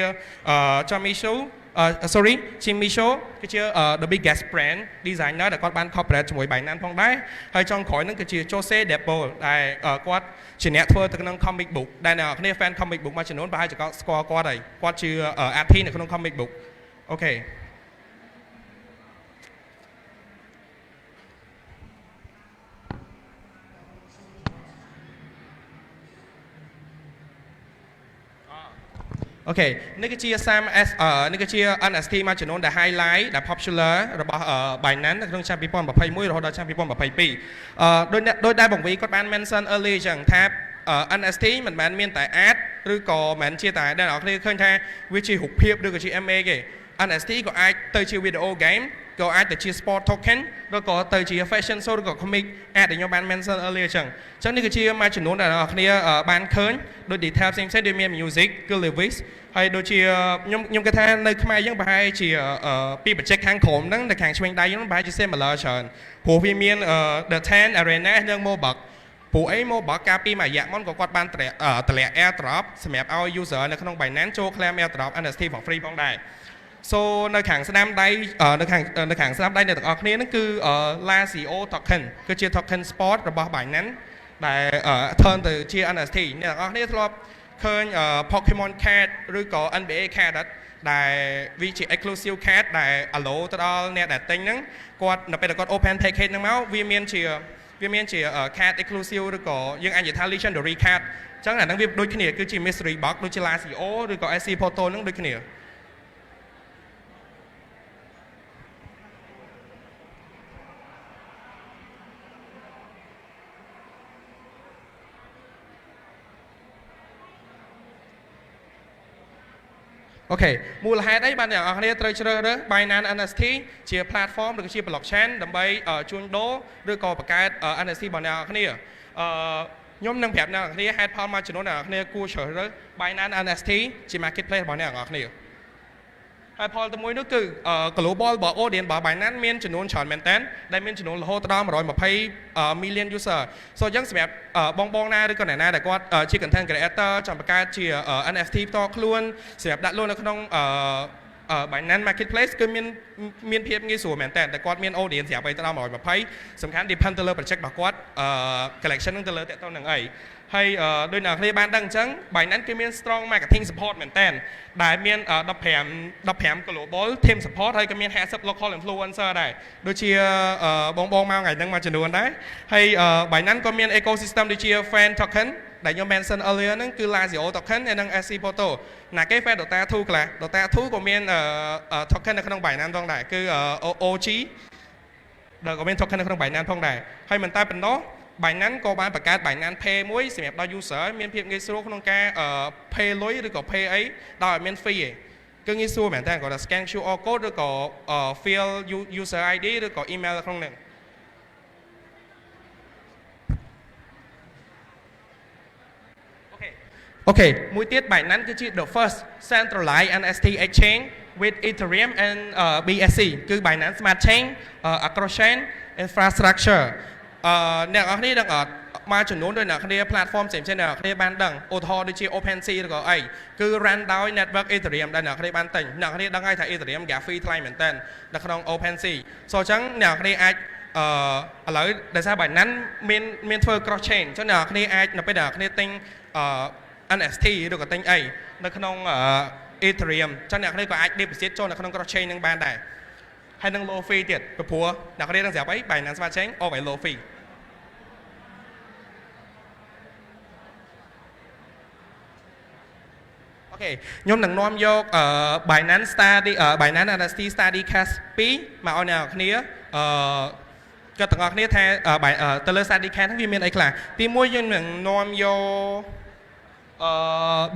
Chimicho គឺជា the biggest brand designer ដែលគាត់បាន cooperate ជាមួយ Binance ផងដែរហើយចុងក្រោយហ្នឹងគឺជា Jose Depol ដែលគាត់ជាអ្នកធ្វើទៅក្នុង comic book ដែលអ្នកនរគ្នា fan comic book មួយចំនួនប្រហែលជាស្គាល់គាត់ហើយគាត់ជា artist នៅក្នុង comic book អូខេ អូខេនេះគឺជា នេះគឺជា NFT មួយចំនួនដែល highlight ដែល popular របស់ Binance នៅក្នុងឆ្នាំ 2021 រហូតដល់ឆ្នាំ 2022 ដោយដែលបងវីគាត់បាន mention early អញ្ចឹងថា NFT មិនមែនមានតែ art ឬក៏មិនមែនជាតែអ្នកនរគ្នាឃើញថាវាជារូបភាពឬក៏ជា image ទេ NFT ក៏អាចទៅជា video game ក៏អាចទៅជា sport token ឬក៏ទៅជា fashion show ឬក៏ comic art ដែលខ្ញុំបាន mention earlier អញ្ចឹងនេះគឺជាមួយចំនួនដែលអ្នកនរគ្នាបានឃើញដោយ detail ផ្សេងៗដូចមាន music គឺ lyrics ហើយដូចជាខ្ញុំគិតថានៅខ្មែរយើងប្រហែលជាពី project ខាងក្រោមហ្នឹងនៅខាងឆ្វេងដៃហ្នឹងប្រហែលជា similar ច្រើនព្រោះវាមាន The 10 Arena និង Mobile ព្រោះអី Mobile កាលពីមួយរយៈមុនក៏គាត់បានតម្លាក់ airdrop សម្រាប់ឲ្យ user នៅក្នុង Binance ចូល claim airdrop NFT for free ផងដែរ so នៅខាងស្ដាំដៃនៅខាងស្ដាំដៃអ្នកទាំងអស់គ្នាហ្នឹងគឺ LACO token គឺជា token sport របស់ Binance ដែល turn ទៅជា NFT អ្នកទាំងអស់គ្នាធ្លាប់ឃើញ Pokemon card ឬក៏ NBA card ដែលវាជា exclusive card ដែល allow ទៅដល់អ្នកដែលទិញហ្នឹងគាត់នៅពេលដែលគាត់ open package ហ្នឹងមកវាមានជា card exclusive ឬក៏យើងអាចនិយាយថា legendary card អញ្ចឹងអាហ្នឹងវាដូចគ្នាគឺជា mystery box ដូចជា LACO ឬក៏ SC Photo ហ្នឹងដូចគ្នា អូខេមូលហេតុអីបានអ្នកនរគ្នាត្រូវជ្រើសរើស Binance NFT ជា platform ឬក៏ជា blockchain ដើម្បីជួញដូរឬក៏បង្កើត NFT របស់អ្នកនរគ្នាខ្ញុំនឹងប្រាប់អ្នកនរគ្នាហេតុផលមួយចំនួនអ្នកនរគ្នាគួរជ្រើសរើស Binance NFT ជា marketplace របស់អ្នកនរគ្នាហើយផលទីមួយនោះគឺ global audience របស់ Binance មានចំនួនច្រើនមែនតើដែលមានចំនួនរហូតដល់120 million user so អញ្ចឹងសម្រាប់បងណាឬក៏អ្នកណាដែលគាត់ជា content creator ចង់បង្កើតជា NFT ផ្ទាល់ខ្លួនសម្រាប់ដាក់លក់នៅក្នុង Binance marketplace គឺមានភាពងាយស្រួលមែនតើតែគាត់មាន audience ស្រាប់ទៅដល់120សំខាន់ depend ទៅលើ project របស់គាត់ collection នឹងទៅលើតទៅនឹងអី ហើយដោយអ្នកគ្នាបានដឹងអញ្ចឹង Binance គេមាន strong marketing support មែនតើដែលមាន15 global team support ហើយក៏មាន50 local influencer ដែរដូចជាបងមកថ្ងៃហ្នឹងមួយចំនួនដែរហើយ Binance ក៏មាន ecosystem ដូចជា fan token ដែលខ្ញុំ mention earlier ហ្នឹងគឺ Lazio token ហើយនិង SC Photo ណាគេ fan Dota 2 ខ្លះ Dota 2 ក៏មាន token នៅក្នុង Binance ផងដែរគឺ OG ដែលក៏មាន token នៅក្នុង Binance ផងដែរហើយមិនតែប៉ុណ្ណោះ Binance ក៏បានបង្កើត Binance Pay មួយសម្រាប់ដល់ user មានភាពងាយស្រួលក្នុងការ pay លុយឬក៏ pay អីដោយអត់មាន fee ទេគឺងាយស្រួលមែនតើគាត់ថា scan QR code ឬក៏ fill user ID ឬក៏ email ក្នុងហ្នឹងអូខេមួយទៀត Binance គឺជា the first centralized NFT exchange with Ethereum and BSC គឺ Binance Smart Chain across chain infrastructure អ្នកនរគ្នាដឹងអត់មកចំនួនដោយអ្នកគ្នា platform ផ្សេងៗអ្នកគ្នាបានដឹងឧទាហរណ៍ដូចជា OpenSea ឬក៏អីគឺ run ដោយ network Ethereum ដែលអ្នកគ្នាបានទិញអ្នកគ្នាដឹងហើយថា Ethereum គេ free ថ្លៃមែនតើនៅក្នុង OpenSea អញ្ចឹងអ្នកគ្នាអាចឥឡូវដោយសារ Binance មានធ្វើ cross chain អញ្ចឹងអ្នកគ្នាអាចនៅពេលដែលអ្នកគ្នាទិញNFT ឬក៏ទិញអីនៅក្នុង Ethereum អញ្ចឹងអ្នកគ្នាក៏អាច deposit ចូលនៅក្នុង cross chain នឹងបានដែរហើយនឹង low fee ទៀតព្រោះអ្នកគ្នានឹងស្រាប់អី Binance Smart Chain always low fee អូខេខ្ញុំនឹងនាំយក Binance Study Binance NFT Study Case 2មកឲ្យអ្នកគ្នាក៏ទាំងអស់គ្នាថាទៅលើ Study Case ហ្នឹងវាមានអីខ្លះទី1យើងនឹងនាំយក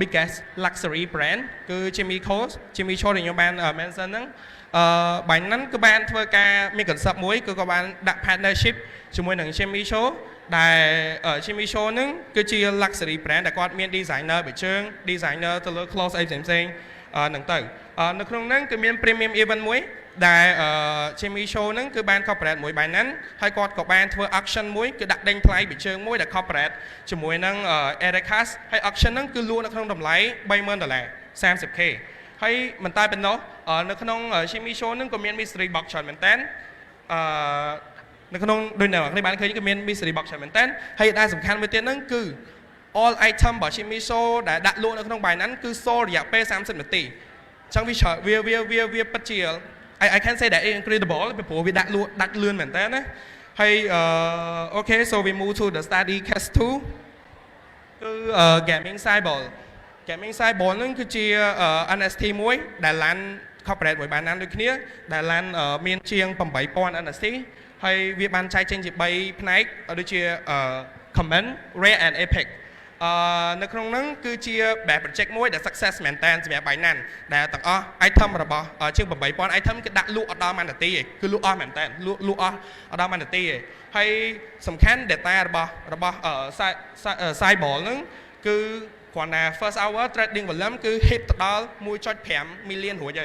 biggest luxury brand គឺ Jimmy Choo ដែលខ្ញុំបាន mention ហ្នឹងBinance ក៏បានធ្វើការមាន concept មួយគឺក៏បានដាក់ partnership ជាមួយនឹង Jimmy Choo ដែល Jimmy Choo ហ្នឹងគឺជា luxury brand ដែលគាត់មាន designer បិជើង designer ទៅលើ clothes អីផ្សេងៗហ្នឹងទៅនៅក្នុងហ្នឹងគឺមាន premium event មួយដែល Jimmy Choo ហ្នឹងគឺបាន corporate មួយ Binance ហើយគាត់ក៏បានធ្វើ auction មួយគឺដាក់ដេញថ្លៃបិជើងមួយដែល corporate ជាមួយនឹង Ericas ហើយ auction ហ្នឹងគឺលក់នៅក្នុងតម្លៃ$30,000 30k ហើយមិនតែប៉ុណ្ណោះនៅក្នុង Jimmy Choo ហ្នឹងក៏មាន mystery box ច្រើនមែនតើនៅក្នុងដូចអ្នកគ្នាបានឃើញគឺមាន mystery box ច្រើនមែនតើហើយដែលសំខាន់មួយទៀតហ្នឹងគឺ all item របស់ Jimmy Choo ដែលដាក់លក់នៅក្នុង Binance គឺ sold រយៈពេល30នាទីអញ្ចឹងវាពិតជា I can say that it's incredible ព្រោះវាដាក់លក់ដាច់លឿនមែនតើណាហើយអូខេ so we move to the study case 2 គឺ gaming cyber ហ្នឹងគឺជា NFT មួយដែលឡាន corporate មួយបានណាដូចគ្នាដែលឡានមានជាង 8,000 NFT ហើយវាបានចែកចេញជា3ផ្នែកដូចជា common rare and epic នៅក្នុងហ្នឹងគឺជា បែប project មួយដែល success មែនតើសម្រាប់ Binance ដែលទាំងអស់ item របស់ជាង 8,000 item គឺដាក់លក់អត់ដល់1នាទីទេគឺលក់អស់មែនតើលក់អស់អត់ដល់1នាទីទេហើយសំខាន់ data របស់ cyber ហ្នឹងគឺគ្រាន់តែ first hour trading volume គឺ hit ទៅដល់ 1.5 million រួច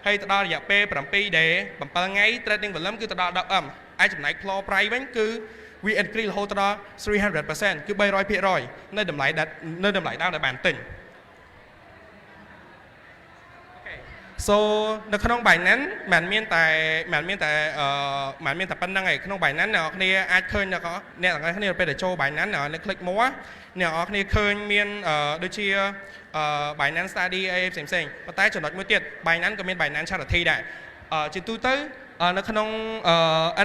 ហើយទៅដល់រយៈពេល7 day 7ថ្ងៃ trading volume គឺទៅដល់ 10M ឯចំណែក floor price វិញគឺវា increase រហូតដល់ 300% គឺ 300% នៅតម្លៃដើមដែលបានទិញ so នៅក្នុង Binance មិនមានតែប៉ុណ្្នឹងឯងក្នុង Binance អ្នកនរគ្នាអាចឃើញអ្នកនរគ្នាពេលដែលចូល Binance អ្នក click more អ្នកនរគ្នាឃើញមានដូចជា Binance Study អីផ្សេងៗប៉ុន្តែចំណុចមួយទៀត Binance ក៏មាន Binance Charity ដែរជាទូទៅនៅក្នុង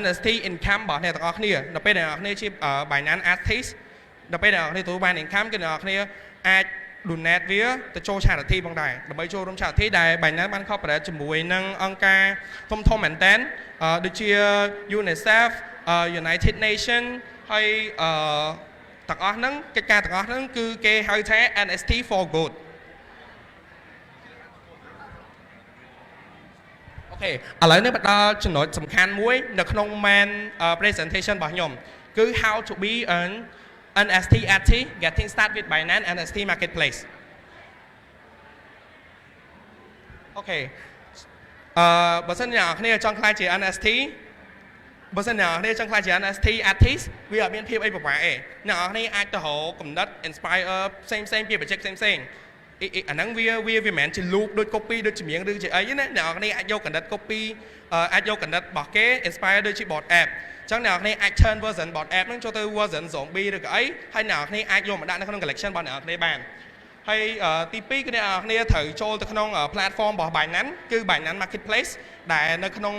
NFT income របស់អ្នកទាំងអស់គ្នាដល់ពេលអ្នកនរគ្នាជា Binance artist ដល់ពេលអ្នកនរគ្នាទទួលបាន income គឺអ្នកនរគ្នាអាច donate វាទៅចូល charity ផងដែរដើម្បីចូលរួម charity ដែល Binance បាន corporate ជាមួយនឹងអង្គការធំៗមែនតើដូចជា UNICEF United Nation ហើយទាំងអស់ហ្នឹងកិច្ចការទាំងអស់ហ្នឹងគឺគេហៅថា NFT for good អូខេឥឡូវនេះមកដល់ចំណុចសំខាន់មួយនៅក្នុង main presentation របស់ខ្ញុំគឺ how to be an NFT artist getting started with Binance NFT marketplace អូខេបើសិនអ្នកនរគ្នាចង់ខ្លាចជា NFT បើសិនអ្នកនរគ្នាចង់ខ្លាចជា NFT artist វាអត់មានភាពអីពិបាកទេអ្នកនរគ្នាអាចទៅរកកំណត់ inspire ផ្សេងៗពី project ផ្សេងៗ អាហ្នឹងវាមិនមែនជា loop ដូច copy ដូចចម្រៀងឬជាអីណាអ្នកនរគ្នាអាចយកកណ្ដិត copy អាចយកកណ្ដិតរបស់គេ inspire ដូចជា board app អញ្ចឹងអ្នកនរគ្នាអាច turn version board app ហ្នឹងចូលទៅ version zombie ឬក៏អីហើយអ្នកនរគ្នាអាចយកមកដាក់នៅក្នុង collection របស់អ្នកនរគ្នាបានហើយទី2គឺអ្នកនរគ្នាត្រូវចូលទៅក្នុង platform របស់ Binance គឺ Binance Marketplace ដែលនៅក្នុង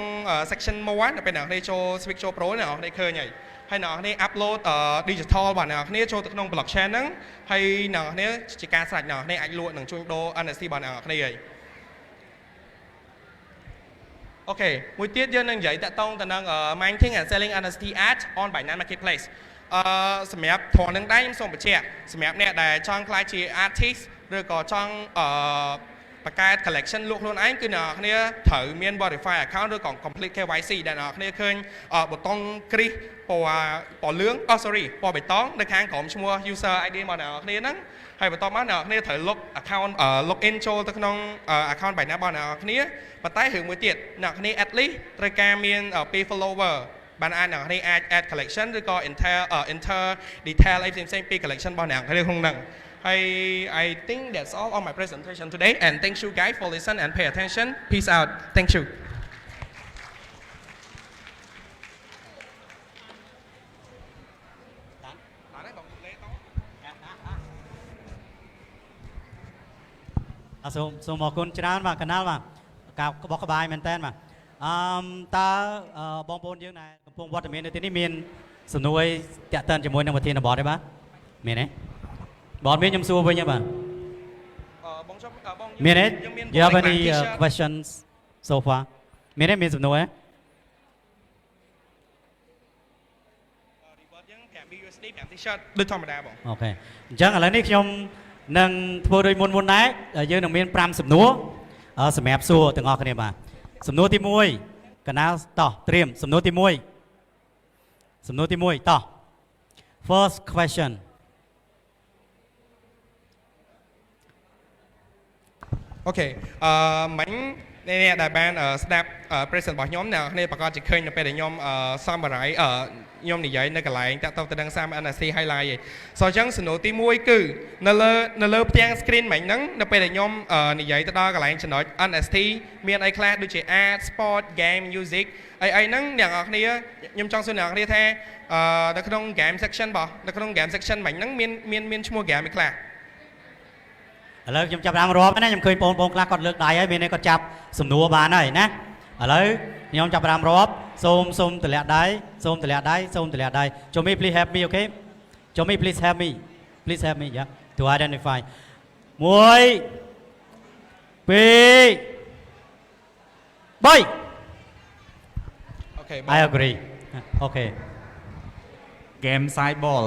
section 1នៅពេលអ្នកនរគ្នាចូល switch ចូល pro អ្នកនរគ្នាឃើញហើយអ្នកនរគ្នា upload digital របស់អ្នកនរគ្នាចូលទៅក្នុង blockchain ហ្នឹងហើយអ្នកនរគ្នាជាការស្រេចអ្នកនរគ្នាអាចលក់នឹងជួញដូរ NFT របស់អ្នកនរគ្នាហើយអូខេមួយទៀតយើងនឹងនិយាយតាក់ទងទៅនឹង minting and selling NFT art on Binance Marketplace សម្រាប់ធរនឹងដែរខ្ញុំសូមបញ្ជាក់សម្រាប់អ្នកដែលចង់ខ្លាចជា artist ឬក៏ចង់បង្កើត collection លក់ខ្លួនឯងគឺអ្នកនរគ្នាត្រូវមាន verify account ឬក៏ complete KYC ដែលអ្នកនរគ្នាឃើញប៊ូតុងគ្រីសពណ៌លឿងពណ៌បៃតងនៅខាងក្រោមឈ្មោះ user ID របស់អ្នកនរគ្នាហ្នឹងហើយបន្ទាប់មកអ្នកនរគ្នាត្រូវ account log in ចូលទៅក្នុង account Binance របស់អ្នកនរគ្នាប៉ុន្តែរឿងមួយទៀតអ្នកនរគ្នា at least ត្រូវការមាន pay follower បានអាចអ្នកនរគ្នាអាច add collection ឬក៏ enter detail អីផ្សេងៗពី collection របស់អ្នកនរគ្នាក្នុងហ្នឹងហើយ I think that's all on my presentation today and thank you guys for listen and pay attention peace out thank you សូមអរគុណច្រើនបាទកណាលបាទក្បោះក្បាយមែនតើបាទតើបងប្អូនយើងដែលកំពុងវត្តមាននៅទីនេះមានសំណួរតាក់ទងជាមួយនឹងប្រធានបទទេបាទមានទេបងមានខ្ញុំសួរវិញទេបាទមានទេ You have any questions so far មានទេមានសំណួរទេUSD 5 T-shirt ដូចធម្មតាបងអូខេអញ្ចឹងឥឡូវនេះខ្ញុំនឹងធ្វើដូចមុនដែរយើងនឹងមាន5សំណួរសម្រាប់សួរទាំងអស់គ្នាបាទសំណួរទី1កណាលតោះត្រៀមសំណួរទី1តោះ First question អូខេមិញអ្នកដែលបានស្ដាប់ present របស់ខ្ញុំអ្នកគ្នាប្រកាសជាឃើញនៅពេលដែលខ្ញុំ summarize ខ្ញុំនិយាយនៅកន្លែងតាក់ទងទៅនឹង Sam NFC highlight ឯងអញ្ចឹងសំណួរទី1គឺនៅលើផ្ទាំង screen មិញហ្នឹងនៅពេលដែលខ្ញុំនិយាយទៅដល់កន្លែងចំណុច NFT មានអីខ្លះដូចជា art sport game music អីហ្នឹងអ្នកនរគ្នាខ្ញុំចង់សួរអ្នកនរគ្នាថានៅក្នុង game section នៅក្នុង game section មិញហ្នឹងមានឈ្មោះ game អីខ្លះឥឡូវខ្ញុំចាប់តាមរាប់ណាខ្ញុំឃើញបងប្អូនខ្លះគាត់លើកដៃហើយមានគាត់ចាប់សំណួរបានហើយណាឥឡូវខ្ញុំចាប់តាមរាប់សូមតម្លាក់ដៃសូមតម្លាក់ដៃ Jomi please help me okay Jomi please help me yeah to identify 1 2 3 Okay I agree okay game side ball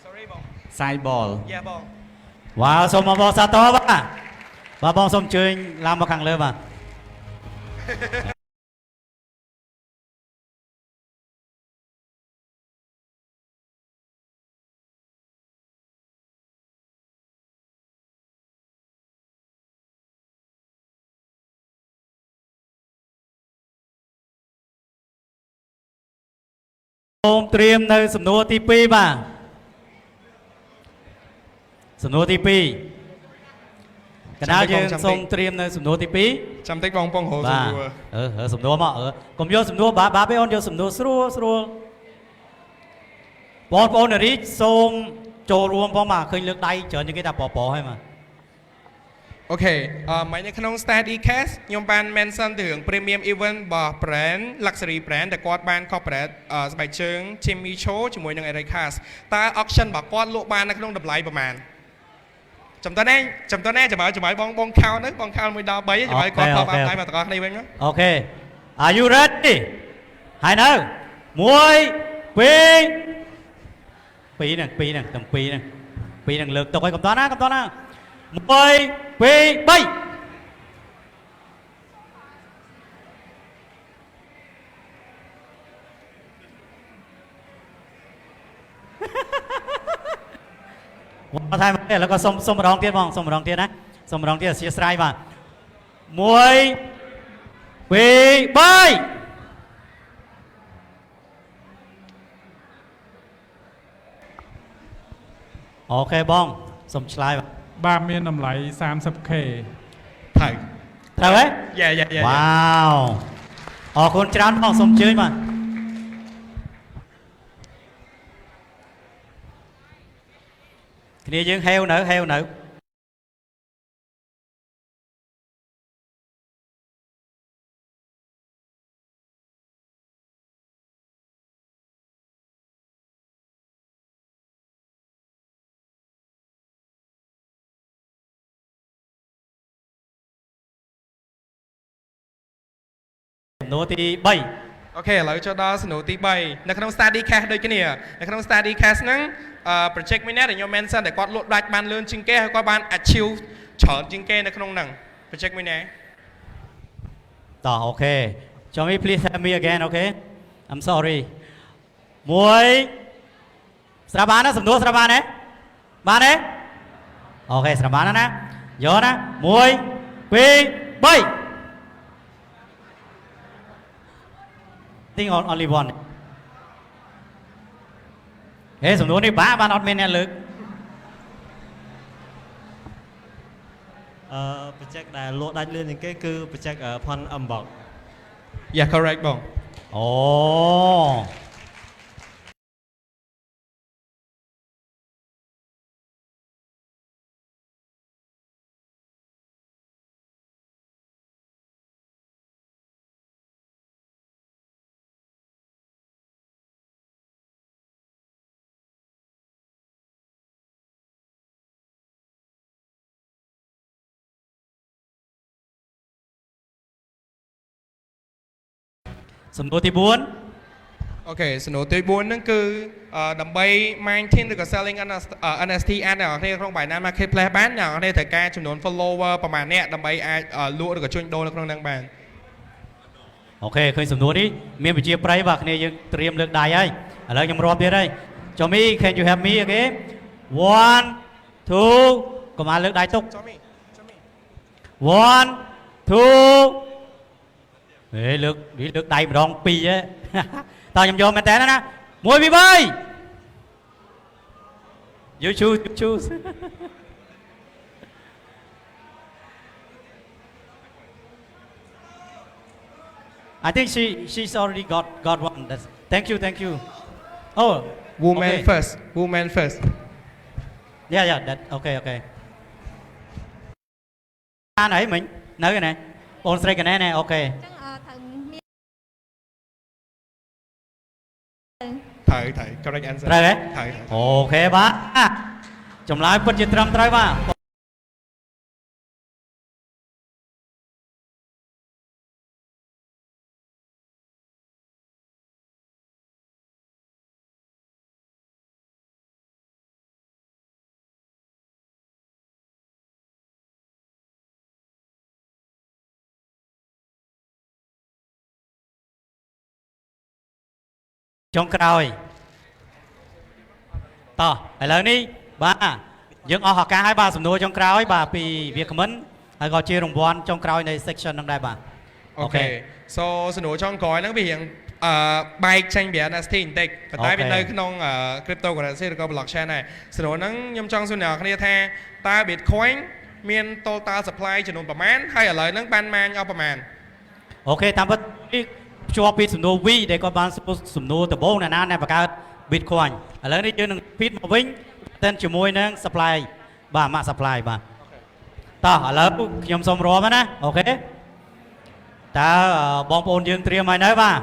Sorry បង side ball Yeah បងវ៉ាវសូមអបអរសាទរបាទបងសូមអញ្ជើញឡើងមកខាងលើបាទសូមត្រៀមនៅសំណួរទី2បាទសំណួរទី2កណ្ដាលយើងសូមត្រៀមនៅសំណួរទី2ចាំតិចបងពងរកសំណួរសំណួរមកកុំយកសំណួរបាទេអូនយកសំណួរស្រួលបងប្អូនរីកសូមចូលរួមផងបាទឃើញលើកដៃច្រើនជាងគេថាប៉ហើយបាទអូខេមិញនៅក្នុង study case ខ្ញុំបាន mention ទៅរឿង premium event របស់ brand luxury brand ដែលគាត់បាន corporate ស្បែកជើង Jimmy Choo ជាមួយនឹង Eric Haas តើ auction របស់គាត់លក់បាននៅក្នុងតម្លៃប្រមាណចាំតើចាំឲ្យបងខោទៅបងខោ1ដល់3ចាំឲ្យគាត់តបអត់ដៃមកទាំងអស់គ្នាវិញអូខេ Are you ready ហើយនៅ1 2 2នឹងលើកទុកឲ្យកុំតណា1 2 3មកថែមឥឡូវក៏សុំម្ដងទៀតបងសុំម្ដងទៀតណាសុំម្ដងទៀតអធិស្ឋានបាទ1 2 3អូខេបងសុំឆ្លើយបាទ បាទមានតម្លៃ 30k ថៃ ត្រូវទេ Yeah. វ៉ាវអរគុណច្រើនបងសូមអញ្ជើញបាទគ្នាយើងហេវនៅសំណួរទី3 អូខេឥឡូវចូលដល់សំណួរទី3នៅក្នុង study case ដូចគ្នានៅក្នុង study case ហ្នឹងproject មួយនេះដែលខ្ញុំ mention តែគាត់លក់ដាច់បានលឿនជាងគេហើយគាត់បាន achieve ច្រើនជាងគេនៅក្នុងហ្នឹង project មួយនេះ តោះអូខេ Show me please help me again okay I'm sorry មួយស្រាប់បានណាសំណួរស្រាប់បានទេបានទេអូខេស្រាប់បានណាយកណា1 2 3 Think only one ហេសំណួរនេះបានអត់មានអ្នកលើក project ដែលលក់ដាច់លឿនជាងគេគឺ project ផនអំបក Yeah correct បង អូ សំណួរទី4 អូខេសំណួរទី4ហ្នឹងគឺដើម្បី maintain ឬក៏ selling NFT អានអ្នកនរក្នុង Binance Marketplace បានអ្នកនរត្រូវការចំនួន follower ប្រហែលអ្នកដើម្បីអាចលក់ឬក៏ជួញដូរនៅក្នុងហ្នឹងបាន អូខេឃើញសំណួរនេះមានវិជាប្រៃបាទគ្នាយើងត្រៀមលើកដៃហើយឥឡូវខ្ញុំរាប់ទៀតហើយ Jomi can you help me again 1 2កុំឲ្យលើកដៃទុក 1 2ហេលើកដៃម្ដង2ហ៎ តើខ្ញុំយកមែនតើណា1 2 3 You choose I think she's already got one. Thank you. Oh, woman okay. first Yeah, that okay. អានអីមិញនៅឯណាបងស្រីកណែណែអូខេ ថៃ correct answer ត្រូវទេ ថៃ អូខេបាទចម្លើយពិតជាត្រឹមត្រូវបាទចុងក្រោយតោះឥឡូវនេះបាទយើងអស់ឱកាសហើយបាទសំណួរចុងក្រោយបាទពីវាគ្មិនហើយក៏ជារង្វាន់ចុងក្រោយនៃ section ហ្នឹងដែរបាទ អូខេ so សំណួរចុងក្រោយហ្នឹងវារៀងបែកចេញពី NFT បន្តិចប៉ុន្តែវានៅក្នុង cryptocurrency ឬក៏ blockchain ដែរសំណួរហ្នឹងខ្ញុំចង់សួរអ្នកនរគ្នាថាតើ Bitcoin មាន total supply ចំនួនប្រមាណហើយឥឡូវហ្នឹងបានម៉ាញអស់ប្រមាណ អូខេតាមពិតភ្ជាប់ពីសំណួរ V ដែលគាត់បានសំណួរដំបូងណាបង្កើត Bitcoin ឥឡូវនេះយើងនឹង feed មកវិញតែជាមួយនឹង supply បាទ max supply បាទតោះឥឡូវខ្ញុំសូមរាប់ណាអូខេតើបងប្អូនយើងត្រៀមហើយនៅបាទ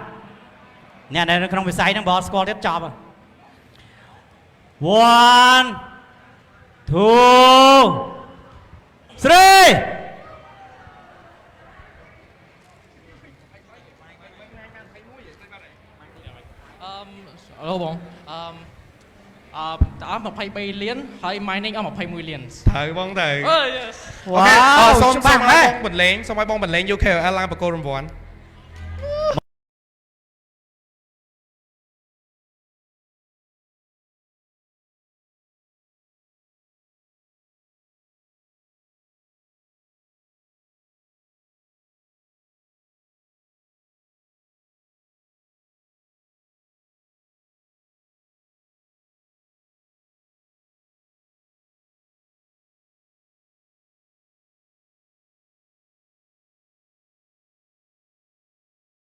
អ្នកនៅក្នុងវិស័យហ្នឹងបងស្គាល់ទៀតចប់ 1 2 3 Hello បងអស់23លានហើយ mining អស់21លាន ត្រូវបងទៅ Yes អូខេសូមឲ្យបងបន្លេង UKL ឡើងប្រកួតរង្វាន់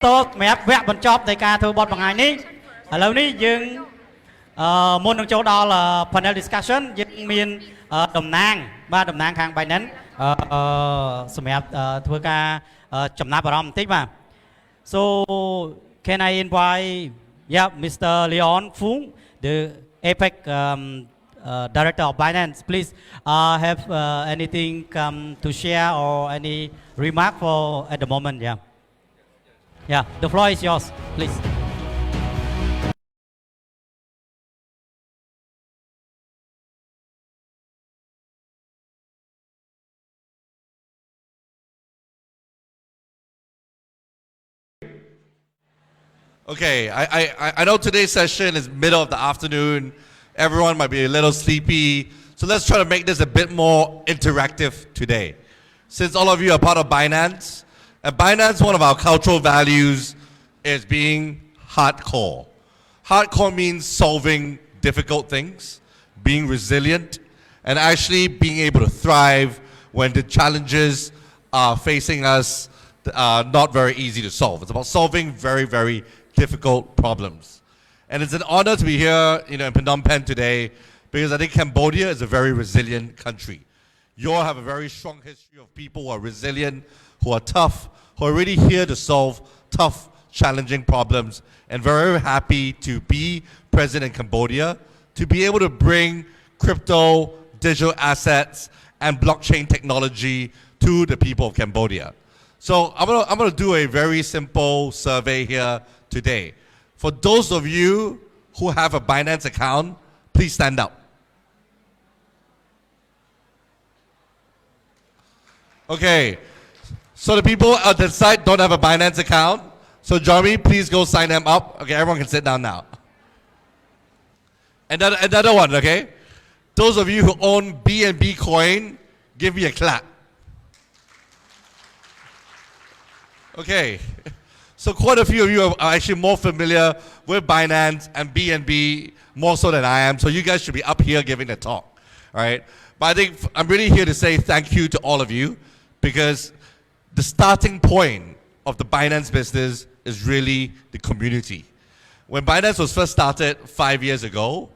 តលសម្រាប់វគ្គបញ្ចប់នៃការធ្វើបទបង្ហាញនេះឥឡូវនេះយើងមុននឹងចូលដល់ panel discussion យើងមានតំណាងបាទតំណាងខាង Binance សម្រាប់ធ្វើការចំណាប់អារម្មណ៍បន្តិចបាទ so can I invite Mr. Leon Fung the APEC director of Binance please have anything to share or any remark for at the moment the floor is yours please. Okay, I know today's session is middle of the afternoon. Everyone might be a little sleepy. So let's try to make this a bit more interactive today. Since all of you are part of Binance, and Binance, one of our cultural values is being hardcore. Hardcore means solving difficult things, being resilient, and actually being able to thrive when the challenges are facing us are not very easy to solve. It's about solving very, very difficult problems. And it's an honor to be here, in Phnom Penh today, because I think Cambodia is a very resilient country. You all have a very strong history of people who are resilient, who are tough, who are really here to solve tough, challenging problems, and very happy to be present in Cambodia, to be able to bring crypto, digital assets, and blockchain technology to the people of Cambodia. So I'm gonna do a very simple survey here today. For those of you who have a Binance account, please stand up. Okay, so the people at the side don't have a Binance account. So Jeremy, please go sign them up. Okay, everyone can sit down now. Another one, okay? Those of you who own BNB coin, give me a clap. Okay, so quite a few of you are actually more familiar with Binance and BNB more so than I am, so you guys should be up here giving a talk, all right? But I think I'm really here to say thank you to all of you, because the starting point of the Binance business is really the community. When Binance was first started 5 years ago,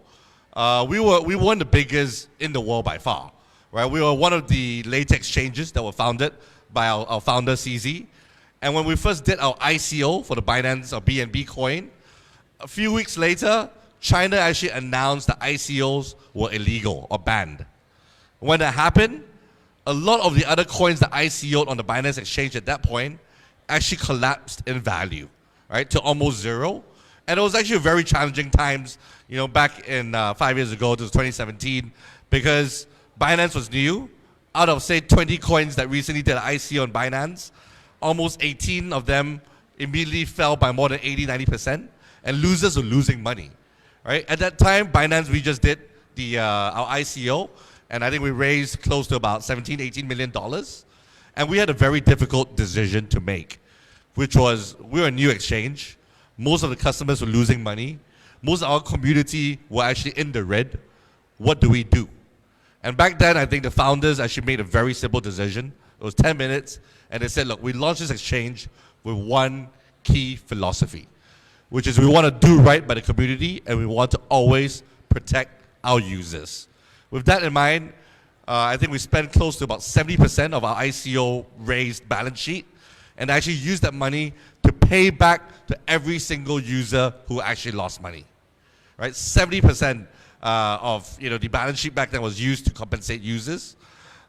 we weren't the biggest in the world by far, right? We were one of the late exchanges that were founded by our founder CZ. And when we first did our ICO for the Binance or BNB coin, a few weeks later, China actually announced that ICOs were illegal or banned. When that happened, a lot of the other coins that ICO'd on the Binance exchange at that point actually collapsed in value, right, to almost zero. And it was actually very challenging times, back in 5 years ago, it was 2017, because Binance was new. Out of, say, 20 coins that recently did an ICO on Binance, almost 18 of them immediately fell by more than 80-90%, and losers were losing money, right? At that time, Binance, we just did our ICO, and I think we raised close to about $17-18 million, and we had a very difficult decision to make, which was we're a new exchange. Most of the customers were losing money. Most of our community were actually in the red. What do we do? And back then, I think the founders actually made a very simple decision. It was 10 minutes. And they said, look, we launched this exchange with one key philosophy, which is we want to do right by the community and we want to always protect our users. With that in mind, I think we spent close to about 70% of our ICO raised balance sheet and actually used that money to pay back to every single user who actually lost money. Right? 70% of the balance sheet back then was used to compensate users.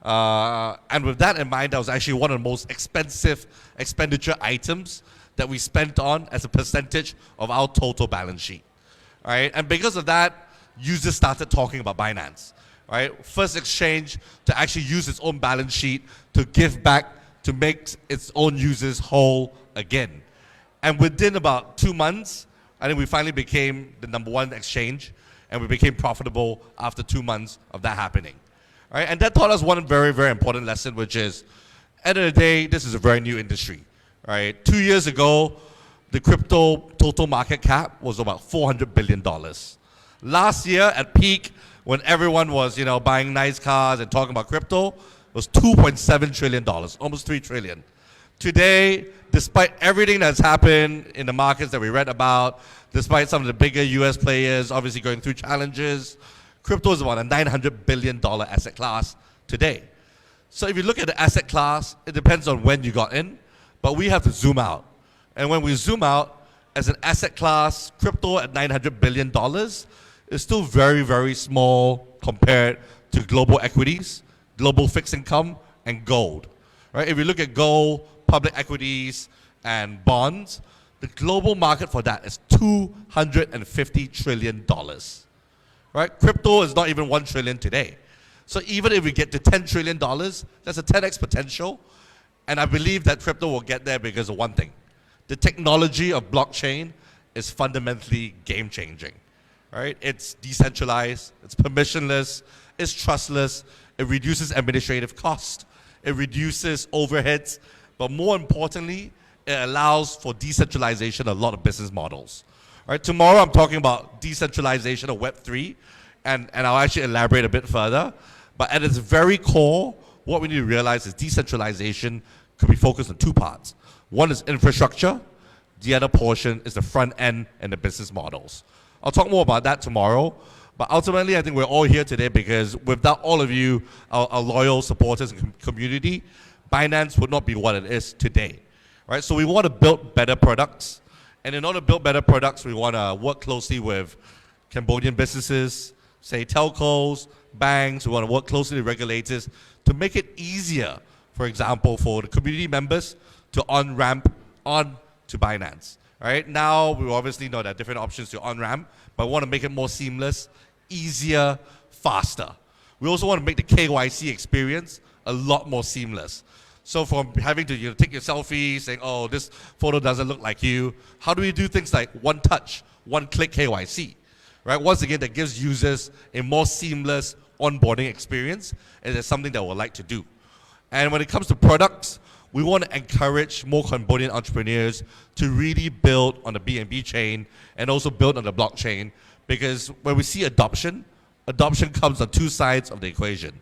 And with that in mind, that was actually one of the most expensive expenditure items that we spent on as a percentage of our total balance sheet. All right? And because of that, users started talking about Binance. Right? First exchange to actually use its own balance sheet to give back, to make its own users whole again. And within about 2 months, I think we finally became the #1 exchange, and we became profitable after 2 months of that happening. Right? And that taught us one very, very important lesson, which is, at the end of the day, this is a very new industry. Right? 2 years ago, the crypto total market cap was about $400 billion. Last year, at peak, when everyone was buying nice cars and talking about crypto, it was $2.7 trillion, almost $3 trillion. Today, despite everything that's happened in the markets that we read about, despite some of the bigger US players obviously going through challenges, crypto is about a $900 billion asset class today. So if you look at the asset class, it depends on when you got in, but we have to zoom out. And when we zoom out, as an asset class, crypto at $900 billion is still very, very small compared to global equities, global fixed income, and gold. Right? If you look at gold, public equities, and bonds, the global market for that is $250 trillion. Right? Crypto is not even 1 trillion today. So even if we get to $10 trillion, that's a 10x potential. And I believe that crypto will get there because of one thing. The technology of blockchain is fundamentally game changing. Right? It's decentralized, it's permissionless, it's trustless, it reduces administrative cost, it reduces overheads, but more importantly, it allows for decentralization of a lot of business models. Right? Tomorrow I'm talking about decentralization of Web3, and I'll actually elaborate a bit further. But at its very core, what we need to realize is decentralization could be focused on two parts. One is infrastructure, the other portion is the front end and the business models. I'll talk more about that tomorrow, but ultimately I think we're all here today because without all of you, our loyal supporters and community, Binance would not be what it is today. Right? So we want to build better products, and in order to build better products, we want to work closely with Cambodian businesses, say telcos, banks. We want to work closely with regulators to make it easier, for example, for the community members to on-ramp on to Binance. Right? Now, we obviously know there are different options to on-ramp, but we want to make it more seamless, easier, faster. We also want to make the KYC experience a lot more seamless. So from having to take your selfie, saying, oh, this photo doesn't look like you, how do we do things like one touch, one click KYC? Right? Once again, that gives users a more seamless onboarding experience, and it's something that we'd like to do. And when it comes to products, we want to encourage more Cambodian entrepreneurs to really build on the BNB chain and also build on the blockchain, because when we see adoption comes on two sides of the equation.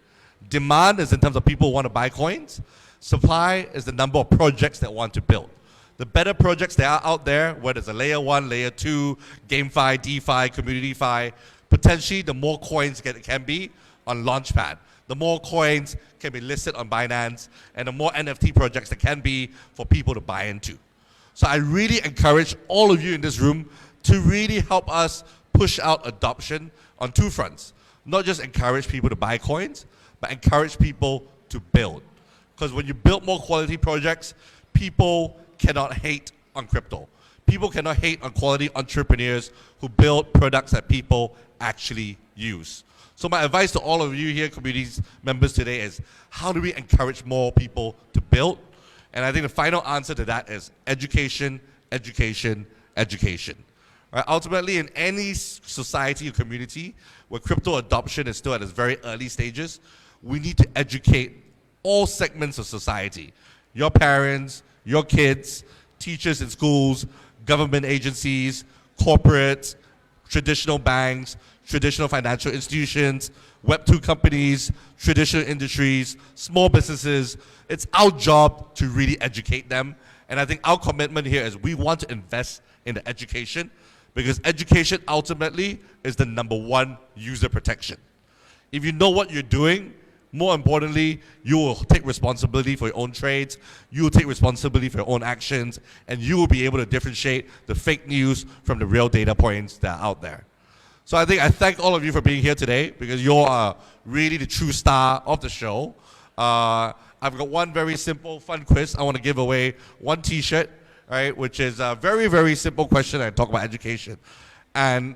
Demand is in terms of people who want to buy coins. Supply is the number of projects that want to build. The better projects that are out there, whether it's a layer 1, layer 2, GameFi, DeFi, CommunityFi, potentially the more coins can be on Launchpad. The more coins can be listed on Binance, and the more NFT projects there can be for people to buy into. So I really encourage all of you in this room to really help us push out adoption on two fronts. Not just encourage people to buy coins, but encourage people to build. Because when you build more quality projects, people cannot hate on crypto. People cannot hate on quality entrepreneurs who build products that people actually use. So my advice to all of you here, community members today, is how do we encourage more people to build? And I think the final answer to that is education, education, education. Right? Ultimately, in any society or community where crypto adoption is still at its very early stages, we need to educate all segments of society. Your parents, your kids, teachers in schools, government agencies, corporates, traditional banks, traditional financial institutions, Web2 companies, traditional industries, small businesses. It's our job to really educate them. And I think our commitment here is we want to invest in the education, because education ultimately is the #1 user protection. If you know what you're doing, more importantly, you will take responsibility for your own trades, you will take responsibility for your own actions, and you will be able to differentiate the fake news from the real data points that are out there. So I thank all of you for being here today, because you are really the true star of the show. I've got one very simple, fun quiz. I want to give away one t-shirt, right, which is a very, very simple question. I talk about education. And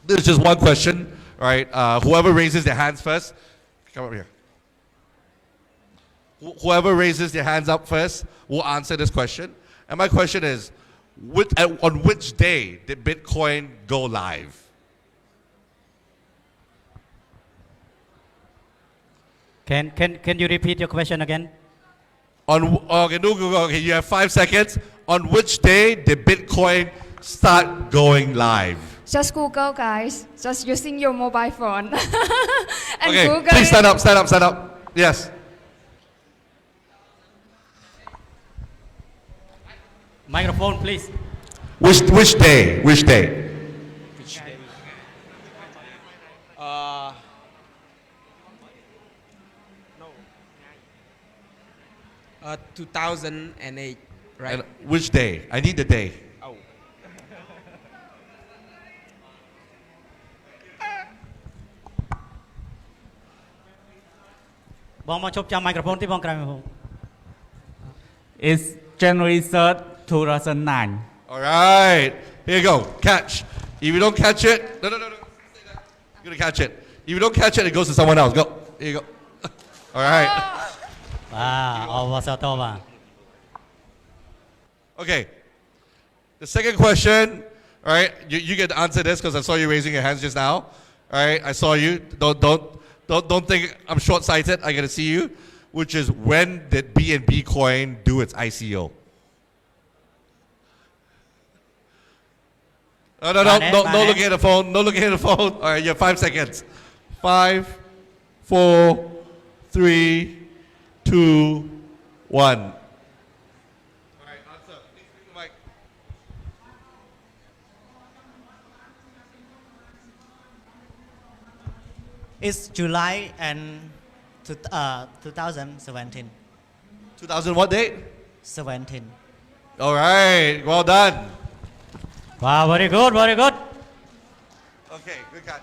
there's just one question, right? Whoever raises their hands first, come over here. Whoever raises their hands up first will answer this question. And my question is, on which day did Bitcoin go live? Can you repeat your question again? Okay, you have 5 seconds. On which day did Bitcoin start going live? Just Google, guys. Just using your mobile phone. And Okay, Google please it. stand up. Yes. Microphone, please. Which day? Which day? Which day? 2008, right? And which day? I need the day. Oh. Bong mau chụp cho microphone tí bong cài microphone. It's January 3rd, 2009. All right. Here you go. Catch. If you don't catch it, no. You're gonna catch it. If you don't catch it, it goes to someone else. Go. Here you go. All right. Wow. Okay. The second question. All right. You get to answer this because I saw you raising your hands just now. All right. I saw you. Don't think I'm short-sighted. I gotta see you. Which is, when did BNB coin do its ICO? No, looking at the phone. No looking at the phone. All right, you have 5 seconds. 5, 4, 3, 2, 1. All right, answer. Please bring the mic. It's July and 2017. 2000 what date? 17. All right, well done. Wow, very good. Okay, good catch.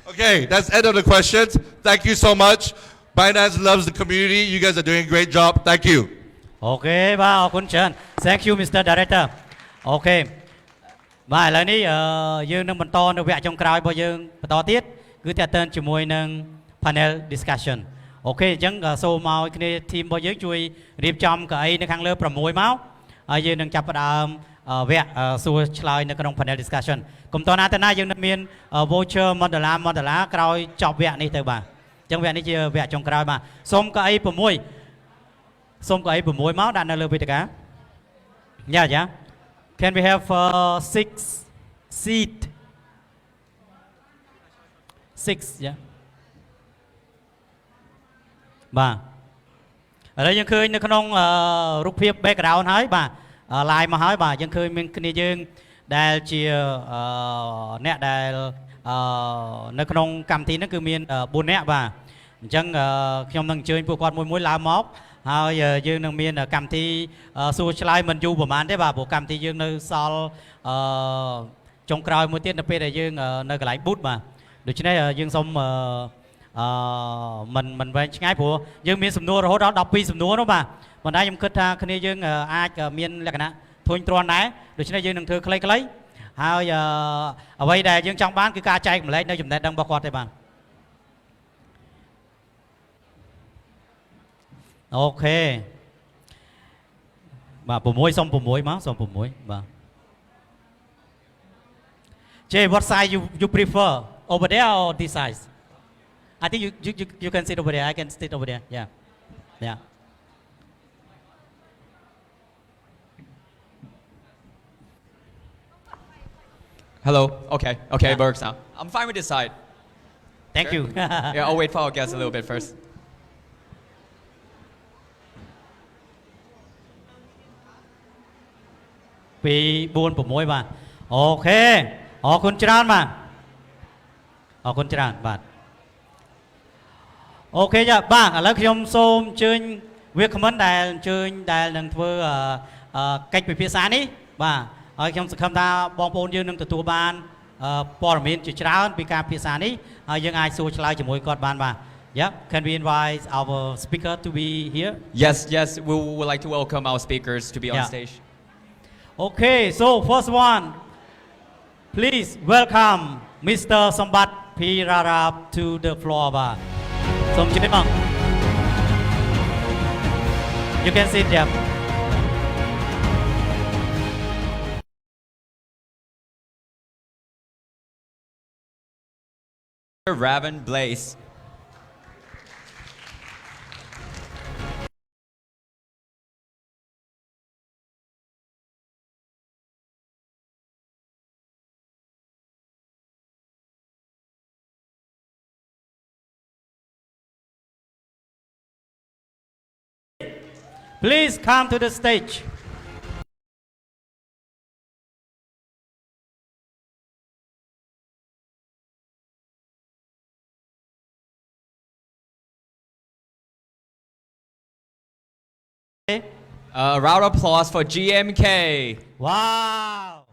Okay, that's end of the questions. Thank you so much. Binance loves the community. You guys are doing a great job. Thank you. Okay បាទអរគុណច្រើន Thank you Mr. Director អូខេបាទឥឡូវនេះយើងនឹងបន្តនៅវគ្គចុងក្រោយរបស់យើងបន្តទៀតគឺតើតើជាមួយនឹង panel discussion អូខេអញ្ចឹងសូមឲ្យគ្នា team របស់យើងជួយរៀបចំកៅអីនៅខាងលើ6មកហើយយើងនឹងចាប់ផ្ដើមវគ្គសួរឆ្លើយនៅក្នុង panel discussion កុំតណាទៅណាយើងនឹងមាន voucher $1 ក្រោយចប់វគ្គនេះទៅបាទអញ្ចឹងវគ្គនេះជាវគ្គចុងក្រោយបាទសូមកៅអី6មកដាក់នៅលើវេទិកា Yeah Can we have 6 seat 6 yeah បាទឥឡូវយើងឃើញនៅក្នុងរូបភាព background ហើយបាទ live មកហើយបាទយើងឃើញមានគ្នាយើងដែលជាអ្នកដែលនៅក្នុងកម្មវិធីហ្នឹងគឺមាន4នាក់បាទអញ្ចឹងខ្ញុំនឹងអញ្ជើញពួកគាត់មួយឡើងមកហើយយើងនឹងមានកម្មវិធីសួរឆ្លើយមិនយូរប្រហែលទេបាទព្រោះកម្មវិធីយើងនៅសល់ចុងក្រោយមួយទៀតនៅពេលដែលយើងនៅកន្លែង booth បាទដូច្នេះយើងសូមមិនវែងឆ្ងាយព្រោះយើងមានសំណួររហូតដល់12សំណួរនោះបាទប៉ុន្តែខ្ញុំគិតថាគ្នាយើងអាចមានលក្ខណៈធុញទ្រាន់ដែរដូច្នេះយើងនឹងធ្វើខ្លីៗហើយអ្វីដែលយើងចង់បានគឺការចែកម្លែកនៅចំណេះដឹងរបស់គាត់ទេបាទអូខេបាទ6សុំ6មកសុំ6បាទ Jay what size you prefer over there or this size I think you can sit over there I can sit over there yeah Hello. Okay, Yeah. it works now. I'm fine with this side. Thank you Yeah, I'll wait for our guests a little bit first. P 4 6បាទអូខេអរគុណច្រើនបាទអរគុណច្រើនបាទអូខេចាបាទឥឡូវខ្ញុំសូមអញ្ជើញវាគ្មិនដែលអញ្ជើញដែលនឹងធ្វើកិច្ចពិភាក្សានេះបាទហើយខ្ញុំសង្ឃឹមថាបងប្អូនយើងនឹងទទួលបានព័ត៌មានជាច្រើនពីការពិភាក្សានេះហើយយើងអាចសួរឆ្លើយជាមួយគាត់បានបាទ Yeah, can we invite our speaker to be here? Yes, we would like to welcome our speakers to be on stage. Okay, so first one, please welcome Mr. Sambat Pirarap to the floor. You can sit there. Raven Blaze. Please come to the stage. A round of applause for GMK. Wow.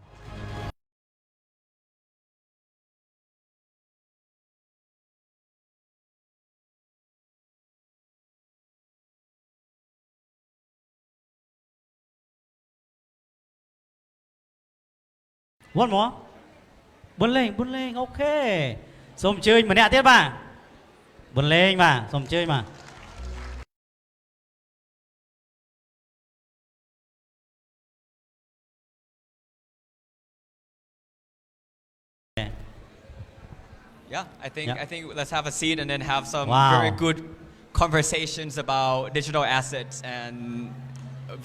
One more. Bún lên, ok. Xôm chơi mà nè tiếp bà. Bún lên mà, xôm chơi mà. Yeah, I think Yeah. I think let's have a seat and then have some Wow. very good conversations about digital assets and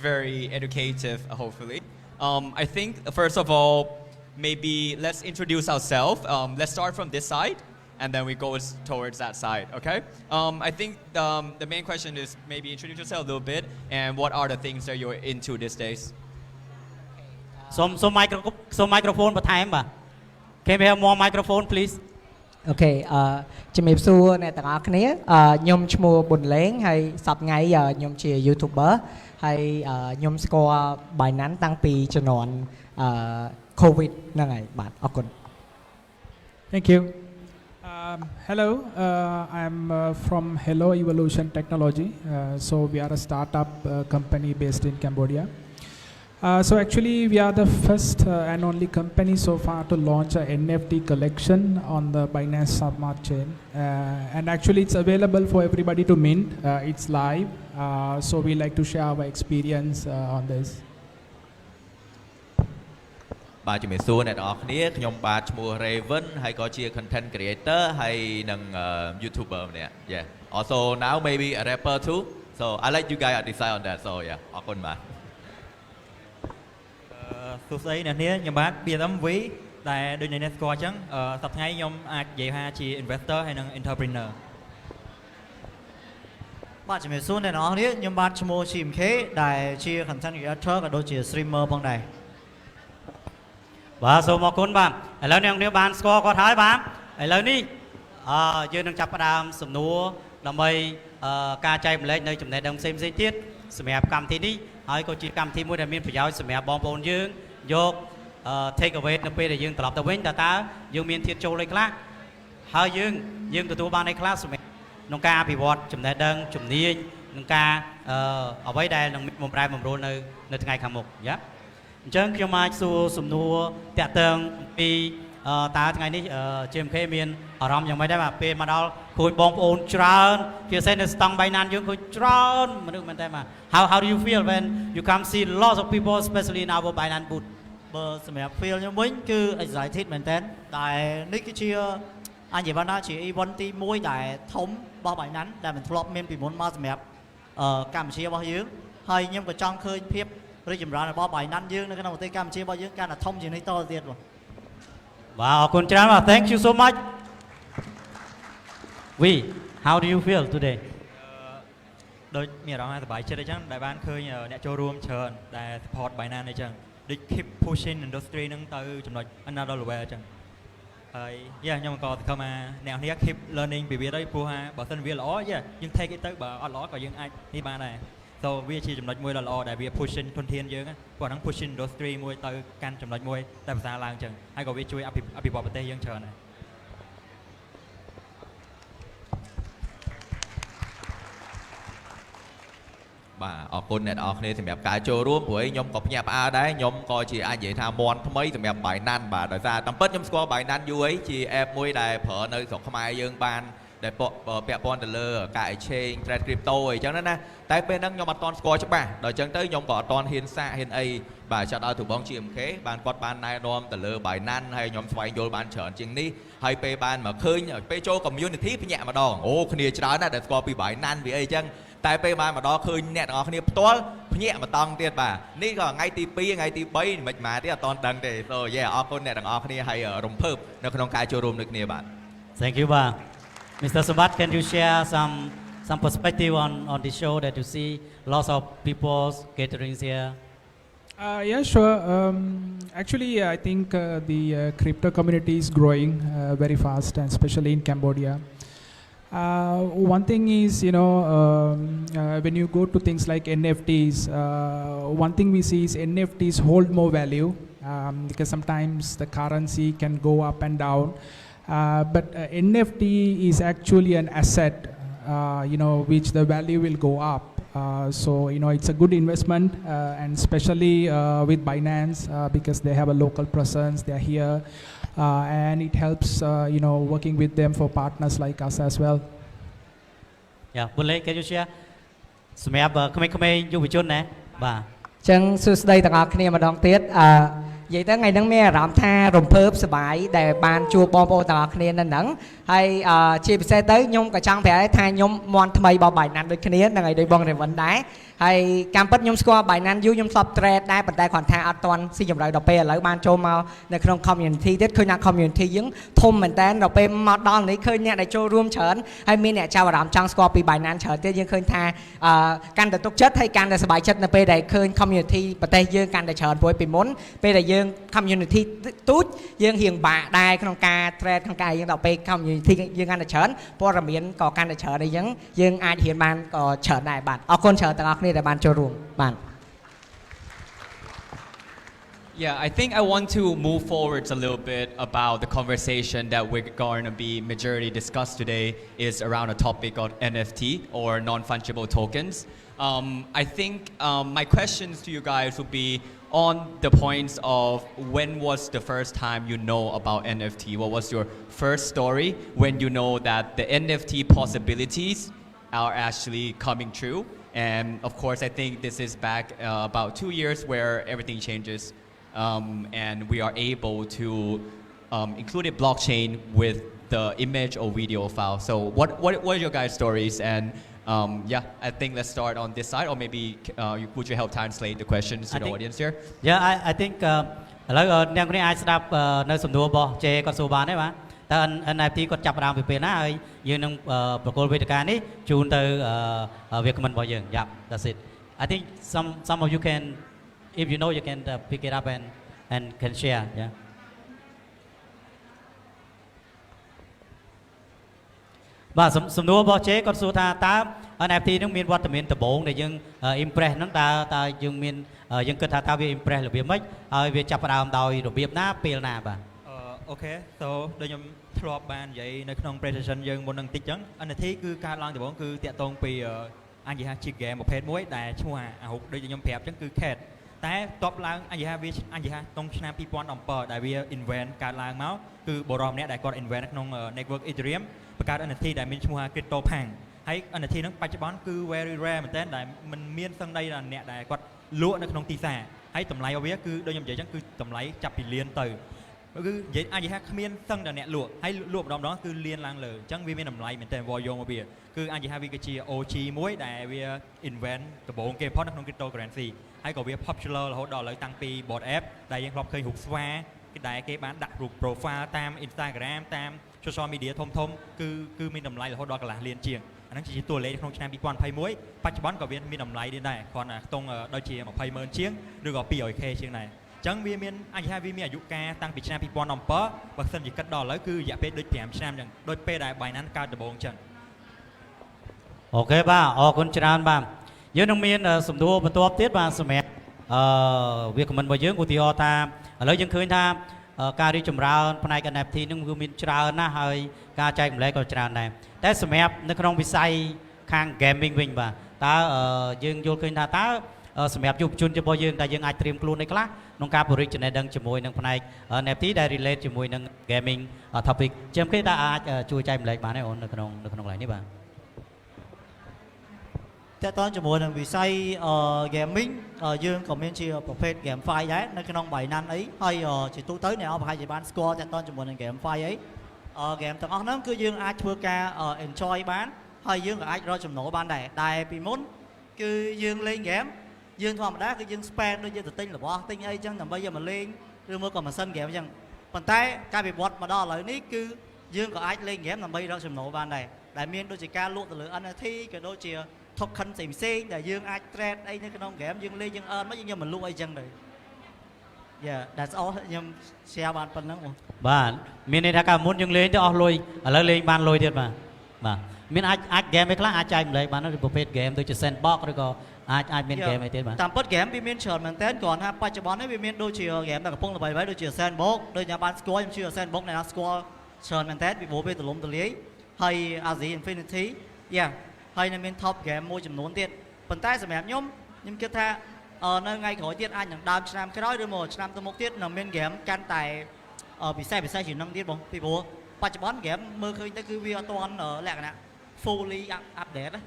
very educative, hopefully. I think first of all, maybe let's introduce ourselves. Let's start from this side, and then we go towards that side. Okay. I think the main question is maybe introduce yourself a little bit and what are the things that you're into these days. សូម microphone បន្ថែមបាទ Can we have more microphone please អូខេជំរាបសួរអ្នកទាំងអស់គ្នាខ្ញុំឈ្មោះប៊ុនលេងហើយសប្តាហ៍ថ្ងៃខ្ញុំជា YouTuber ហើយខ្ញុំស្គាល់ Binance តាំងពីជំនាន់ COVID ហ្នឹងហើយបាទអរគុណ Thank you. Hello, I'm from Hello Evolution Technology. So we are a startup company based in Cambodia. So actually we are the first and only company so far to launch a NFT collection on the Binance Smart Chain. And actually it's available for everybody to mint. It's live. So we like to share our experience on this. បាទជំរាបសួរអ្នកទាំងអស់គ្នាខ្ញុំបាទឈ្មោះ Raven ហើយក៏ជា content creator ហើយនិង YouTuber ម្នាក់ Yeah also now maybe a rapper too so I let you guys decide on that so yeah អរគុណបាទ សួស្តីអ្នកនាងខ្ញុំបាទ BMV ដែលដូចអ្នកស្គាល់អញ្ចឹងសប្តាហ៍ថ្ងៃខ្ញុំអាចនិយាយថាជា investor ហើយនិង entrepreneur បាទជំរាបសួរអ្នកនរគ្នាខ្ញុំបាទឈ្មោះ GMK ដែលជា content creator ក៏ដូចជា streamer ផងដែរ បាទសូមអរគុណបាទឥឡូវអ្នកនាងបានស្គាល់គាត់ហើយបាទឥឡូវនេះយើងនឹងចាប់ផ្ដើមសំណួរដើម្បីការចែកម្លែកនៅចំណេះដឹងផ្សេងៗទៀតសម្រាប់កម្មវិធីនេះហើយក៏ជាកម្មវិធីមួយដែលមានប្រយោជន៍សម្រាប់បងប្អូនយើងយក take away នៅពេលដែលយើងត្រឡប់ទៅវិញតើយើងមានធាតុចូលអីខ្លះហើយយើងទទួលបានអីខ្លះសម្រាប់ក្នុងការអភិវឌ្ឍចំណេះដឹងជំនាញនិងការអ្វីដែលនឹងបំប្រែបំរួលនៅថ្ងៃខាងមុខយ៉ា អញ្ចឹងខ្ញុំអាចសួរសំណួរតាក់ទងពីតើថ្ងៃនេះ GMK មានអារម្មណ៍យ៉ាងម៉េចដែរបាទពេលមកដល់គួយបងប្អូនច្រើនជាពិសេសនៅស្តង់បៃណានយើងគួយច្រើនមនុស្សមែនតើបាទ How do you feel when you come see lots of people especially in our Binance booth បើសម្រាប់ feel ខ្ញុំវិញគឺ excited មែនតើតែនេះគឺជាអញ្ញបានថាជា event ទី1ដែលធំរបស់ Binance ដែលមិនធ្លាប់មានពីមុនមកសម្រាប់កម្ពុជារបស់យើងហើយខ្ញុំក៏ចង់ឃើញភាព រីកចម្រើនរបស់ Binance យើងនៅក្នុងប្រទេសកម្ពុជារបស់យើងកាន់តែធំជាងនេះតទៅទៀតបាទ បាទអរគុណច្រើនបាទ Thank you so much We how do you feel today ដូចមានអារម្មណ៍ថាសប្បាយចិត្តអញ្ចឹងដែលបានឃើញអ្នកចូលរួមច្រើនដែល support Binance អញ្ចឹងដូច keep pushing industry ហ្នឹងទៅចំណុច another level អញ្ចឹងហើយខ្ញុំក៏សង្ឃឹមថាអ្នកនរ keep learning ពីវាទៅព្រោះថាបើសិនវាល្អយើង take it ទៅបើអត់ល្អក៏យើងអាចនេះបានដែរ So វាជាចំណុចមួយដ៏ល្អដែលវា pushing ធនធានយើងព្រោះហ្នឹង pushing industry មួយទៅកាន់ចំណុចមួយតែភាសាឡើងអញ្ចឹងហើយក៏វាជួយអភិវឌ្ឍប្រទេសយើងច្រើនដែរ បាទអរគុណអ្នកនរគ្នាសម្រាប់ការចូលរួមព្រោះខ្ញុំក៏ភ្ញាក់ផ្អើលដែរខ្ញុំក៏ជាអាចនិយាយថាមន់ថ្មីសម្រាប់ Binance បាទដោយសារតាមពិតខ្ញុំស្គាល់ Binance យូរអីជា app មួយដែលប្រើនៅស្រុកខ្មែរយើងបានដែលពាក់ព័ន្ធទៅលើការ exchange trade crypto អីចឹងណាតែពេលហ្នឹងខ្ញុំអត់ទាន់ស្គាល់ច្បាស់ដល់ចឹងទៅខ្ញុំក៏អត់ទាន់ហ៊ានសាកហ៊ានអីបាទចាត់ឲ្យទូបង GMK បានគាត់បានណែនាំទៅលើ Binance ហើយខ្ញុំស្វែងយល់បានច្រើនជាងនេះហើយពេលបានមកឃើញពេលចូល community ភ្ញាក់ម្ដងអូគ្នាច្រើនណាស់ដែលស្គាល់ពី Binance វាអីចឹងតែពេលបានមកដល់ឃើញអ្នកទាំងអស់គ្នាផ្ទាល់ភ្ញាក់ម្ដងទៀតបាទនេះក៏ថ្ងៃទី2ថ្ងៃទី3មិនមកទៀតអត់ទាន់ដឹងទេ so yeah អរគុណអ្នកទាំងអស់គ្នាហើយរំភើបនៅក្នុងការចូលរួមដូចគ្នាបាទ Thank you បាទ Mr. Sabat, can you share some perspective on the show that you see lots of people gatherings here? Yeah, sure. Actually, I think the crypto community is growing very fast, and especially in Cambodia. One thing is, when you go to things like NFTs, one thing we see is NFTs hold more value because sometimes the currency can go up and down. But NFT is actually an asset, which the value will go up. So it's a good investment, and especially with Binance because they have a local presence, they're here, and it helps working with them for partners like us as well. Yeah, Bullet, can you share? សម្រាប់ក្មេងៗយុវជនណាបាទ ចឹងសួស្តីទាំងអស់គ្នាម្ដងទៀតនិយាយទៅថ្ងៃហ្នឹងមានអារម្មណ៍ថារំភើបសប្បាយដែលបានជួបបងប្អូនទាំងអស់គ្នានៅហ្នឹងហើយជាពិសេសទៅខ្ញុំក៏ចង់ប្រាប់ថាខ្ញុំមន់ថ្មីរបស់ Binance ដូចគ្នានឹងឲ្យដូចបង Raven ដែរហើយកម្មពិតខ្ញុំស្គាល់ Binance យូរខ្ញុំធ្លាប់ trade ដែរប៉ុន្តែគ្រាន់ថាអត់ទាន់ស៊ីចម្រៅដល់ពេលឥឡូវបានចូលមកនៅក្នុង community ទៀតឃើញថា community យើងធំមែនតើដល់ពេលមកដល់នេះឃើញអ្នកដែលចូលរួមច្រើនហើយមានអ្នកចាប់អារម្មណ៍ចង់ស្គាល់ពី Binance ច្រើនទៀតយើងឃើញថាកាន់តែទុកចិត្តហើយកាន់តែសប្បាយចិត្តនៅពេលដែលឃើញ community ប្រទេសយើងកាន់តែច្រើនព្រោះពីមុនពេលដែលយើង community ទូចយើងរៀងបាក់ដែរក្នុងការ trade ក្នុងការយើងដល់ពេល community យើងកាន់តែច្រើនព័ត៌មានក៏កាន់តែច្រើនអីចឹងយើងអាចរៀនបានក៏ច្រើនដែរបាទអរគុណច្រើនទាំងអស់គ្នាដែលបានចូលរួមបាទ Yeah, I think I want to move forwards a little bit about the conversation that we're going to be majority discussed today is around a topic of NFT or non-fungible tokens. I think my questions to you guys would be on the points of when was the first time you know about NFT? What was your first story when you know that the NFT possibilities are actually coming true? And of course, I think this is back about 2 years where everything changes. And we are able to include a blockchain with the image or video file. So what are your guys' stories? And yeah, I think let's start on this side, or maybe would you help translate the questions to the audience here? Yeah, I think ឥឡូវអ្នកគ្នាអាចស្ដាប់នៅសំណួររបស់ J គាត់សួរបានទេបាទតើ NFT គាត់ចាប់ផ្ដើមពីពេលណាហើយយើងនឹងប្រកល់វេទិកានេះជូនទៅវាគ្មិនរបស់យើង Yeah, that's it. I think some of you can, if you know, you can pick it up and can share. Yeah. បាទសំណួររបស់ J គាត់សួរថាតើ NFT នឹងមានវត្តមានដំបូងដែលយើង impress ហ្នឹងតើយើងមានយើងគិតថាតើវា impress របៀបម៉េចហើយវាចាប់ផ្ដើមដោយរបៀបណាពេលណាបាទ អូខេ so ដូចខ្ញុំធ្លាប់បាននិយាយនៅក្នុង presentation យើងមុននឹងតិចចឹង NFT គឺកើតឡើងដំបូងគឺតាក់ទងពីអញ្ញហាជា game ប្រភេទមួយដែលឈ្មោះអាហុកដូចខ្ញុំប្រាប់ចឹងគឺ Cat តែតបឡើងអញ្ញហាវាអញ្ញហាក្នុងឆ្នាំ2017ដែលវា invent កើតឡើងមកគឺបរិបទម្នាក់ដែលគាត់ invent ក្នុង network Ethereum បង្កើត NFT ដែលមានឈ្មោះថា Crypto Punk ហើយ NFT ហ្នឹងបច្ចុប្បន្នគឺ very rare មែនតើដែលមិនមានសឹងដីដល់អ្នកដែលគាត់លក់នៅក្នុងទីផ្សារហើយតម្លៃរបស់វាគឺដូចខ្ញុំនិយាយចឹងគឺតម្លៃចាប់ពីលានទៅគឺនិយាយអាចថាគ្មានសឹងដល់អ្នកលក់ហើយលក់ម្ដងគឺលានឡើងលើអញ្ចឹងវាមានតម្លៃមែនតើវល់យកមកវាគឺអាចថាវាគឺជា OG មួយដែលវា invent ដំបូងគេផុតនៅក្នុង cryptocurrency ហើយក៏វា popular រហូតដល់ឥឡូវតាំងពី board app ដែលយើងធ្លាប់ឃើញរូបស្វាដែលគេបានដាក់រូប profile តាម Instagram តាម social media ធំគឺមានតម្លៃរហូតដល់កន្លះលានជាងអាហ្នឹងជាតួលេខក្នុងឆ្នាំ2021បច្ចុប្បន្នក៏វាមានតម្លៃដែរគ្រាន់តែខ្ទង់ដូចជា 20,000 ជាងឬក៏ 200k ជាងដែរអញ្ចឹងវាមានអាចថាវាមានអាយុកាលតាំងពីឆ្នាំ2017បើសិនជាគិតដល់ឥឡូវគឺរយៈពេលដូច5ឆ្នាំអញ្ចឹងដូចពេលដែល Binance កើតដំបូងអញ្ចឹងអូខេបាទអរគុណច្រើនបាទយើងនឹងមានសំណួរបន្ទាប់ទៀតបាទសម្រាប់វាខមមិនរបស់យើងឧទាហរណ៍ថាឥឡូវយើងឃើញថាការរីកចម្រើនផ្នែក NFT នឹងវាមានច្រើនណាស់ហើយការចែកម្លែកក៏ច្រើនដែរតែសម្រាប់នៅក្នុងវិស័យខាង gaming វិញបាទតើយើងយល់ឃើញថាតើសម្រាប់យុវជនរបស់យើងដែលយើងអាចត្រៀមខ្លួនឯខ្លះក្នុងការពង្រីកចំណេះដឹងជាមួយនឹងផ្នែក NFT ដែល relate ជាមួយនឹង gaming topic ជាគេតើអាចជួយចែកម្លែកបានទេអូននៅក្នុងកន្លែងនេះបាទតើតើជាមួយនឹងវិស័យ gaming យើងក៏មានជាប្រភេទ GameFi ដែរនៅក្នុង Binance អីហើយជាទូទៅអ្នកអស់ប្រហែលជាបានស្គាល់តើតើជាមួយនឹង GameFi អី game ទាំងអស់ហ្នឹងគឺយើងអាចធ្វើការ enjoy បានហើយយើងក៏អាចរកចំណូលបានដែរដែលពីមុនគឺយើងលេង game យើងធម្មតាគឺយើង spend ដូចយើងទៅទិញរបស់ទិញអីចឹងដើម្បីយកមកលេងឬមកក៏ម៉ាស៊ីន game ចឹងប៉ុន្តែការវិវត្តមកដល់ឥឡូវនេះគឺយើងក៏អាចលេង game ដើម្បីរកចំណូលបានដែរដែលមានដូចជាការលក់ទៅលើ NFT ក៏ដូចជា token ផ្សេងៗដែលយើងអាច trade អីនៅក្នុង game យើងលេងយើង earn មកយើងយកមកលក់អីចឹងទៅ Yeah that's all ខ្ញុំ share បានប៉ុណ្្នឹងបាទមានន័យថាកាលមុនយើងលេងទៅអស់លុយឥឡូវលេងបានលុយទៀតបាទ មានអាចហ្គេមឯខ្លះអាចចែកម្លែកបានឬប្រភេទហ្គេមដូចជា sandbox ឬក៏អាចមានហ្គេមអីទៀតបាទ តាមពិតហ្គេមវាមានច្រើនមែនតើគ្រាន់ថាបច្ចុប្បន្ននេះវាមានដូចជាហ្គេមដែលកំពុងល្បីៗដូចជា Sandbox ដូចអ្នកបានស្គាល់ខ្ញុំជឿ Sandbox អ្នកណាស្គាល់ច្រើនមែនតើពីព្រោះវាទូលំទូលាយហើយ Asia Infinity ហើយនៅមាន top game មួយចំនួនទៀតប៉ុន្តែសម្រាប់ខ្ញុំគិតថានៅថ្ងៃក្រោយទៀតអាចនឹងដើមឆ្នាំក្រោយឬមកឆ្នាំទៅមុខទៀតនឹងមានហ្គេមកាន់តែពិសេសជាងនឹងទៀតបងពីព្រោះបច្ចុប្បន្នហ្គេមមើលឃើញទៅគឺវាអត់ទាន់លក្ខណៈ fully update ណា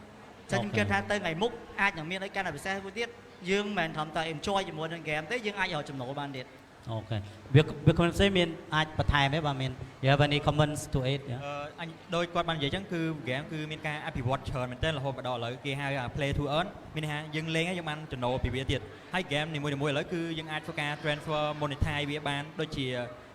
ចឹងខ្ញុំគិតថាទៅថ្ងៃមុខអាចនឹងមានអីកាន់តែពិសេសមួយទៀតយើងមិនមែនត្រឹមតែ enjoy ជាមួយនឹងហ្គេមទេយើងអាចរកចំណូលបានទៀត អូខេវាខ្ញុំផ្សេងមានអាចបន្ថែមទេបាទមាន you have any comments to it អញដោយគាត់បាននិយាយចឹងគឺហ្គេមគឺមានការអភិវឌ្ឍច្រើនមែនទែនរហូតមកដល់ឥឡូវគេហៅ play to earn មានន័យថាយើងលេងហើយយើងបានចំណូលពីវាទៀតហើយហ្គេមនីមួយៗឥឡូវគឺយើងអាចធ្វើការ transfer monetize វាបានដូចជា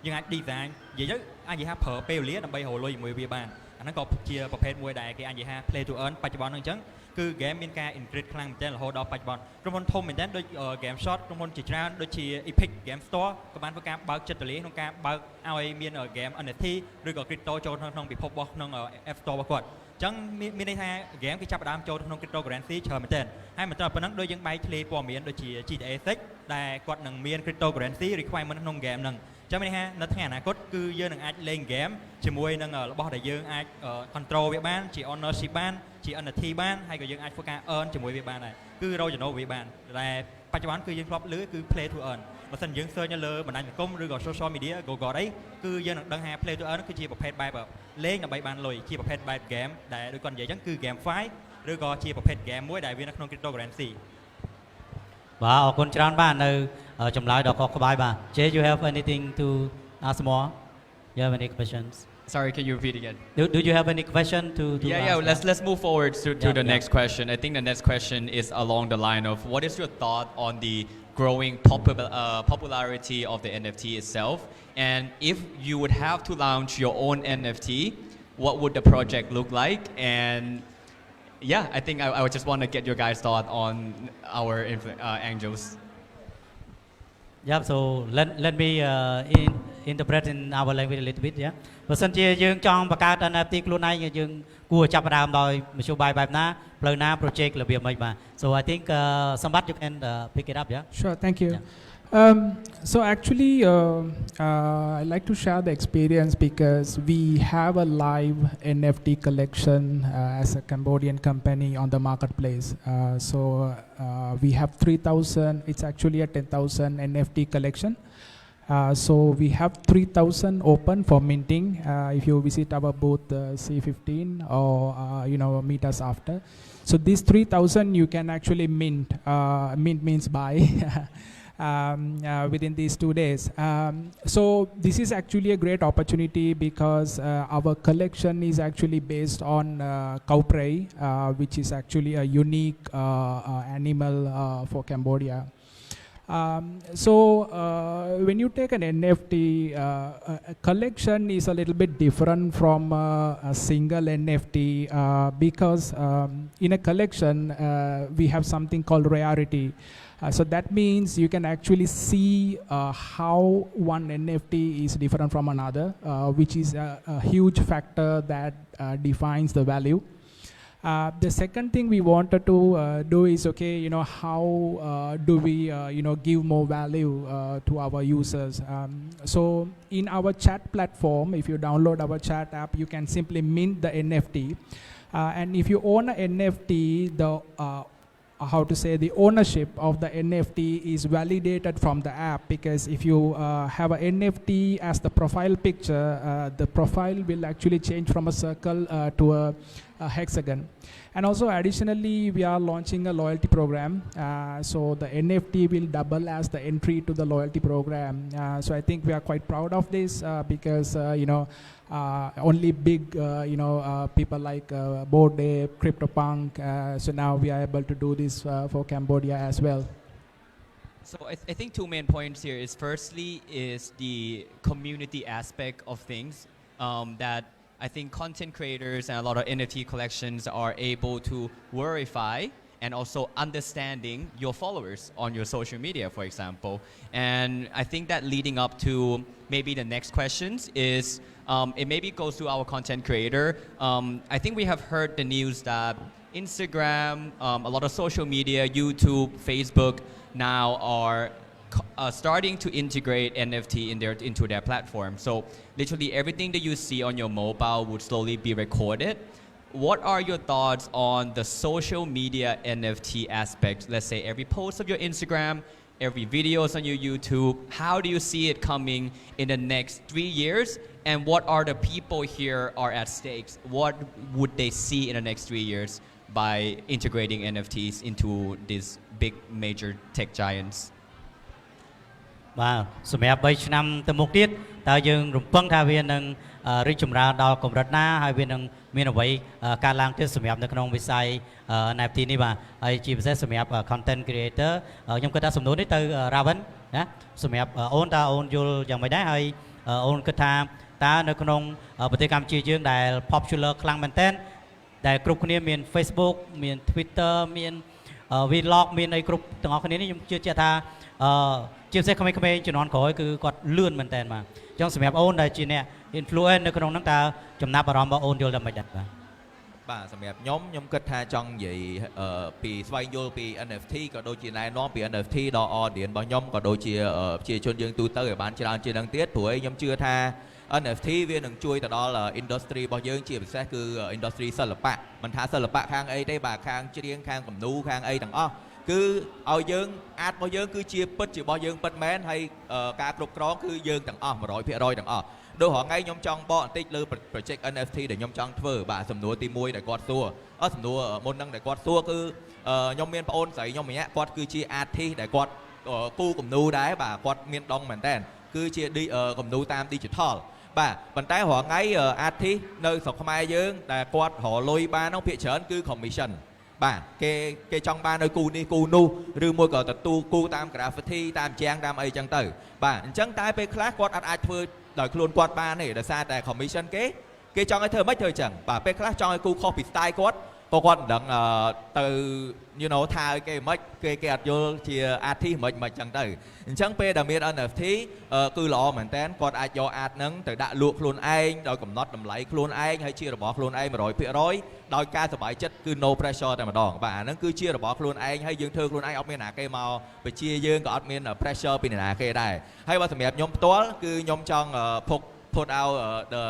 យើងអាច design និយាយទៅអាចនិយាយថាប្រើពេលវេលាដើម្បីរកលុយជាមួយវាបានអាហ្នឹងក៏ជាប្រភេទមួយដែលគេអាចនិយាយថា play to earn បច្ចុប្បន្នហ្នឹងអញ្ចឹងគឺ game មានការ increase ខ្លាំងមែនទែនរហូតដល់បច្ចុប្បន្នក្រុមហ៊ុនធំមែនទែនដូច game shot ក្រុមហ៊ុនជាច្រើនដូចជា Epic Game Store ក៏បានធ្វើការបើកចិត្តទលាក្នុងការបើកឲ្យមាន game NFT ឬក៏ crypto ចូលក្នុងពិភពរបស់ក្នុង App Store របស់គាត់អញ្ចឹងមានន័យថា game គេចាប់ផ្ដើមចូលក្នុង cryptocurrency ច្រើនមែនទែនហើយមិនត្រឹមប៉ុណ្ណឹងដូចយើងបែកធ្លាយព័ត៌មានដូចជា GTA 6ដែលគាត់នឹងមាន cryptocurrency requirement ក្នុង game ហ្នឹងចាំមានន័យថានៅថ្ងៃអនាគតគឺយើងនឹងអាចលេង game ជាមួយនឹងរបស់ដែលយើងអាច control វាបានជា ownership បានជា NFT បានហើយក៏យើងអាចធ្វើការ earn ជាមួយវាបានដែរគឺរកចំណូលវាបានតែបច្ចុប្បន្នគឺយើងធ្លាប់ឮគឺ play to earn បើមិនយើង search នៅលើបណ្ដាញសង្គមឬក៏ social media Google អីគឺយើងនឹងដឹងថា play to earn គឺជាប្រភេទបែបលេងដើម្បីបានលុយជាប្រភេទបែប game ដែលដូចគាត់និយាយអញ្ចឹងគឺ game fight ឬក៏ជាប្រភេទ game មួយដែលវានៅក្នុង cryptocurrency បាទអរគុណច្រើនបាទនៅចម្លើយដ៏ខុសក្បាយបាទ Jay you have anything to ask more you have any questions Sorry, can you repeat again? Do you have any question to ask? Let's move forward to the next question. I think the next question is along the line of what is your thought on the growing popularity of the NFT itself? And if you would have to launch your own NFT, what would the project look like? And yeah, I think I would just want to get your guys' thought on our angels. Yeah, so let me interpret in our language a little bit, yeah. បើសិនជាយើងចង់បង្កើត NFT ខ្លួនឯងយើងគួរចាប់ផ្ដើមដោយមធ្យោបាយបែបណាផ្លូវណា project របៀបម៉េចបាទ So I think Sambat you can pick it up, yeah. Sure, thank you. So actually, I like to share the experience because we have a live NFT collection as a Cambodian company on the marketplace. We have 3,000. It's actually a 10,000 NFT collection. So we have 3,000 open for minting. If you visit our booth C15 or meet us after. So these 3,000 you can actually mint. Mint means buy. Within these 2 days. So this is actually a great opportunity because our collection is actually based on cow prey, which is actually a unique animal for Cambodia. When you take an NFT, a collection is a little bit different from a single NFT because in a collection we have something called rarity. So that means you can actually see how one NFT is different from another, which is a huge factor that defines the value. The second thing we wanted to do is, how do we, give more value to our users? So in our chat platform, if you download our chat app, you can simply mint the NFT. And if you own an NFT, the ownership of the NFT is validated from the app, because if you have an NFT as the profile picture, the profile will actually change from a circle to a hexagon. And also additionally, we are launching a loyalty program. So the NFT will double as the entry to the loyalty program. So I think we are quite proud of this because, only big, people like Bored Ape, CryptoPunk. So now we are able to do this for Cambodia as well. So I think 2 main points here is firstly is the community aspect of things that I think content creators and a lot of NFT collections are able to verify and also understanding your followers on your social media, for example. And I think that leading up to maybe the next questions is, it maybe goes to our content creator. I think we have heard the news that Instagram, a lot of social media, YouTube, Facebook now are starting to integrate NFT into their platform. So literally everything that you see on your mobile would slowly be recorded. What are your thoughts on the social media NFT aspect? Let's say every post of your Instagram, every videos on your YouTube. How do you see it coming in the next 3 years? And what are the people here are at stakes? What would they see in the next 3 years by integrating NFTs into these big major tech giants? បាទសម្រាប់3ឆ្នាំទៅមុខទៀតតើយើងរំពឹងថាវានឹងរីកចម្រើនដល់កម្រិតណាហើយវានឹងមានអ្វីកើតឡើងទៀតសម្រាប់នៅក្នុងវិស័យ NFT នេះបាទហើយជាពិសេសសម្រាប់ content creator ខ្ញុំគិតថាសំណួរនេះទៅ Raven ណាសម្រាប់អូនតើអូនយល់យ៉ាងម៉េចដែរហើយអូនគិតថាតើនៅក្នុងប្រទេសកម្ពុជាយើងដែល popular ខ្លាំងមែនទែនដែលគ្រប់គ្នាមាន Facebook មាន Twitter មាន vlog មានអីគ្រប់ទាំងអស់គ្នានេះខ្ញុំជឿជាក់ថាជាពិសេសក្មេងៗជំនាន់ក្រោយគឺគាត់លឿនមែនតើបាទអញ្ចឹងសម្រាប់អូនដែលជាអ្នក influence នៅក្នុងហ្នឹងតើចំណាប់អារម្មណ៍របស់អូនយល់តែមិនដែរបាទបាទសម្រាប់ខ្ញុំគិតថាចង់និយាយពីស្វែងយល់ពី NFT ក៏ដូចជាណែនាំពី NFT ដល់ audience របស់ខ្ញុំក៏ដូចជាប្រជាជនយើងទូទៅឲ្យបានច្រើនជាងនឹងទៀតព្រោះខ្ញុំជឿថា NFT វានឹងជួយទៅដល់ industry របស់យើងជាពិសេសគឺ industry សិល្បៈមិនថាសិល្បៈខាងអីទេបាទខាងច្រៀងខាងគំនូរខាងអីទាំងអស់គឺឲ្យយើងអាចរបស់យើងគឺជាពិតជារបស់យើងពិតមែនហើយការគ្រប់គ្រងគឺយើងទាំងអស់ 100% ទាំងអស់ដូចរហងៃខ្ញុំចង់បកបន្តិចលើ project NFT ដែលខ្ញុំចង់ធ្វើបាទសំណួរទី1ដែលគាត់សួរសំណួរមុនហ្នឹងដែលគាត់សួរគឺខ្ញុំមានប្អូនស្រីខ្ញុំម្នាក់គាត់គឺជា artist ដែលគាត់គូគំនូរដែរបាទគាត់មានដងមែនតើគឺជាគំនូរតាម digital បាទប៉ុន្តែរាល់ថ្ងៃ artist នៅស្រុកខ្មែរយើងដែលគាត់រលុយបាននោះភាគច្រើនគឺ commission បាទគេចង់បាននៅគូនេះគូនោះឬមួយក៏ទទួលគូតាម graffiti តាមជាងតាមអីចឹងទៅបាទអញ្ចឹងតែពេលខ្លះគាត់អាចធ្វើដោយខ្លួនគាត់បានទេដោយសារតែ commission គេចង់ឲ្យធ្វើមិនធ្វើអញ្ចឹងបាទពេលខ្លះចង់ឲ្យគូខុសពី style គាត់ក៏គាត់មិនដឹងទៅ you know ថាឲ្យគេមិនគេអត់យល់ជា artist មិនចឹងទៅអញ្ចឹងពេលដែលមាន NFT គឺល្អមែនតើគាត់អាចយក art ហ្នឹងទៅដាក់លក់ខ្លួនឯងដោយកំណត់តម្លៃខ្លួនឯងហើយជារបស់ខ្លួនឯង 100% ដោយការសប្បាយចិត្តគឺ no pressure តែម្ដងបាទអាហ្នឹងគឺជារបស់ខ្លួនឯងហើយយើងធ្វើខ្លួនឯងអត់មានណាគេមកបញ្ជាយើងក៏អត់មាន pressure ពីអ្នកណាគេដែរហើយបើសម្រាប់ខ្ញុំផ្ទាល់គឺខ្ញុំចង់ put out the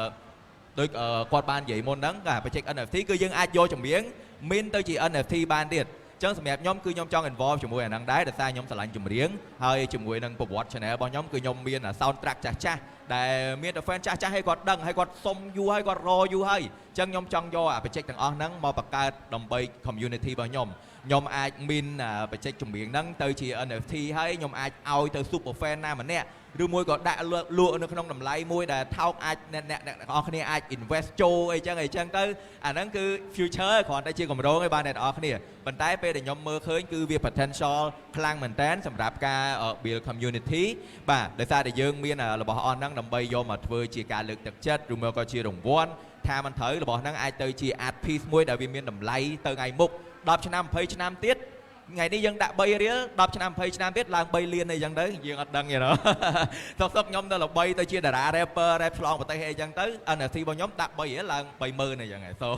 ដូចគាត់បាននិយាយមុនហ្នឹងការបច្ចេក NFT គឺយើងអាចយកចម្រៀងមានទៅជា NFT បានទៀតអញ្ចឹងសម្រាប់ខ្ញុំគឺខ្ញុំចង់ involve ជាមួយអាហ្នឹងដែរដោយសារខ្ញុំស្រឡាញ់ចម្រៀងហើយជាមួយនឹងប្រវត្តិ channel របស់ខ្ញុំគឺខ្ញុំមាន soundtrack ចាស់ដែលមានតែ fan ចាស់ឲ្យគាត់ដឹងហើយគាត់សុំយូរហើយគាត់រយូរហើយអញ្ចឹងខ្ញុំចង់យកអាបច្ចេកទាំងអស់ហ្នឹងមកបង្កើតដើម្បី community របស់ខ្ញុំអាចមានបច្ចេកចម្រៀងហ្នឹងទៅជា NFT ហើយខ្ញុំអាចឲ្យទៅ super fan ណាម្នាក់ឬមួយក៏ដាក់លក់នៅក្នុងតម្លៃមួយដែលថោកអាចអ្នកទាំងអស់គ្នាអាច invest ចូលអីចឹងទៅអាហ្នឹងគឺ future គ្រាន់តែជាកម្រងឯបានអ្នកទាំងអស់គ្នាប៉ុន្តែពេលដែលខ្ញុំមើលឃើញគឺវា potential ខ្លាំងមែនតើសម្រាប់ការ build community បាទដោយសារតែយើងមានរបស់អស់ហ្នឹងដើម្បីយកមកធ្វើជាការលើកទឹកចិត្តឬមកក៏ជារង្វាន់ថាមិនត្រូវរបស់ហ្នឹងអាចទៅជា art piece មួយដែលវាមានតម្លៃទៅថ្ងៃមុខ10ឆ្នាំ20ឆ្នាំទៀតថ្ងៃនេះយើងដាក់3រៀល10ឆ្នាំ20ឆ្នាំទៀតឡើង3លានអីចឹងទៅយើងអត់ដឹងទេណាសុកខ្ញុំទៅល្បីទៅជាតារា rapper rap ឆ្លងប្រទេសអីចឹងទៅ NFT របស់ខ្ញុំដាក់3រៀលឡើង30000អីចឹងហើយ so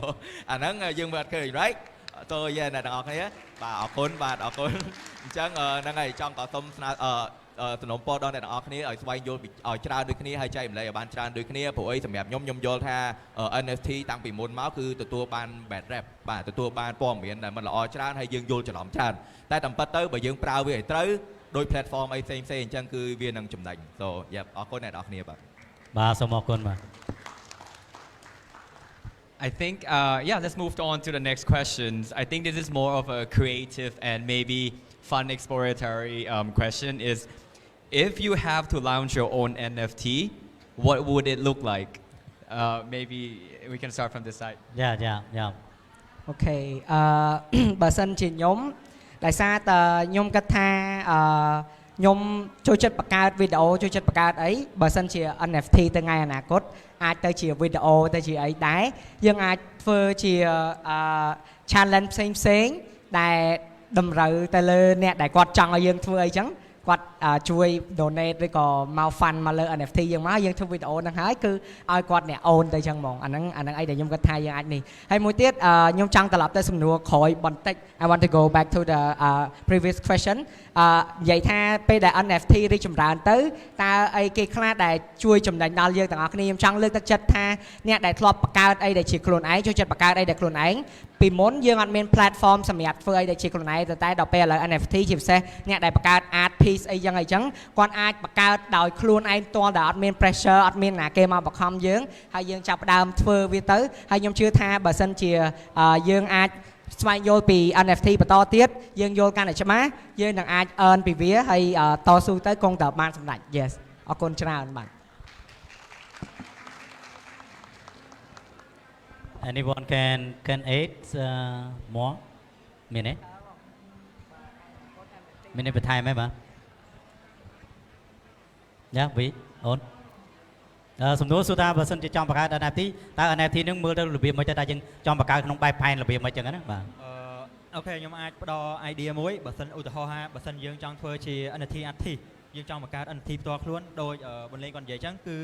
អាហ្នឹងយើងមើលអត់ឃើញ right so យ៉ាអ្នកទាំងអស់គ្នាបាទអរគុណអញ្ចឹងហ្នឹងហើយចង់ក៏សូមស្នើសំណូមពរដល់អ្នកទាំងអស់គ្នាឲ្យស្វែងយល់ឲ្យច្រើនដូចគ្នាហើយចែកម្លែកឲ្យបានច្រើនដូចគ្នាព្រោះអីសម្រាប់ខ្ញុំយល់ថា NFT តាំងពីមុនមកគឺទទួលបាន bad rap បាទទទួលបានព័ត៌មានដែលមិនល្អច្រើនហើយយើងយល់ច្រឡំច្រើនតែតាមពិតទៅបើយើងប្រើវាឲ្យត្រូវដោយ platform អីផ្សេងអញ្ចឹងគឺវានឹងចំណេញ so អរគុណអ្នកទាំងអស់គ្នាបាទសូមអរគុណបាទ I think, yeah, let's move on to the next questions. I think this is more of a creative and maybe fun exploratory question is, if you have to launch your own NFT, what would it look like? Maybe we can start from this side. Yeah. Okay. បើសិនជាខ្ញុំដោយសារតែខ្ញុំគិតថាខ្ញុំចូលចិត្តបង្កើតវីដេអូចូលចិត្តបង្កើតអីបើសិនជា NFT ទៅថ្ងៃអនាគតអាចទៅជាវីដេអូទៅជាអីដែរយើងអាចធ្វើជា challenge ផ្សេង ដែលតម្រូវទៅលើអ្នកដែលគាត់ចង់ឲ្យយើងធ្វើអីចឹងគាត់ជួយ donate ឬក៏មក fund មកលើ NFT យើងមកយើងធ្វើវីដេអូហ្នឹងហើយគឺឲ្យគាត់អ្នក own ទៅចឹងហ្មងអាហ្នឹងអីដែលខ្ញុំគិតថាយើងអាចនេះហើយមួយទៀតខ្ញុំចង់ត្រឡប់ទៅសំណួរក្រោយបន្តិច I want to go back to the previous question និយាយថាពេលដែល NFT រីកចម្រើនទៅតើអីគេខ្លះដែលជួយចំណេញដល់យើងទាំងអស់គ្នាខ្ញុំចង់លើកទឹកចិត្តថាអ្នកដែលធ្លាប់បង្កើតអីដែលជាខ្លួនឯងចូលចិត្តបង្កើតអីដែលខ្លួនឯងពីមុនយើងអត់មាន platform សម្រាប់ធ្វើអីដែលជាខ្លួនឯងតែដល់ពេលឥឡូវ NFT ជាពិសេសអ្នកដែលបង្កើត art piece អីចឹងគាត់អាចបង្កើតដោយខ្លួនឯងផ្ទាល់ដែលអត់មាន pressure អត់មានណាគេមកបង្ខំយើងហើយយើងចាប់ផ្ដើមធ្វើវាទៅហើយខ្ញុំជឿថាបើសិនជាយើងអាចស្វែងយល់ពី NFT បន្តទៀតយើងយល់កាន់តែច្បាស់យើងនឹងអាច earn ពីវាហើយតស៊ូទៅគង់តែបានសម្រេច yes អរគុណច្រើនបាទ Anyone can add more minute បន្ថែមទេបាទយ៉ាវីអូនសំណួរសួរថាបើសិនជាចង់បង្កើត NFT តើ NFT នឹងមើលទៅរបៀបមិនទៅតែយើងចង់បង្កើតក្នុងបែបផែនរបៀបមិនចឹងណាបាទអូខេខ្ញុំអាចផ្ដល់ idea មួយបើសិនឧទាហរណ៍ថាបើសិនយើងចង់ធ្វើជា NFT artist យើងចង់បង្កើត NFT ផ្ទាល់ខ្លួនដោយបន្លែងគាត់និយាយចឹងគឺ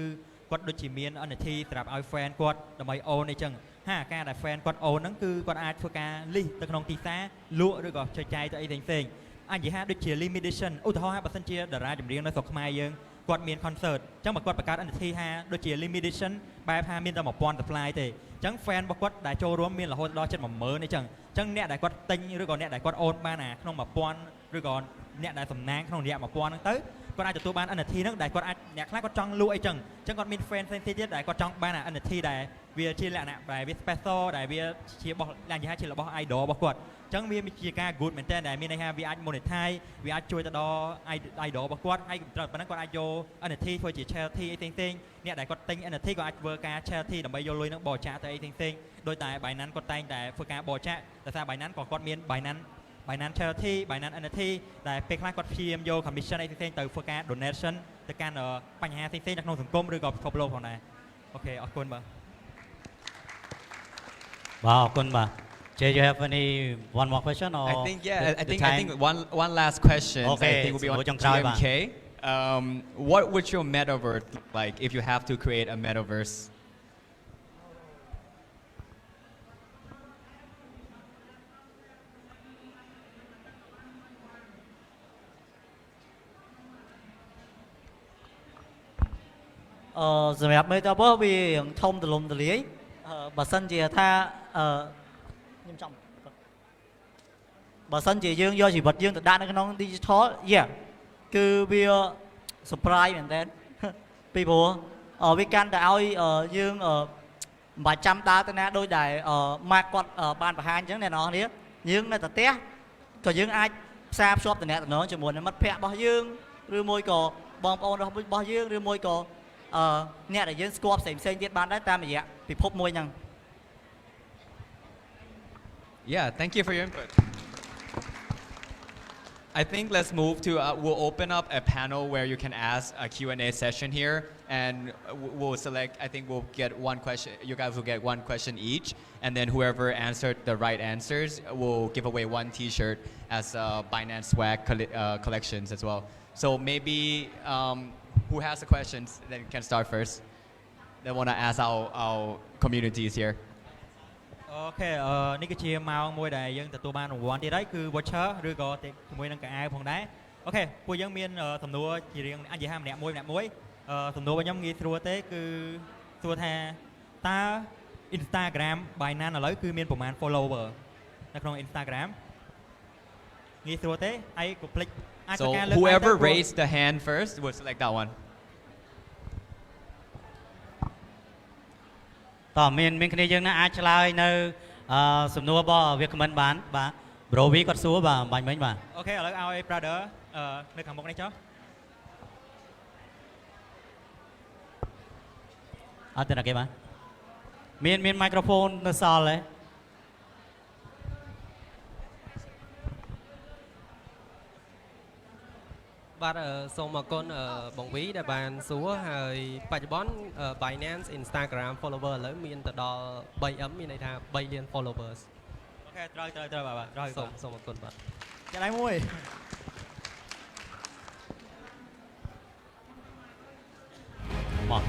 គាត់ដូចជាមាន NFT សម្រាប់ឲ្យ fan គាត់ដើម្បី own អីចឹងការដែល fan គាត់ own ហ្នឹងគឺគាត់អាចធ្វើការ list ទៅក្នុងទីផ្សារលក់ឬក៏ចែកចាយទៅអីផ្សេងៗអាចនិយាយថាដូចជា limited edition ឧទាហរណ៍ថាបើសិនជាតារាចម្រៀងនៅស្រុកខ្មែរយើងគាត់មាន concert អញ្ចឹងបើគាត់បង្កើត NFT ថាដូចជា limited edition បែបថាមានតែ 1000 supply ទេអញ្ចឹង fan របស់គាត់ដែលចូលរួមមានរហូតដល់ជិត 10000 អីចឹងអញ្ចឹងអ្នកដែលគាត់ទិញឬក៏អ្នកដែលគាត់ own បានក្នុង 1000 ឬក៏អ្នកដែលសំណាងក្នុងរយៈ 1000 ហ្នឹងទៅគាត់អាចទទួលបាន NFT ហ្នឹងដែលគាត់អាចអ្នកខ្លះគាត់ចង់លក់អីចឹងអញ្ចឹងគាត់មាន fan ផ្សេងទៀតដែលគាត់ចង់បាន NFT ដែលវាជាលក្ខណៈដែលវា special ដែលវាជារបស់និយាយថាជារបស់ idol របស់គាត់អញ្ចឹងវាជាការ good មែនតើដែលមានន័យថាវាអាច monetize វាអាចជួយទៅដល់ idol របស់គាត់ហើយប៉ុណ្ណឹងគាត់អាចយក NFT ធ្វើជា charity អីផ្សេងៗអ្នកដែលគាត់ទិញ NFT ក៏អាចធ្វើការ charity ដើម្បីយកលុយហ្នឹងបរិច្ចាគទៅអីផ្សេងៗដោយតែ Binance គាត់តែងតែធ្វើការបរិច្ចាគដោយសារ Binance ក៏គាត់មាន Binance charity Binance NFT ដែលពេលខ្លះគាត់ព្យាយាមយក commission អីផ្សេងៗទៅធ្វើការ donation ទៅកាន់បញ្ហាផ្សេងៗនៅក្នុងសង្គមឬក៏ពិភពលោកផងដែរអូខេអរគុណបាទបាទអរគុណបាទ Jay, you have one more question or I think one last question okay. I think will be on GMK. What would your metaverse look like if you have to create a metaverse? Rồi mẹ mới tao bố vì thông từ lùm từ lý bà sân chị tha nghiêm trọng bà sân chị dương do chị vật dương từ đa nó non digital yeah cứ bây surprise mình tên people vì can đã ơi dương vài trăm ta tên đôi đài mạc quạt ban và hai chẳng này nó đấy dương này ta té còn dương ai xa shop từ nè nó chỉ muốn mất phe bao dương rư môi cổ bom ôn nó bao dương rư môi cổ nè để dương squat xem tiết ban đấy ta mà vậy bị phốt môi nhằng. Yeah, thank you for your input. I think let's move to, we'll open up a panel where you can ask a Q&A session here, and we'll select, I think we'll get one question, you guys will get one question each, and then whoever answered the right answers will give away one t-shirt as Binance swag collections as well. So maybe who has the questions, then can start first. They want to ask our communities here. អូខេនេះគឺជាម៉ោងមួយដែលយើងទទួលបានរង្វាន់ទៀតហើយគឺ voucher ឬក៏ជាមួយនឹងកៅអៅផងដែរអូខេពួកយើងមានសំណួរជារៀងអាចនិយាយថាម្នាក់មួយសំណួររបស់ខ្ញុំងាយស្រួលទេគឺសួរថាតើ Instagram Binance ឥឡូវគឺមានប្រមាណ follower នៅក្នុង Instagram ងាយស្រួលទេហើយក៏ភ្លេចអាច So whoever raised the hand first will select that one. តើមានគ្នាយើងណាអាចឆ្លើយនៅសំណួររបស់វា comment បានបាទ Bro វីគាត់សួរបាទបាញ់មិញបាទអូខេឥឡូវឲ្យ brother នៅខាងមុខនេះចុះអត់ទេណាគេបាទមាន microphone នៅសល់ទេបាទសូមអរគុណបងវីដែលបានសួរហើយបច្ចុប្បន្ន Binance Instagram follower ឥឡូវមានទៅដល់ 3M មានន័យថា 3 លាន followers អូខ ត្រូវបាទត្រូវ សូមអរគុណបាទ ចាដៃមួយ មក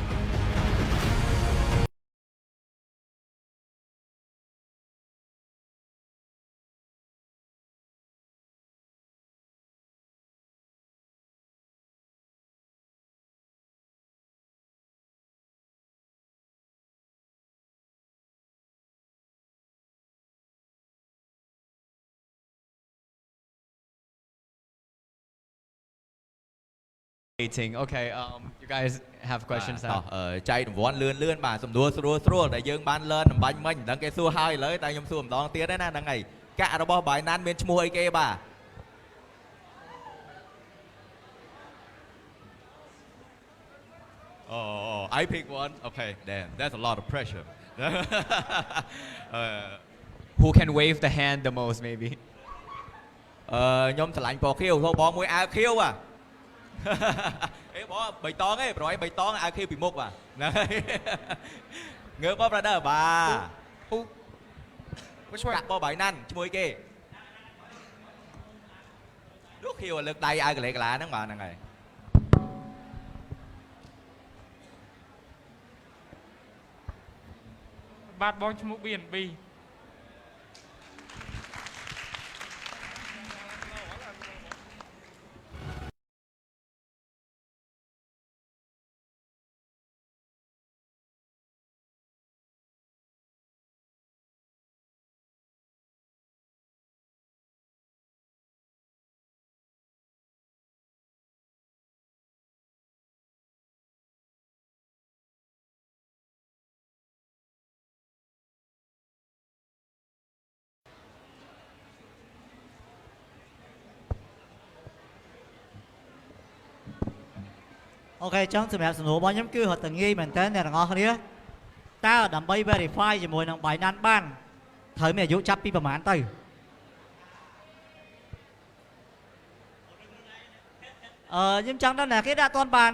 Okay, you guys have questions now. ចៃរង្វាន់លឿនបាទសំដួលស្រួលដែលយើងបាន learn អំបញ្ញមិញមិនដឹងគេសួរហើយឥឡូវតែខ្ញុំសួរម្ដងទៀតណាហ្នឹងហើយកាក់របស់ Binance មានឈ្មោះអីគេបាទ Oh, I pick one. Okay, damn, that's a lot of pressure. Who can wave the hand the most maybe? ខ្ញុំឆ្លាញ់ពណ៌ខៀវបងមួយអាវខៀវបាទ អេបងបៃតងឯងប្រយបៃតងអាវខៀវពីមុខបាទហ្នឹងហើយងើបបង brother បាទ Which one កាក់បង Binance ឈ្មោះអីគេលោកខៀវលើកដៃអាវកលេកឡាហ្នឹងបាទហ្នឹងហើយ បាទបងឈ្មោះ BNB Ok ចឹងសម្រាប់សំណួររបស់ខ្ញុំគឺរត់តែងាយមែនតើអ្នកទាំងអស់គ្នាតើដើម្បី verify ជាមួយនឹង Binance បានត្រូវមានអាយុចាប់ពីប្រហែលទៅខ្ញុំចង់ដឹងណាគេដាក់អត់ទាន់បាន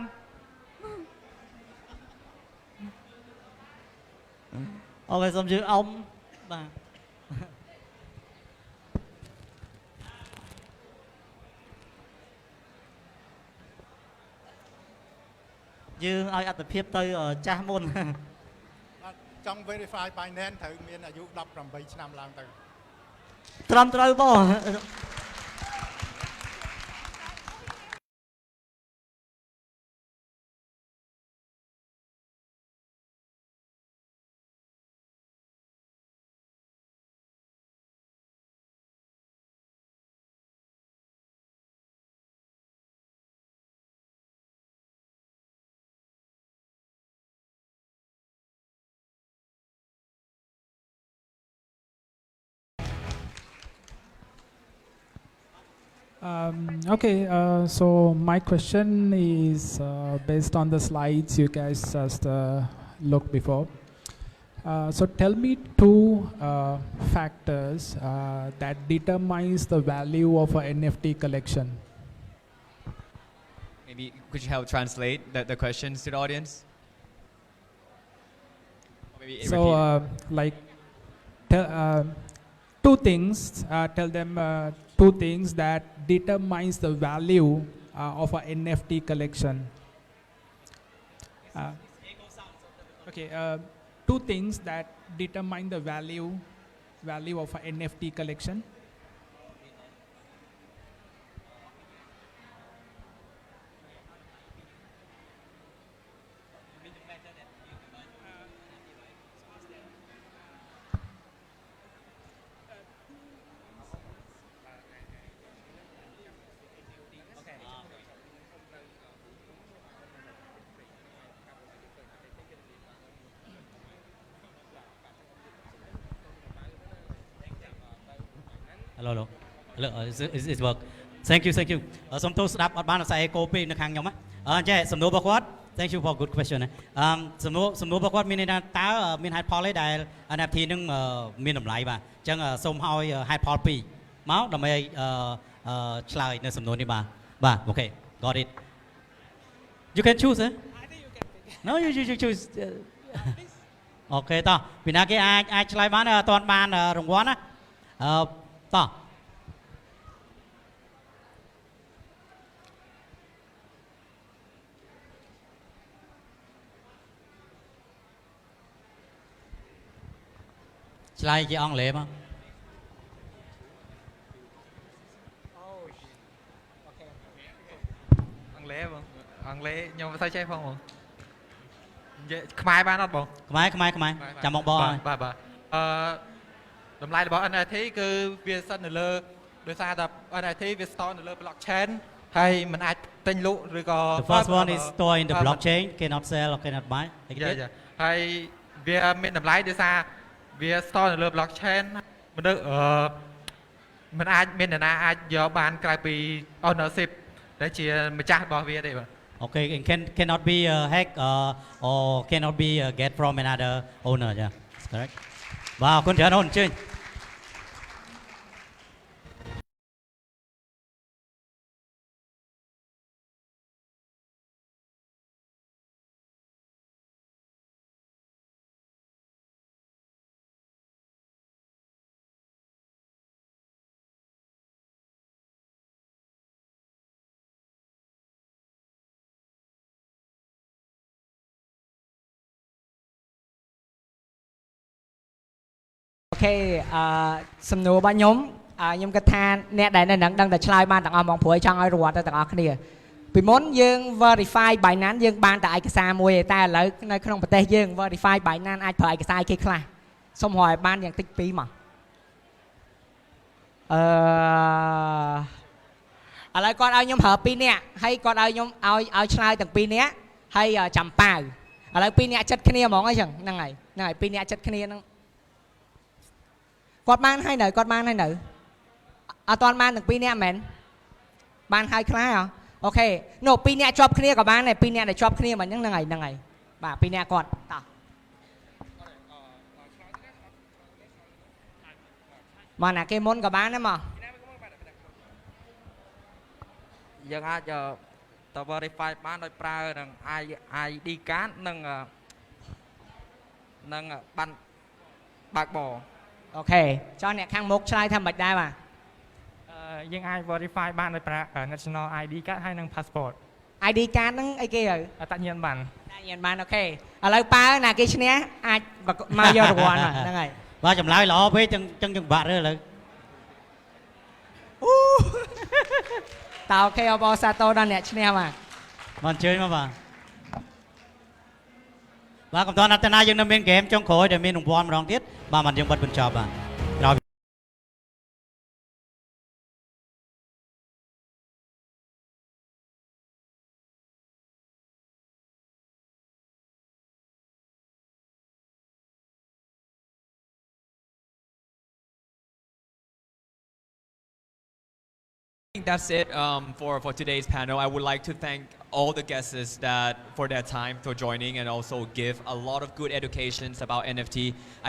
អូខេសូមជឿអ៊ំបាទ យើងឲ្យអត្តភាពទៅចាស់មុន ចង់ verify Binance ត្រូវមានអាយុ18ឆ្នាំឡើងទៅ ត្រឹមត្រូវបង Okay, so my question is based on the slides you guys just looked before. So tell me two factors that determines the value of an NFT collection. Maybe could you help translate the questions to the audience? Or maybe So repeat. two things, tell them two things that determines the value of an NFT collection. Okay, two things that determine the value of an NFT collection. Hello, it's work. Thank you. សូមទោសស្ដាប់អត់បានអាស្រ័យ echo ពេកនៅខាងខ្ញុំណាចេះសំណួររបស់គាត់ Thank you for good question សំណួររបស់គាត់មានន័យថាតើមានហេតុផលអីដែល NFT នឹងមានតម្លៃបាទអញ្ចឹងសូមឲ្យហេតុផល2មកដើម្បីឆ្លើយនៅសំណួរនេះបាទ Okay, got it. You can choose. No, you choose. Okay តោះពីណាគេអាចឆ្លើយបានអត់ទាន់បានរង្វាន់ណា តោះឆ្លើយជាអង់គ្លេសមក អង់គ្លេសបងអង់គ្លេសខ្ញុំមិនសូវចេះផងបងនិយាយខ្មែរបានអត់បងខ្មែរចាំមកបងហើយ បាទតម្លៃរបស់ NFT គឺវាស្ថិតនៅលើដោយសារតែ NFT វាស្ថិតនៅលើ blockchain ហើយมันអាចទិញលក់ឬក៏ The first one is store in the blockchain cannot sell or cannot buy ហើយវាមានតម្លៃដោយសារវាស្ថិតនៅលើ blockchain មនុស្សมันអាចមានអ្នកណាអាចយកបានក្រៅពី ownership ដែលជាម្ចាស់របស់វាទេបាទ Okay, and cannot be hacked or cannot be get from another owner. Yeah, that's correct. Wow, con chào ơn chơi. Okay សំណួររបស់ខ្ញុំគិតថាអ្នកដែលនៅនឹងដឹងតែឆ្លើយបានទាំងអស់ហ្មងព្រោះឲ្យចង់ឲ្យរត់ទៅទាំងអស់គ្នាពីមុនយើង verify Binance យើងបានតែឯកសារមួយឯតែឥឡូវនៅក្នុងប្រទេសយើង verify Binance អាចប្រើឯកសារគេខ្លះសូមរកឲ្យបានយ៉ាងតិច2មកឥឡូវគាត់ឲ្យខ្ញុំប្រើ2នាក់ហើយគាត់ឲ្យខ្ញុំឲ្យឆ្លើយទាំង2នាក់ហើយចាំប៉ាវឥឡូវ2នាក់ចិត្តគ្នាហ្មងអីចឹងហ្នឹងហើយ2នាក់ចិត្តគ្នាហ្នឹងគាត់បានហើយនៅអត់ទាន់បានទាំង2នាក់មែនបានហើយខ្លះអូខេនោះ2នាក់ជាប់គ្នាក៏បានដែរ2នាក់ដែលជាប់គ្នាមិនហ្នឹងហើយបាទ2នាក់គាត់តោះមកណាគេមុនក៏បានដែរមកយើងអាចទៅ verify បានដោយប្រើនឹង ID card និងបានបើកបរអូខេចុះអ្នកខាងមុខឆ្លើយថាមិនដែរបាទយើងអាច verify បានដោយប្រើ national ID card ហើយនិង passport ID card ហ្នឹងអីគេហើយអត្តញ្ញាណប័ណ្ណអូខេឥឡូវប៉ើណាគេឈ្នះអាចមកយករង្វាន់ហ្នឹងហើយបាទចម្លើយល្អពេកចឹងបាក់រើឥឡូវតើអូខេអបអរសាទរដល់អ្នកឈ្នះបាទមកអញ្ជើញមកបាទកំតនអត្តនាយើងនៅមានហ្គេមចុងក្រោយដែលមានរង្វាន់ម្ដងទៀតបាទមិនយើងបិទបញ្ចប់បាទក្រោយI think that's it for today's panel. I would like to thank all the guests that for their time for joining and also give a lot of good educations about NFT.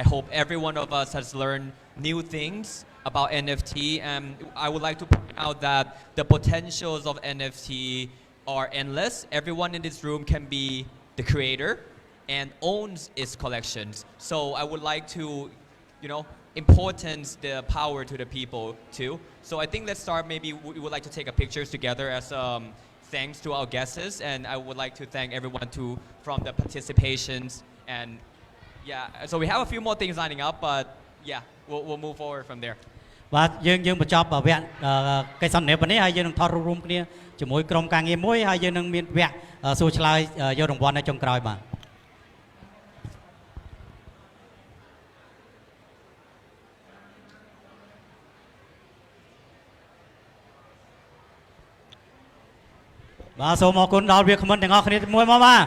I hope every one of us has learned new things about NFT, and I would like to point out that the potentials of NFT are endless. Everyone in this room can be the creator and owns its collections. So I would like to, importance the power to the people too. So I think let's start, maybe we would like to take a pictures together as thanks to our guests, and I would like to thank everyone from the participations, and so we have a few more things lining up, but we'll move forward from there. បាទយើងបញ្ចប់វគ្គកិច្ចសន្និសីទនេះហើយយើងនឹងថតរូបរួមគ្នាជាមួយក្រុមការងារមួយហើយយើងនឹងមានវគ្គសួរឆ្លើយយករង្វាន់នៅចុងក្រោយបាទសូមអរគុណដល់វាគ្មិនទាំងអស់គ្នាមួយមកបាទ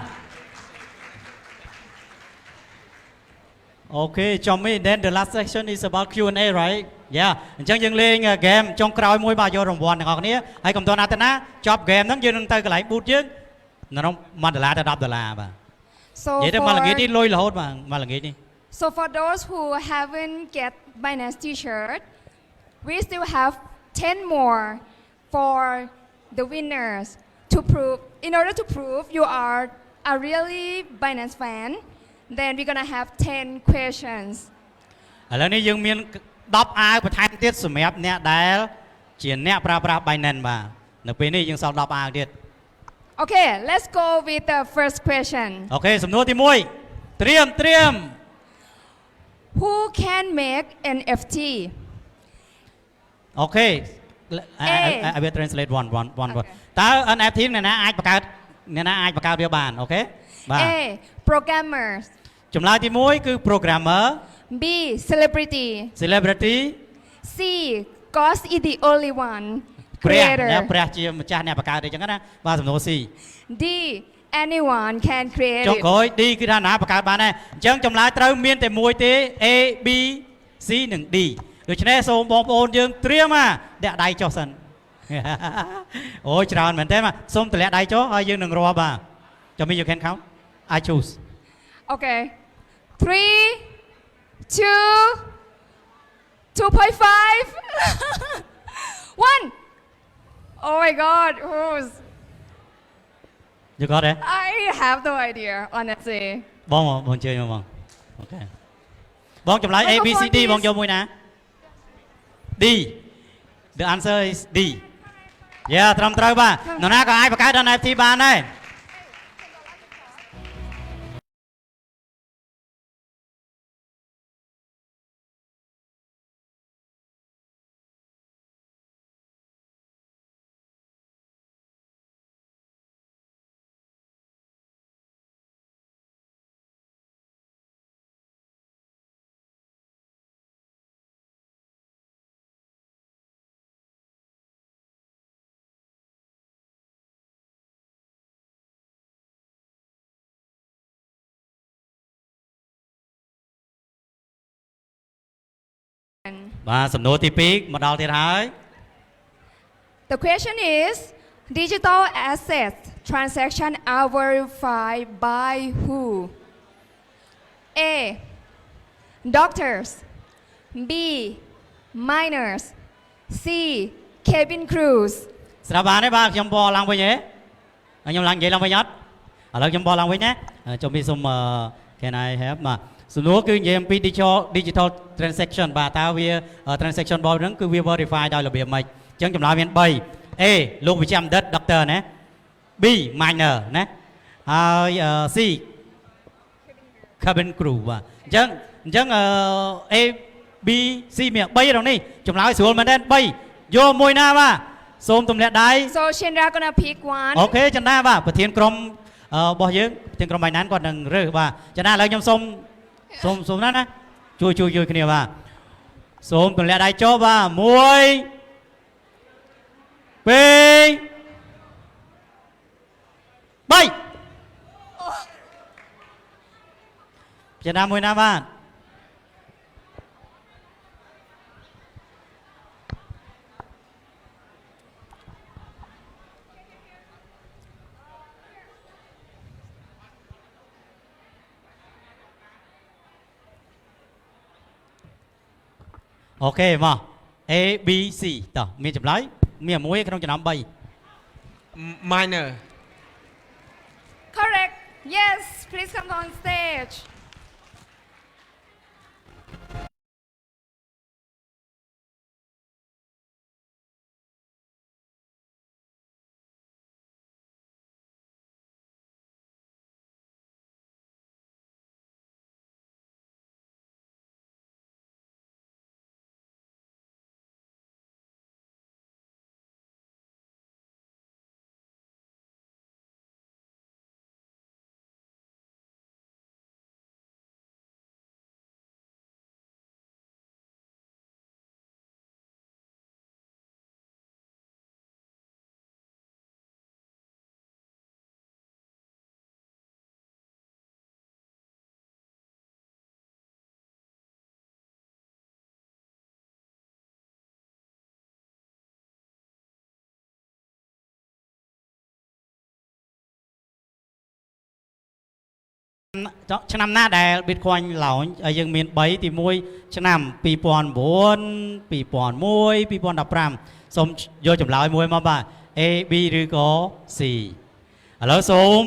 Okay, Tommy, then the last section is about Q&A, right? Yeah. អញ្ចឹងយើងលេង game ចុងក្រោយមួយបាទយករង្វាន់ទាំងអស់គ្នាហើយកំតនអត្តនាចប់ game ហ្នឹងយើងនឹងទៅកន្លែង booth យើងនៅ$1ទៅ$10បាទ So និយាយទៅមកល្ងាចនេះលុយរហូតបាទមកល្ងាចនេះ So for those who haven't get Binance t-shirt, we still have 10 more for the winners to prove. In order to prove you are a really Binance fan, then we're gonna have 10 questions. ឥឡូវនេះយើងមាន 10 អាវបន្ថែមទៀតសម្រាប់អ្នកដែលជាអ្នកប្រើប្រាស់ Binance បាទនៅពេលនេះយើងសល់10អាវទៀត Okay, let's go with the first question. អូខេសំណួរទី1ត្រៀម Who can make NFT? អូខេ I will translate one តើ NFT អ្នកណាអាចបង្កើតវាបានអូខេបាទ A. Programmers. ចម្លើយទី1គឺ programmer B. Celebrity. C. God is the only one. ព្រះជាម្ចាស់អ្នកបង្កើតអីចឹងណាបាទសំណួរ C. D. Anyone can create ចុង it. ក្រោយ D គឺថាណាបង្កើតបានដែរអញ្ចឹងចម្លើយត្រូវមានតែមួយទេ A B C និង D ដូច្នេះសូមបងប្អូនយើងត្រៀមដាក់ដៃចុះសិន អូយច្រើនមែនទេបាទសូមតម្លាក់ដៃចុះហើយយើងនឹងរាប់បាទចាំមី you can count I choose Okay. 3, 2, 2.5, 1. Oh my God. Who's? You got it I have no idea, honestly. បងជឿខ្ញុំបងអូខេបងចម្លើយ A B C D បងយកមួយណា D The answer is D ត្រឹមត្រូវបាទនរណាក៏អាចបង្កើត NFT បានដែរ បាទសំណួរទី2មកដល់ទៀតហើយ The question is, digital assets transaction are verified by who? A. Doctors. B. Miners. C. Cabin crews. ស្រាប់បានទេបាទខ្ញុំបកឡើងវិញហ៎ខ្ញុំឡើងនិយាយឡើងវិញអត់ឥឡូវខ្ញុំបកឡើងវិញណាចូលពីសុំ Can I have បាទសំណួរគឺនិយាយអំពី digital transaction បាទតើវា transaction របស់ហ្នឹងគឺវា verify ដោយរបៀបម៉េចអញ្ចឹងចម្លើយមាន 3 A លោកវិជ្ជាបណ្ឌិត Doctor ណា B Miner ណាហើយ C Cabin crew បាទអញ្ចឹងA B C មាន3ក្នុងនេះចម្លើយស្រួលមែនទេ3យកមួយណាបាទសូមទម្លាក់ដៃ So Chandra gonna pick one. អូខេចន្ទនាបាទប្រធានក្រុមរបស់យើងប្រធានក្រុម Binance គាត់នឹងរើសបាទចន្ទនាឥឡូវខ្ញុំសូមណាជួយគ្នាបាទសូមទម្លាក់ដៃចុះបាទ1 2 3ចន្ទនាមួយណាបាទអូខេមក A B C តោះមានចម្លើយមានមួយក្នុងចំណោម3 Minor. Correct. Yes, please come on stage.ឆ្នាំណាដែល Bitcoin launch ហើយយើងមាន3ទី1ឆ្នាំ2009 2001 2015សូមយកចម្លើយមួយមកបាទ A B ឬក៏ C ឥឡូវសូម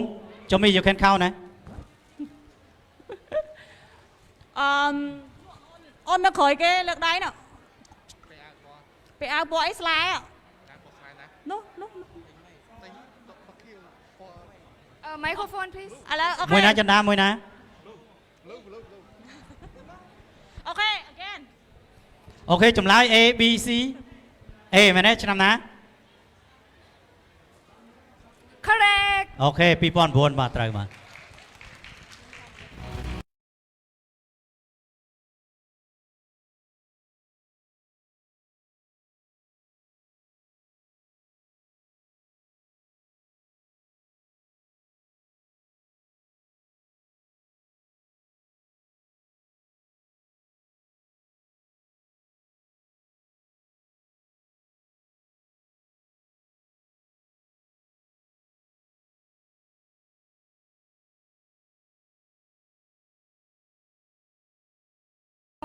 ចុះមី you can count ណាអូននៅក្រោយគេលើកដៃណ៎ ពាក់អាវពណ៌អីស្លែនោះ microphone please ឥឡូវអូខេ មួយណាចិនដាមួយណា អូខេ again អូខេចម្លើយ A B C A មែនទេឆ្នាំណា correct អូខេ2009បាទត្រូវបាទ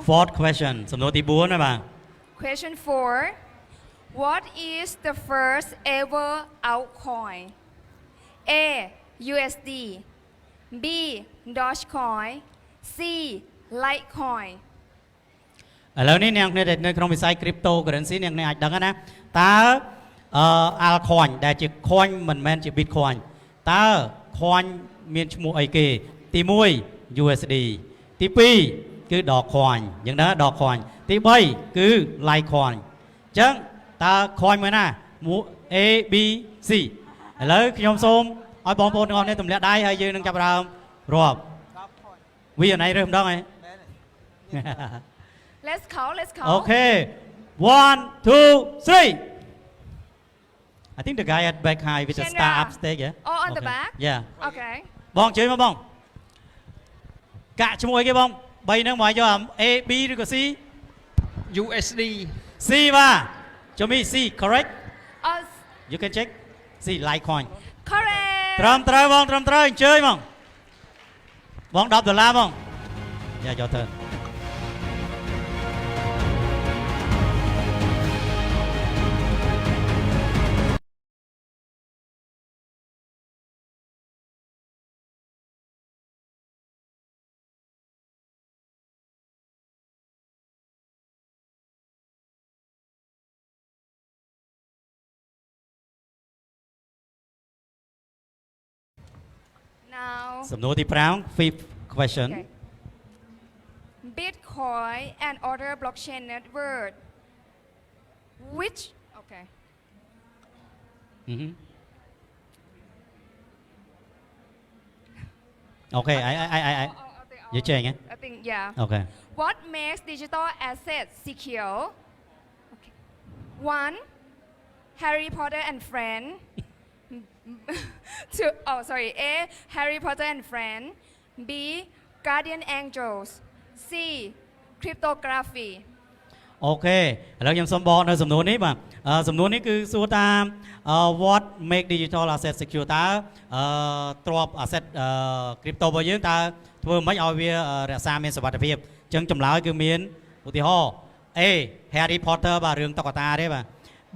Fourth question សំណួរទី4ណាបាទ question 4 what is the first ever altcoin A USD B Dogecoin C Litecoin ឥឡូវនេះអ្នកនៅក្នុងវិស័យ cryptocurrency អ្នកអាចដឹងណាតើaltcoin ដែលជា coin មិនមែនជា bitcoin តើ coin មានឈ្មោះអីគេទី1 USD ទី2គឺ Dogecoin យ៉ាងណា Dogecoin ទី3គឺ Litecoin អញ្ចឹងតើ coin មួយណា A B C ឥឡូវខ្ញុំសូមឲ្យបងប្អូនទាំងអស់គ្នាទម្លាក់ដៃហើយយើងនឹងចាប់ផ្ដើមរាប់វាអណៃរើសម្ដងហើយ let's count Okay 1 2 3 I think the guy at back high with the star up stage yeah oh on the Okay. back yeah okay បងជើញមកបងកាក់ឈ្មោះអីគេបង3ហ្នឹងមកយក A B ឬក៏ C USD C បាទចូលមី C correct us you can check C Litecoin correct ត្រឹមត្រូវបងត្រឹមត្រូវអញ្ជើញបង10 ដុល្លារបងយ៉ាយកទៅ now សំណួរទី5 fifth question okay. Bitcoin and other blockchain network which okay Okay I you change I think yeah Okay what makes digital assets secure okay. 1 Harry Potter and Friends Two, oh sorry A Harry Potter and Friends B Guardian Angels C Cryptography អូខេឥឡូវខ្ញុំសូមบอกនៅសំណួរនេះបាទសំណួរនេះគឺសួរតាម what make digital asset secure តើទ្រព្យ asset crypto របស់យើងតើធ្វើម៉េចឲ្យវារក្សាមានសុវត្ថិភាពអញ្ចឹងចម្លើយគឺមានឧទាហរណ៍ A Harry Potter បាទរឿងតុក្កតាទេបាទ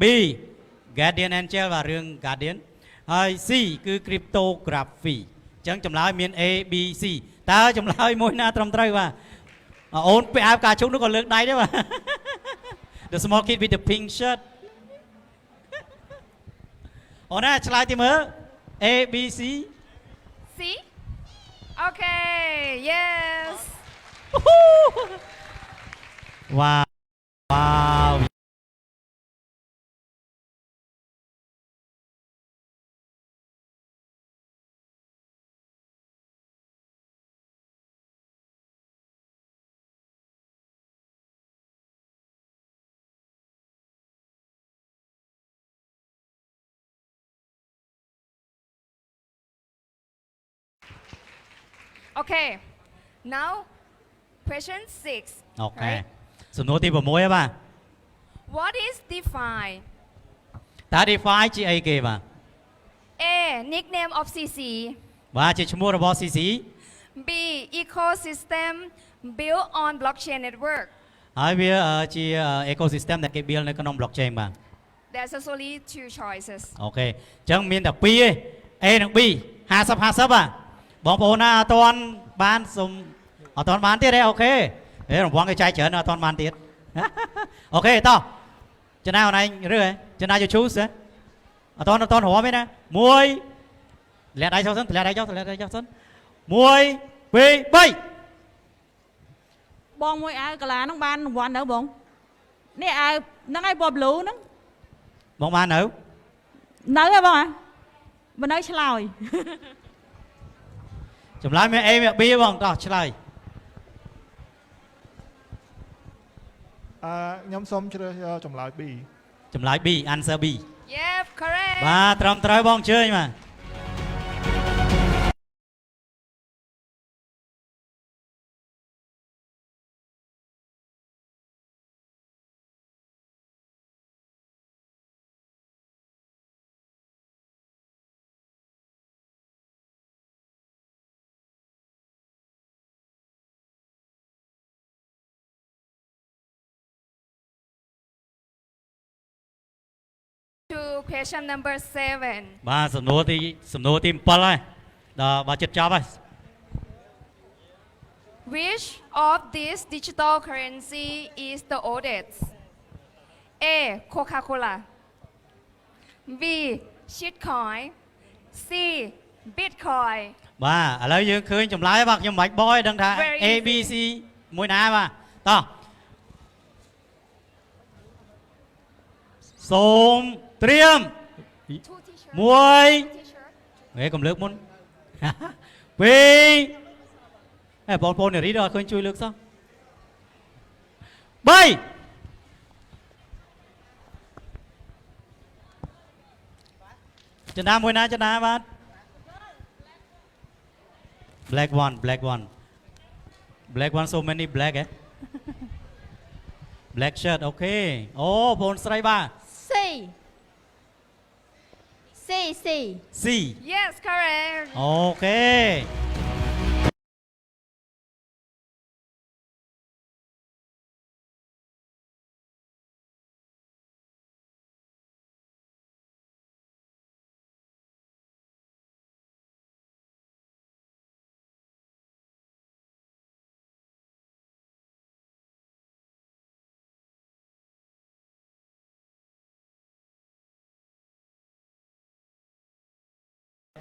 B Guardian Angel បាទរឿង Guardian ហើយ C គឺ cryptography អញ្ចឹងចម្លើយមាន A B C តើចម្លើយមួយណាត្រឹមត្រូវបាទអូនពាក់អាវកាជុកនោះក៏លើកដៃដែរបាទ The small kid with the pink shirt អូនណាឆ្លើយទីមើល A B C C okay yes Wow wow okay now question 6 អូខេសំណួរទី6ហ៎បាទ what is DeFi តើ DeFi ជាអីគេបាទ A nickname of CC បាទជាឈ្មោះរបស់ CC B ecosystem built on blockchain network ហើយវាជា ecosystem ដែលគេ build នៅក្នុង blockchain បាទ there's only two choices អូខេអញ្ចឹងមានតែ2ទេ A និង B 50-50បាទបងប្អូនណាអត់ទាន់បានសុំអត់ទាន់បានទៀតទេអូខេរង្វាន់គេចែកច្រើនអត់ទាន់បានទៀតអូខេតោះ Chân nào này rồi chân nào cho chú sẽ toàn hóa mấy nè muối lẹ đáy cho sân lẹ đáy cho sân muối về bay បងមួយអាវកាឡាហ្នឹងបានរង្វាន់នៅបងនេះអាវហ្នឹងឯងពណ៌ blue ហ្នឹង បងបាននៅ នៅហ៎បងមិននៅឆ្លើយ ចម្លើយមាន A មាន B បងតោះឆ្លើយ ខ្ញុំសូមជ្រើសយកចម្លើយ B ចម្លើយ B answer B Yep correct បាទត្រឹមត្រូវបងជឿញបាទ to question number 7 បាទសំណួរទី7ហើយដល់បើចិត្តចប់ហើយ Which of these digital currency is the oldest A Coca-Cola B shitcoin C Bitcoin បាទឥឡូវយើងឃើញចម្លើយបាទខ្ញុំមិនបាច់បយដឹងថា Very A B C មួយណាបាទតោះសូមត្រៀមមួយហេកុំលើកមុន ពីរហេបងប្អូននារីដល់ឃើញជួយលើកសោះ3ចំណាមួយណាចំណាបាទ black one so many black ហ៎ black shirt អូខេអូបងស្រីបាទ C C Yes correct អូខេ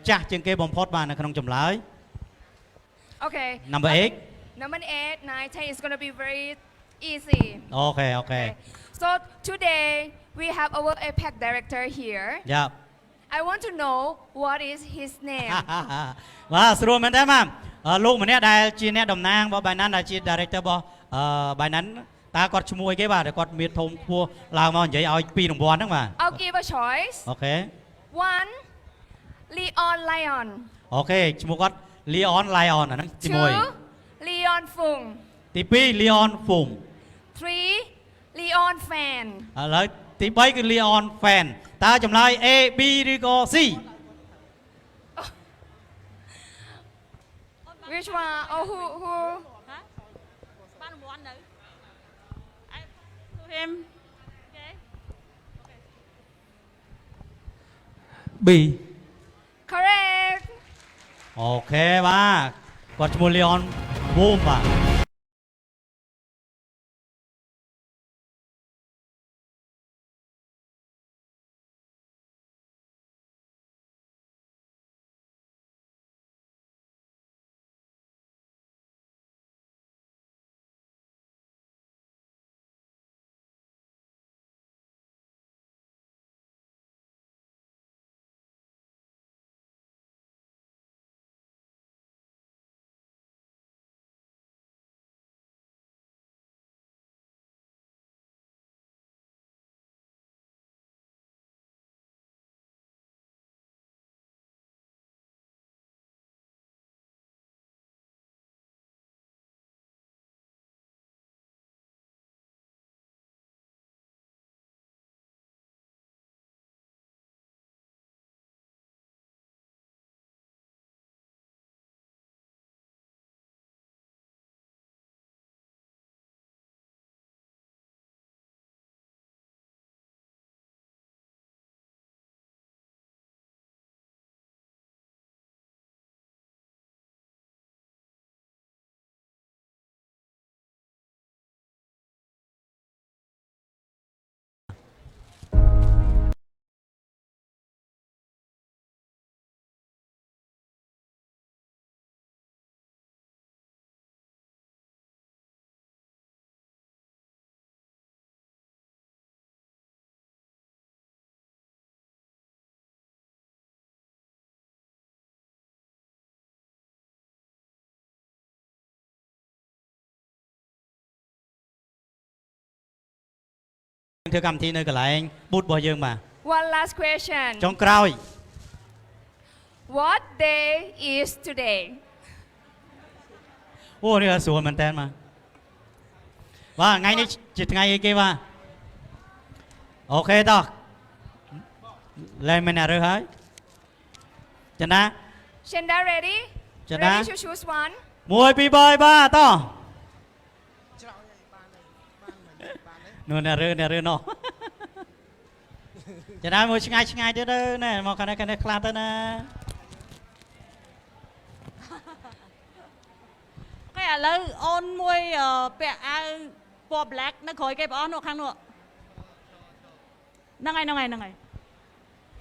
ចាស់ជាងគេបំផុតបាទនៅក្នុងចម្លើយ Okay Number 8 Number 8 9 10 is going to be very easy Okay So today we have our APEC director here Yep I want to know what is his name បាទស្រួលមែនទេម៉ាលោកម្នាក់ដែលជាអ្នកតំណាងរបស់ Binance ដែលជា director របស់ Binance តើគាត់ឈ្មោះអីគេបាទគាត់មានធំខ្ពស់ឡើងមកនិយាយឲ្យពីរង្វាន់ហ្នឹងបាទ I'll give a choice អូខេ 1 Leon Lion អូខេឈ្មោះគាត់ Leon Lion អាហ្នឹងទី1 2 Leon Fung ទី2 Leon Fung 3 Leon Fan ឥឡូវទី3គឺ Leon Fan តើចម្លើយ A B ឬក៏ C Which one Oh who បានរង្វាន់នៅ To him B Correct អូខេបាទគាត់ឈ្មោះ Leon Boom បាទ ធ្វើកម្មវិធីនៅកន្លែង booth របស់យើងបាទ One last question. ចុងក្រោយ What day is today? អូនេះស្រួលមែនតើបាទបាទថ្ងៃនេះជាថ្ងៃអីគេបាទអូខេតោះលែងមានអ្នករើសហើយចន្ទា Shenda ready? Shenda. Ready to choose one? 1 2 3បាទតោះនោះអ្នករើសនោះចន្ទាមួយឆ្ងាយទៀតទៅណែមកខាងនេះខ្លះទៅណា គេឥឡូវអូនមួយពាក់អាវពណ៌ black នៅក្រោយគេបងអស់នោះខាងនោះហ្នឹងហើយ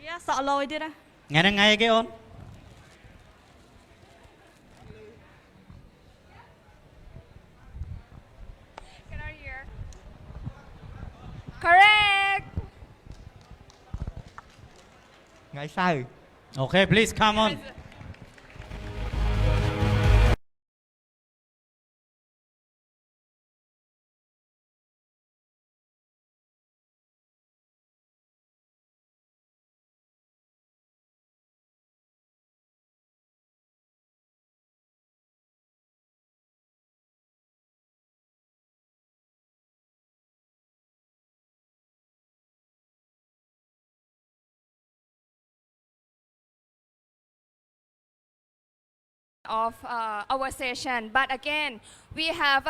យ៉ាសក់លយទៀតណា ថ្ងៃហ្នឹងថ្ងៃអីគេអូន Correct. ថ្ងៃសៅរ៍ អូខេ please come on Of our session, but again, we have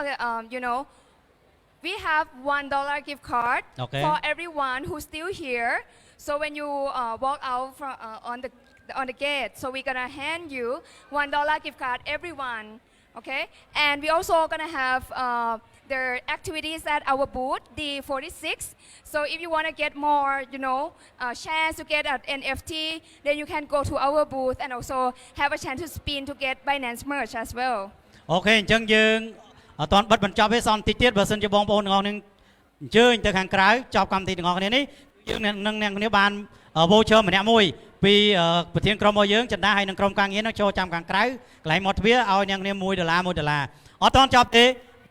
we have $1 gift card Okay. for everyone who's still here. So when you walk out from on the gate, so we're gonna hand you $1 gift card, everyone. Okay, and we also gonna have their activities at our booth, the 46. So if you want to get more, chance to get an NFT, then you can go to our booth and also have a chance to spin to get Binance merch as well. អូខេអញ្ចឹងយើងអត់ទាន់បិទបញ្ចប់ទេសន្តិទៀតបើសិនជាបងប្អូនទាំងអស់នឹងអញ្ជើញទៅខាងក្រៅចប់កម្មវិធីទាំងអស់គ្នានេះយើងនឹងអ្នកគ្នាបាន voucher ម្នាក់មួយពីប្រធានក្រុមរបស់យើងចន្ទាហើយនឹងក្រុមការងារនឹងចូលចាំខាងក្រៅកន្លែងមាត់ទ្វារឲ្យអ្នកគ្នា$1អត់ទាន់ចប់ទេ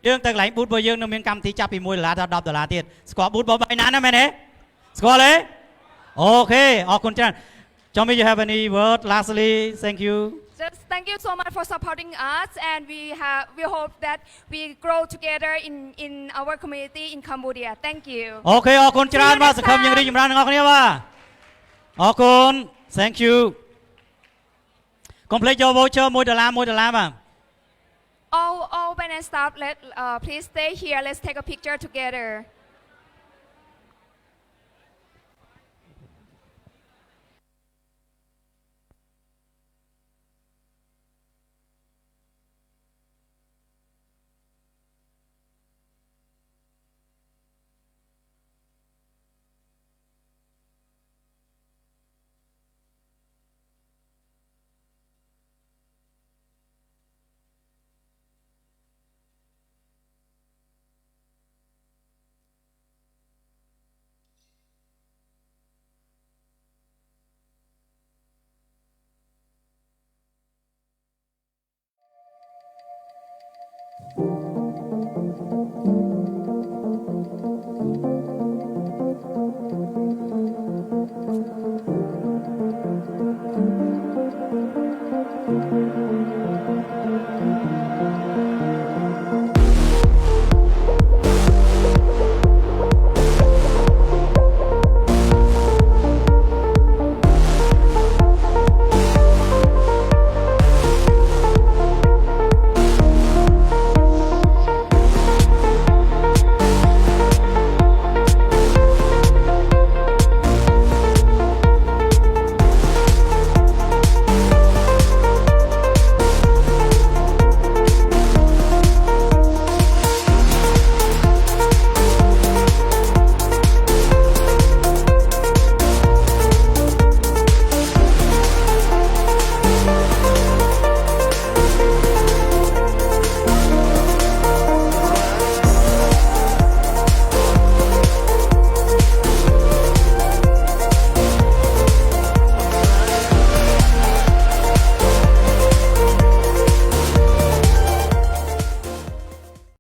យើងទៅកន្លែង booth របស់យើងនឹងមានកម្មវិធីចាប់ពី$1ដល់$10ទៀតស្គាល់ booth របស់បាយណាណាមែនទេស្គាល់ទេអូខេអរគុណច្រើន Tommy, you have any word lastly thank you Just thank you so much for supporting us, and we hope that we grow together in our community in Cambodia. Thank you. អូខេអរគុណច្រើនបាទសង្ឃឹមយើងរីកចម្រើនទាំងអស់គ្នាបាទអរគុណ thank you កុំភ្លេចយក voucher $1បាទ All Binance staff, please stay here. Let's take a picture together.